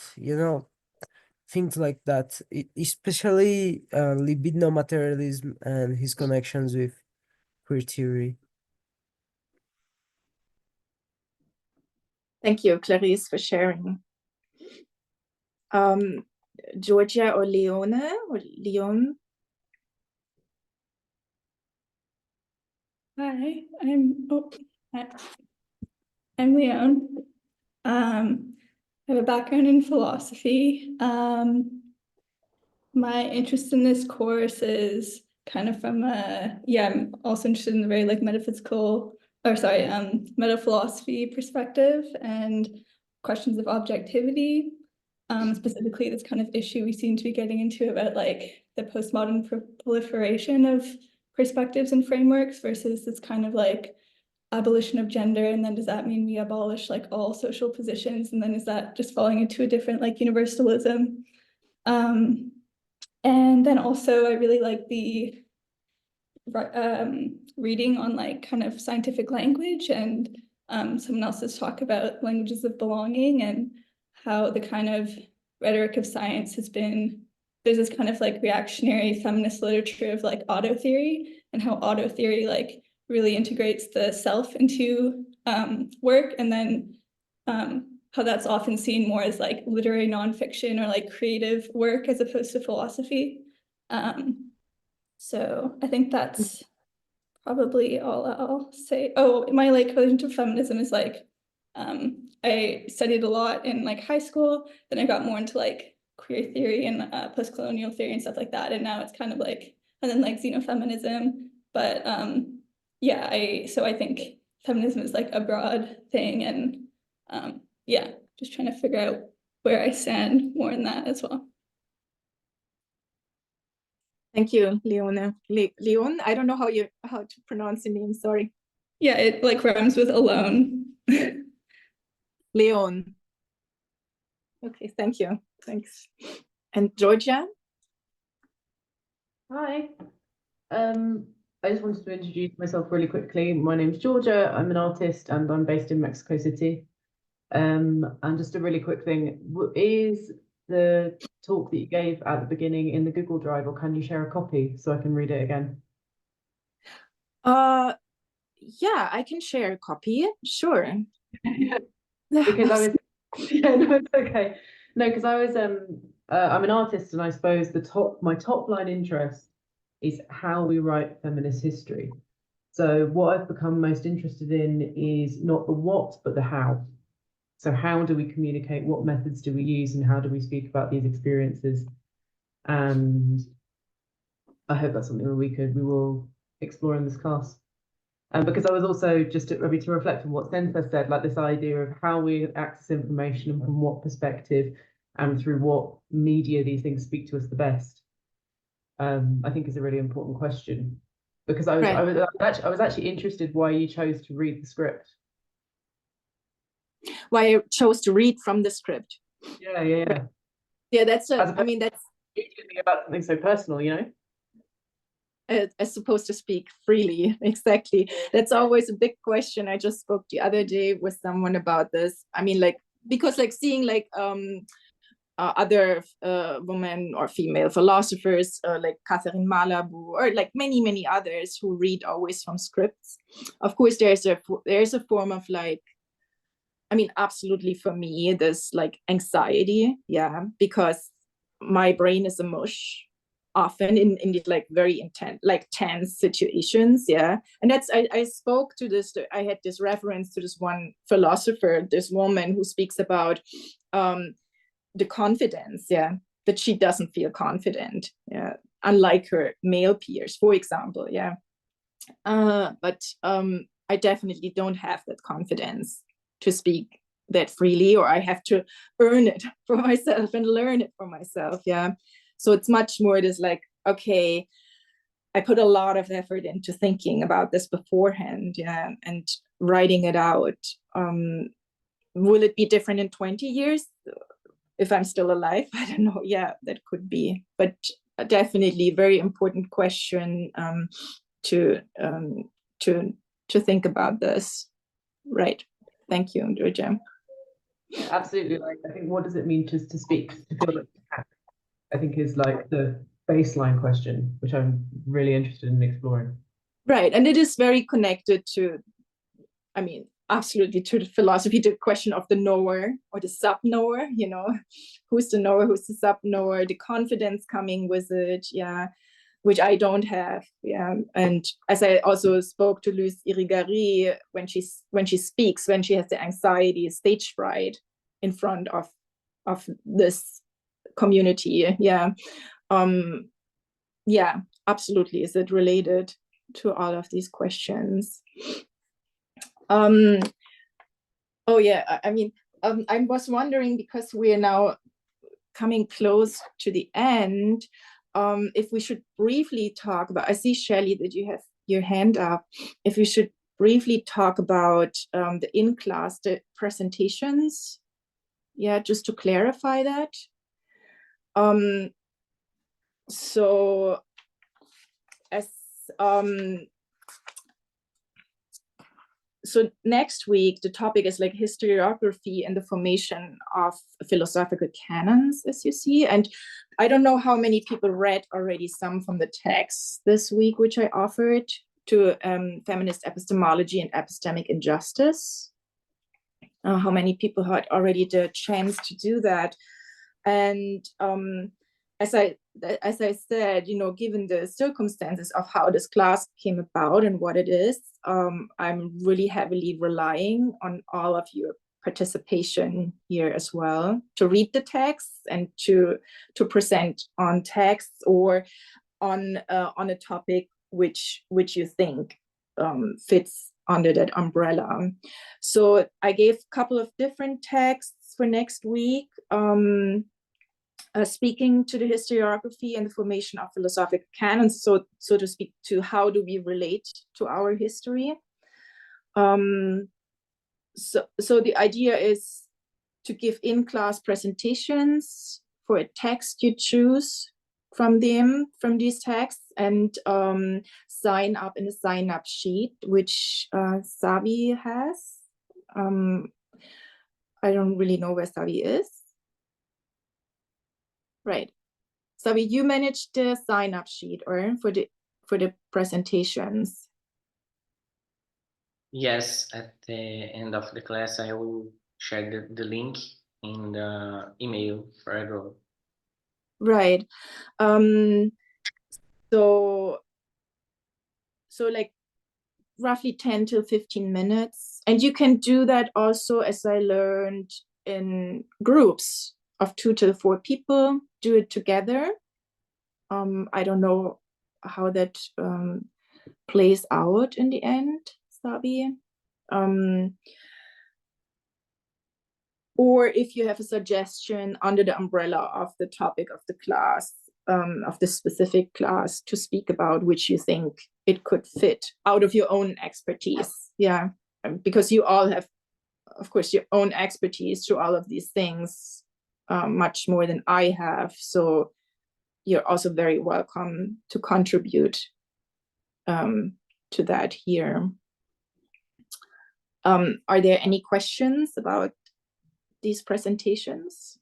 things like that, especially libido materialism and his connections with queer theory. Thank you, Clarice, for sharing. Georgia or Leon? Hi, I'm Leon. I have a background in philosophy. My interest in this course is kind of from I'm also interested in the very meta-philosophy perspective and questions of objectivity. Specifically this kind of issue we seem to be getting into about like the postmodern proliferation of perspectives and frameworks versus this kind of like abolition of gender, and then does that mean we abolish like all social positions, and then is that just falling into a different like universalism? And then also I really like the reading on like kind of scientific language and someone else's talk about languages of belonging and how the kind of rhetoric of science has been, there's this kind of like reactionary feminist literature of like auto theory and how auto theory like really integrates the self into work, and then how that's often seen more as like literary nonfiction or like creative work as opposed to philosophy. So I think that's probably all I'll say. Oh, my like relation to feminism is like, I studied a lot in like high school, then I got more into like queer theory and post-colonial theory and stuff like that. And now it's kind of like, and then like xenofeminism. But yeah, I think feminism is like a broad thing, and yeah, just trying to figure out where I stand more in that as well. Thank you, Leona. Leon, I don't know how to pronounce your name, sorry. Yeah, it like rhymes with alone. Leon. Okay, thank you. Thanks. And Georgia? Hi. I just wanted to introduce myself really quickly. My name's Georgia. I'm an artist and I'm based in Mexico City. And just a really quick thing, is the talk that you gave at the beginning in the Google Drive, or can you share a copy so I can read it again? Yeah, I can share a copy, sure. Yeah. Because I was, yeah, no, it's okay. No, because I was, I'm an artist, and I suppose my top line interest is how we write feminist history. So what I've become most interested in is not the what, but the how. So how do we communicate? What methods do we use, and how do we speak about these experiences? And I hope that's something that we will explore in this class. Because I was also just to reflect on what Sensa said, like this idea of how we access information and from what perspective and through what media these things speak to us the best. I think is a really important question, because I was actually interested why you chose to read the script. Why I chose to read from the script. Yeah. Yeah, that's I mean, that's about something so personal, you know. As supposed to speak freely, exactly. That's always a big question. I just spoke the other day with someone about this. I mean, like, because like seeing like other women or female philosophers like Catherine Malabou or like many others who read always from scripts. Of course, there's a form of like, I mean, absolutely for me, this like anxiety, yeah, because my brain is a mush often in these like very intense, like tense situations, yeah. And that's, I spoke to this, I had this reference to this one philosopher, this woman who speaks about the confidence, yeah, that she doesn't feel confident, yeah, unlike her male peers, for example, yeah. But I definitely don't have that confidence to speak that freely, or I have to earn it for myself and learn it for myself, yeah. So it's much more this like, okay, I put a lot of effort into thinking about this beforehand, yeah, and writing it out. Will it be different in 20 years if I'm still alive? I don't know. Yeah, that could be, but definitely a very important question to think about this. Right. Thank you, Georgia. Absolutely. Like, I think, what does it mean to speak, to feel like, I think is like the baseline question, which I'm really interested in exploring. Right, and it is very connected to, I mean, absolutely to the philosophy, the question of the knower or the sub-knower, you know, who's the knower, who's the sub-knower, the confidence coming with it, yeah, which I don't have, yeah. And as I also spoke to Luce Irigaray, when she speaks, when she has the anxiety, stage fright in front of this community, yeah. Yeah, absolutely. Is it related to all of these questions? Oh yeah, I mean, I was wondering, because we are now coming close to the end, if we should briefly talk about, I see Shelley that you have your hand up, if we should briefly talk about the in-class, the presentations, yeah, just to clarify that. So as so next week, the topic is like historiography and the formation of philosophical canons, as you see. And I don't know how many people read already some from the text this week, which I offered to feminist epistemology and epistemic injustice. How many people had already the chance to do that? And as I said, you know, given the circumstances of how this class came about and what it is, I'm really heavily relying on all of your participation here as well, to read the texts and to present on texts or on a topic which you think fits under that umbrella. So I gave a couple of different texts for next week. Speaking to the historiography and the formation of philosophical canons, so to speak, to how do we relate to our history. So the idea is to give in-class presentations for a text you choose from these texts, and sign up in a sign-up sheet, which Savi has. I don't really know where Savi is. Right. Savi, you managed the sign-up sheet, or for the presentations? Yes, at the end of the class, I will share the link in the email for everyone. Right. So like roughly 10 to 15 minutes. And you can do that also, as I learned, in groups of 2 to 4 people, do it together. I don't know how that plays out in the end, Sabi. Or if you have a suggestion under the umbrella of the topic of the class, of the specific class to speak about, which you think it could fit out of your own expertise. Yeah, because you all have, of course, your own expertise to all of these things, much more than I have. So you're also very welcome to contribute to that here. Are there any questions about these presentations?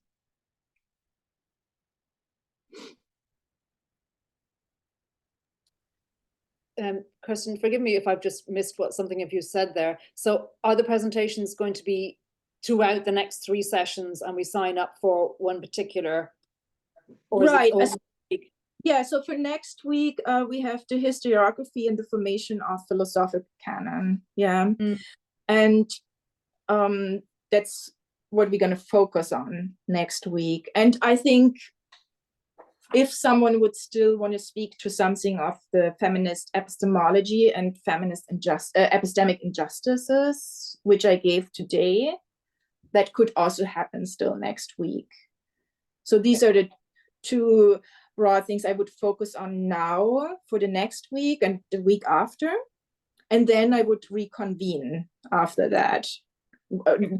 Kerstin, forgive me if I've just missed something of you said there. So are the presentations going to be throughout the next 3 sessions, and we sign up for one particular? Or right. Yeah, so for next week, we have the historiography and the formation of philosophical canon. Yeah. And that's what we're going to focus on next week. And I think if someone would still want to speak to something of the feminist epistemology and feminist epistemic injustices, which I gave today, that could also happen still next week. So these are the 2 broad things I would focus on now for the next week and the week after. And then I would reconvene after that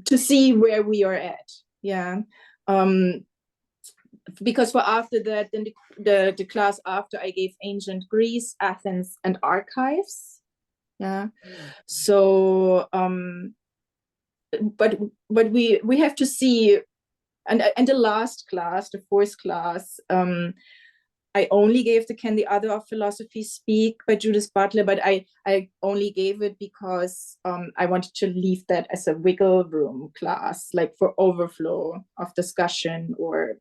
to see where we are at. Yeah. Because for after that, then the class after, I gave ancient Greece, Athens, and archives. Yeah. So but we have to see, and the last class, the 4th class, I only gave the Can the Other of Philosophy Speak by Judith Butler, but I only gave it because I wanted to leave that as a wiggle room class, like for overflow of discussion, or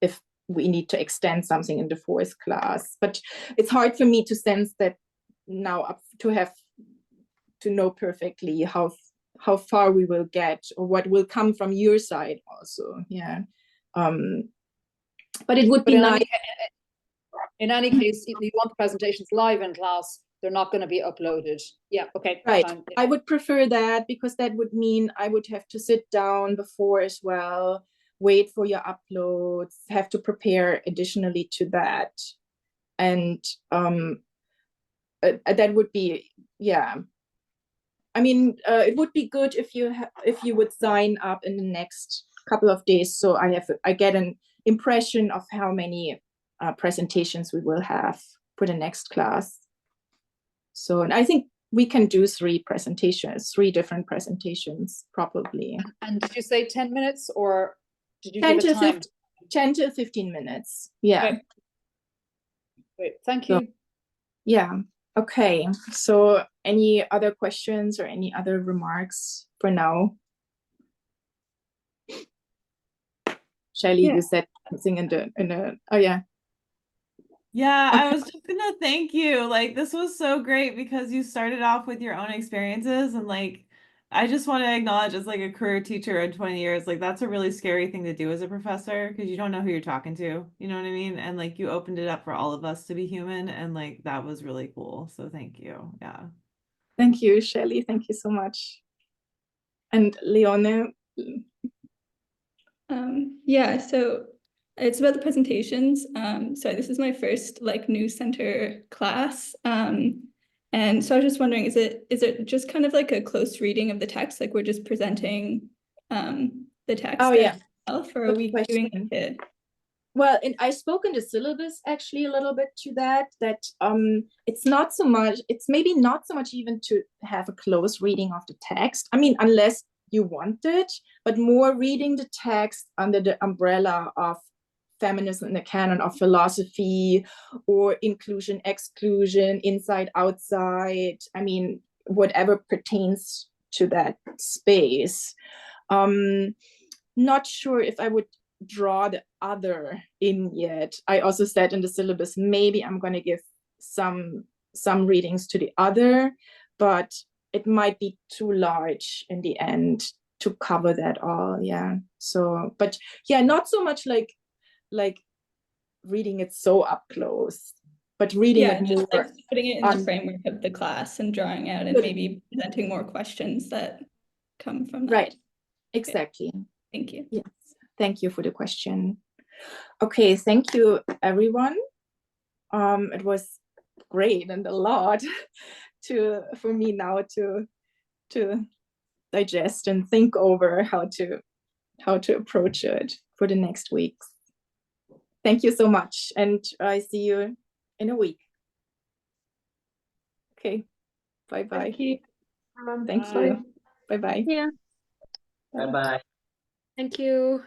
if we need to extend something in the 4th class. But it's hard for me to sense that now, to have to know perfectly how far we will get, or what will come from your side also. Yeah. But it would be nice. In any case, if you want the presentations live in class, they're not going to be uploaded. Yeah, okay. Right. Fine. I would prefer that, because that would mean I would have to sit down before as well, wait for your uploads, have to prepare additionally to that. And that would be, yeah. I mean, it would be good if you would sign up in the next couple of days, so I get an impression of how many presentations we will have for the next class. So, and I think we can do 3 different presentations, probably. And did you say 10 minutes or did you 10 give a to time? 10 to 15 minutes. Yeah. Okay. Great, thank you. So, yeah. Okay. So any other questions or any other remarks for now? Shelly, you said something in the oh yeah. Yeah, Okay. I was just gonna thank you. Like, this was so great because you started off with your own experiences, and like, I just want to acknowledge as like a career teacher in 20 years, like that's a really scary thing to do as a professor because you don't know who you're talking to. You know what I mean? And like, you opened it up for all of us to be human, and like that was really cool. So thank you. Yeah. Thank you, Shelly. Thank you so much. And Leone. Yeah, so it's about the presentations. So this is my first like new center class. And so I was just wondering, is it just kind of like a close reading of the text? Like we're just presenting the text itself, or are we doing it? Well, and I spoke in the syllabus actually a little bit to that it's not so much, it's maybe not so much even to have a close reading of the text. I mean, unless you want it, but more reading the text under the umbrella of feminism in the canon of philosophy, or inclusion, exclusion, inside, outside. I mean, whatever pertains to that space. Not sure if I would draw the other in yet. I also said in the syllabus, maybe I'm going to give some readings to the other, but it might be too large in the end to cover that all. Yeah. So, but yeah, not so much like reading it so up close, but reading it more, just like putting it in the framework of the class and drawing out and maybe presenting more questions that come from that. Right. Exactly. Okay. Thank you. Yes. Thank you for the question. Okay, thank you, everyone. It was great and a lot for me now to digest and think over how to approach it for the next weeks. Thank you so much, and I see you in a week. Okay, bye-bye. Thank you. Thank you. Bye-bye. Yeah. Bye-bye. Thank you.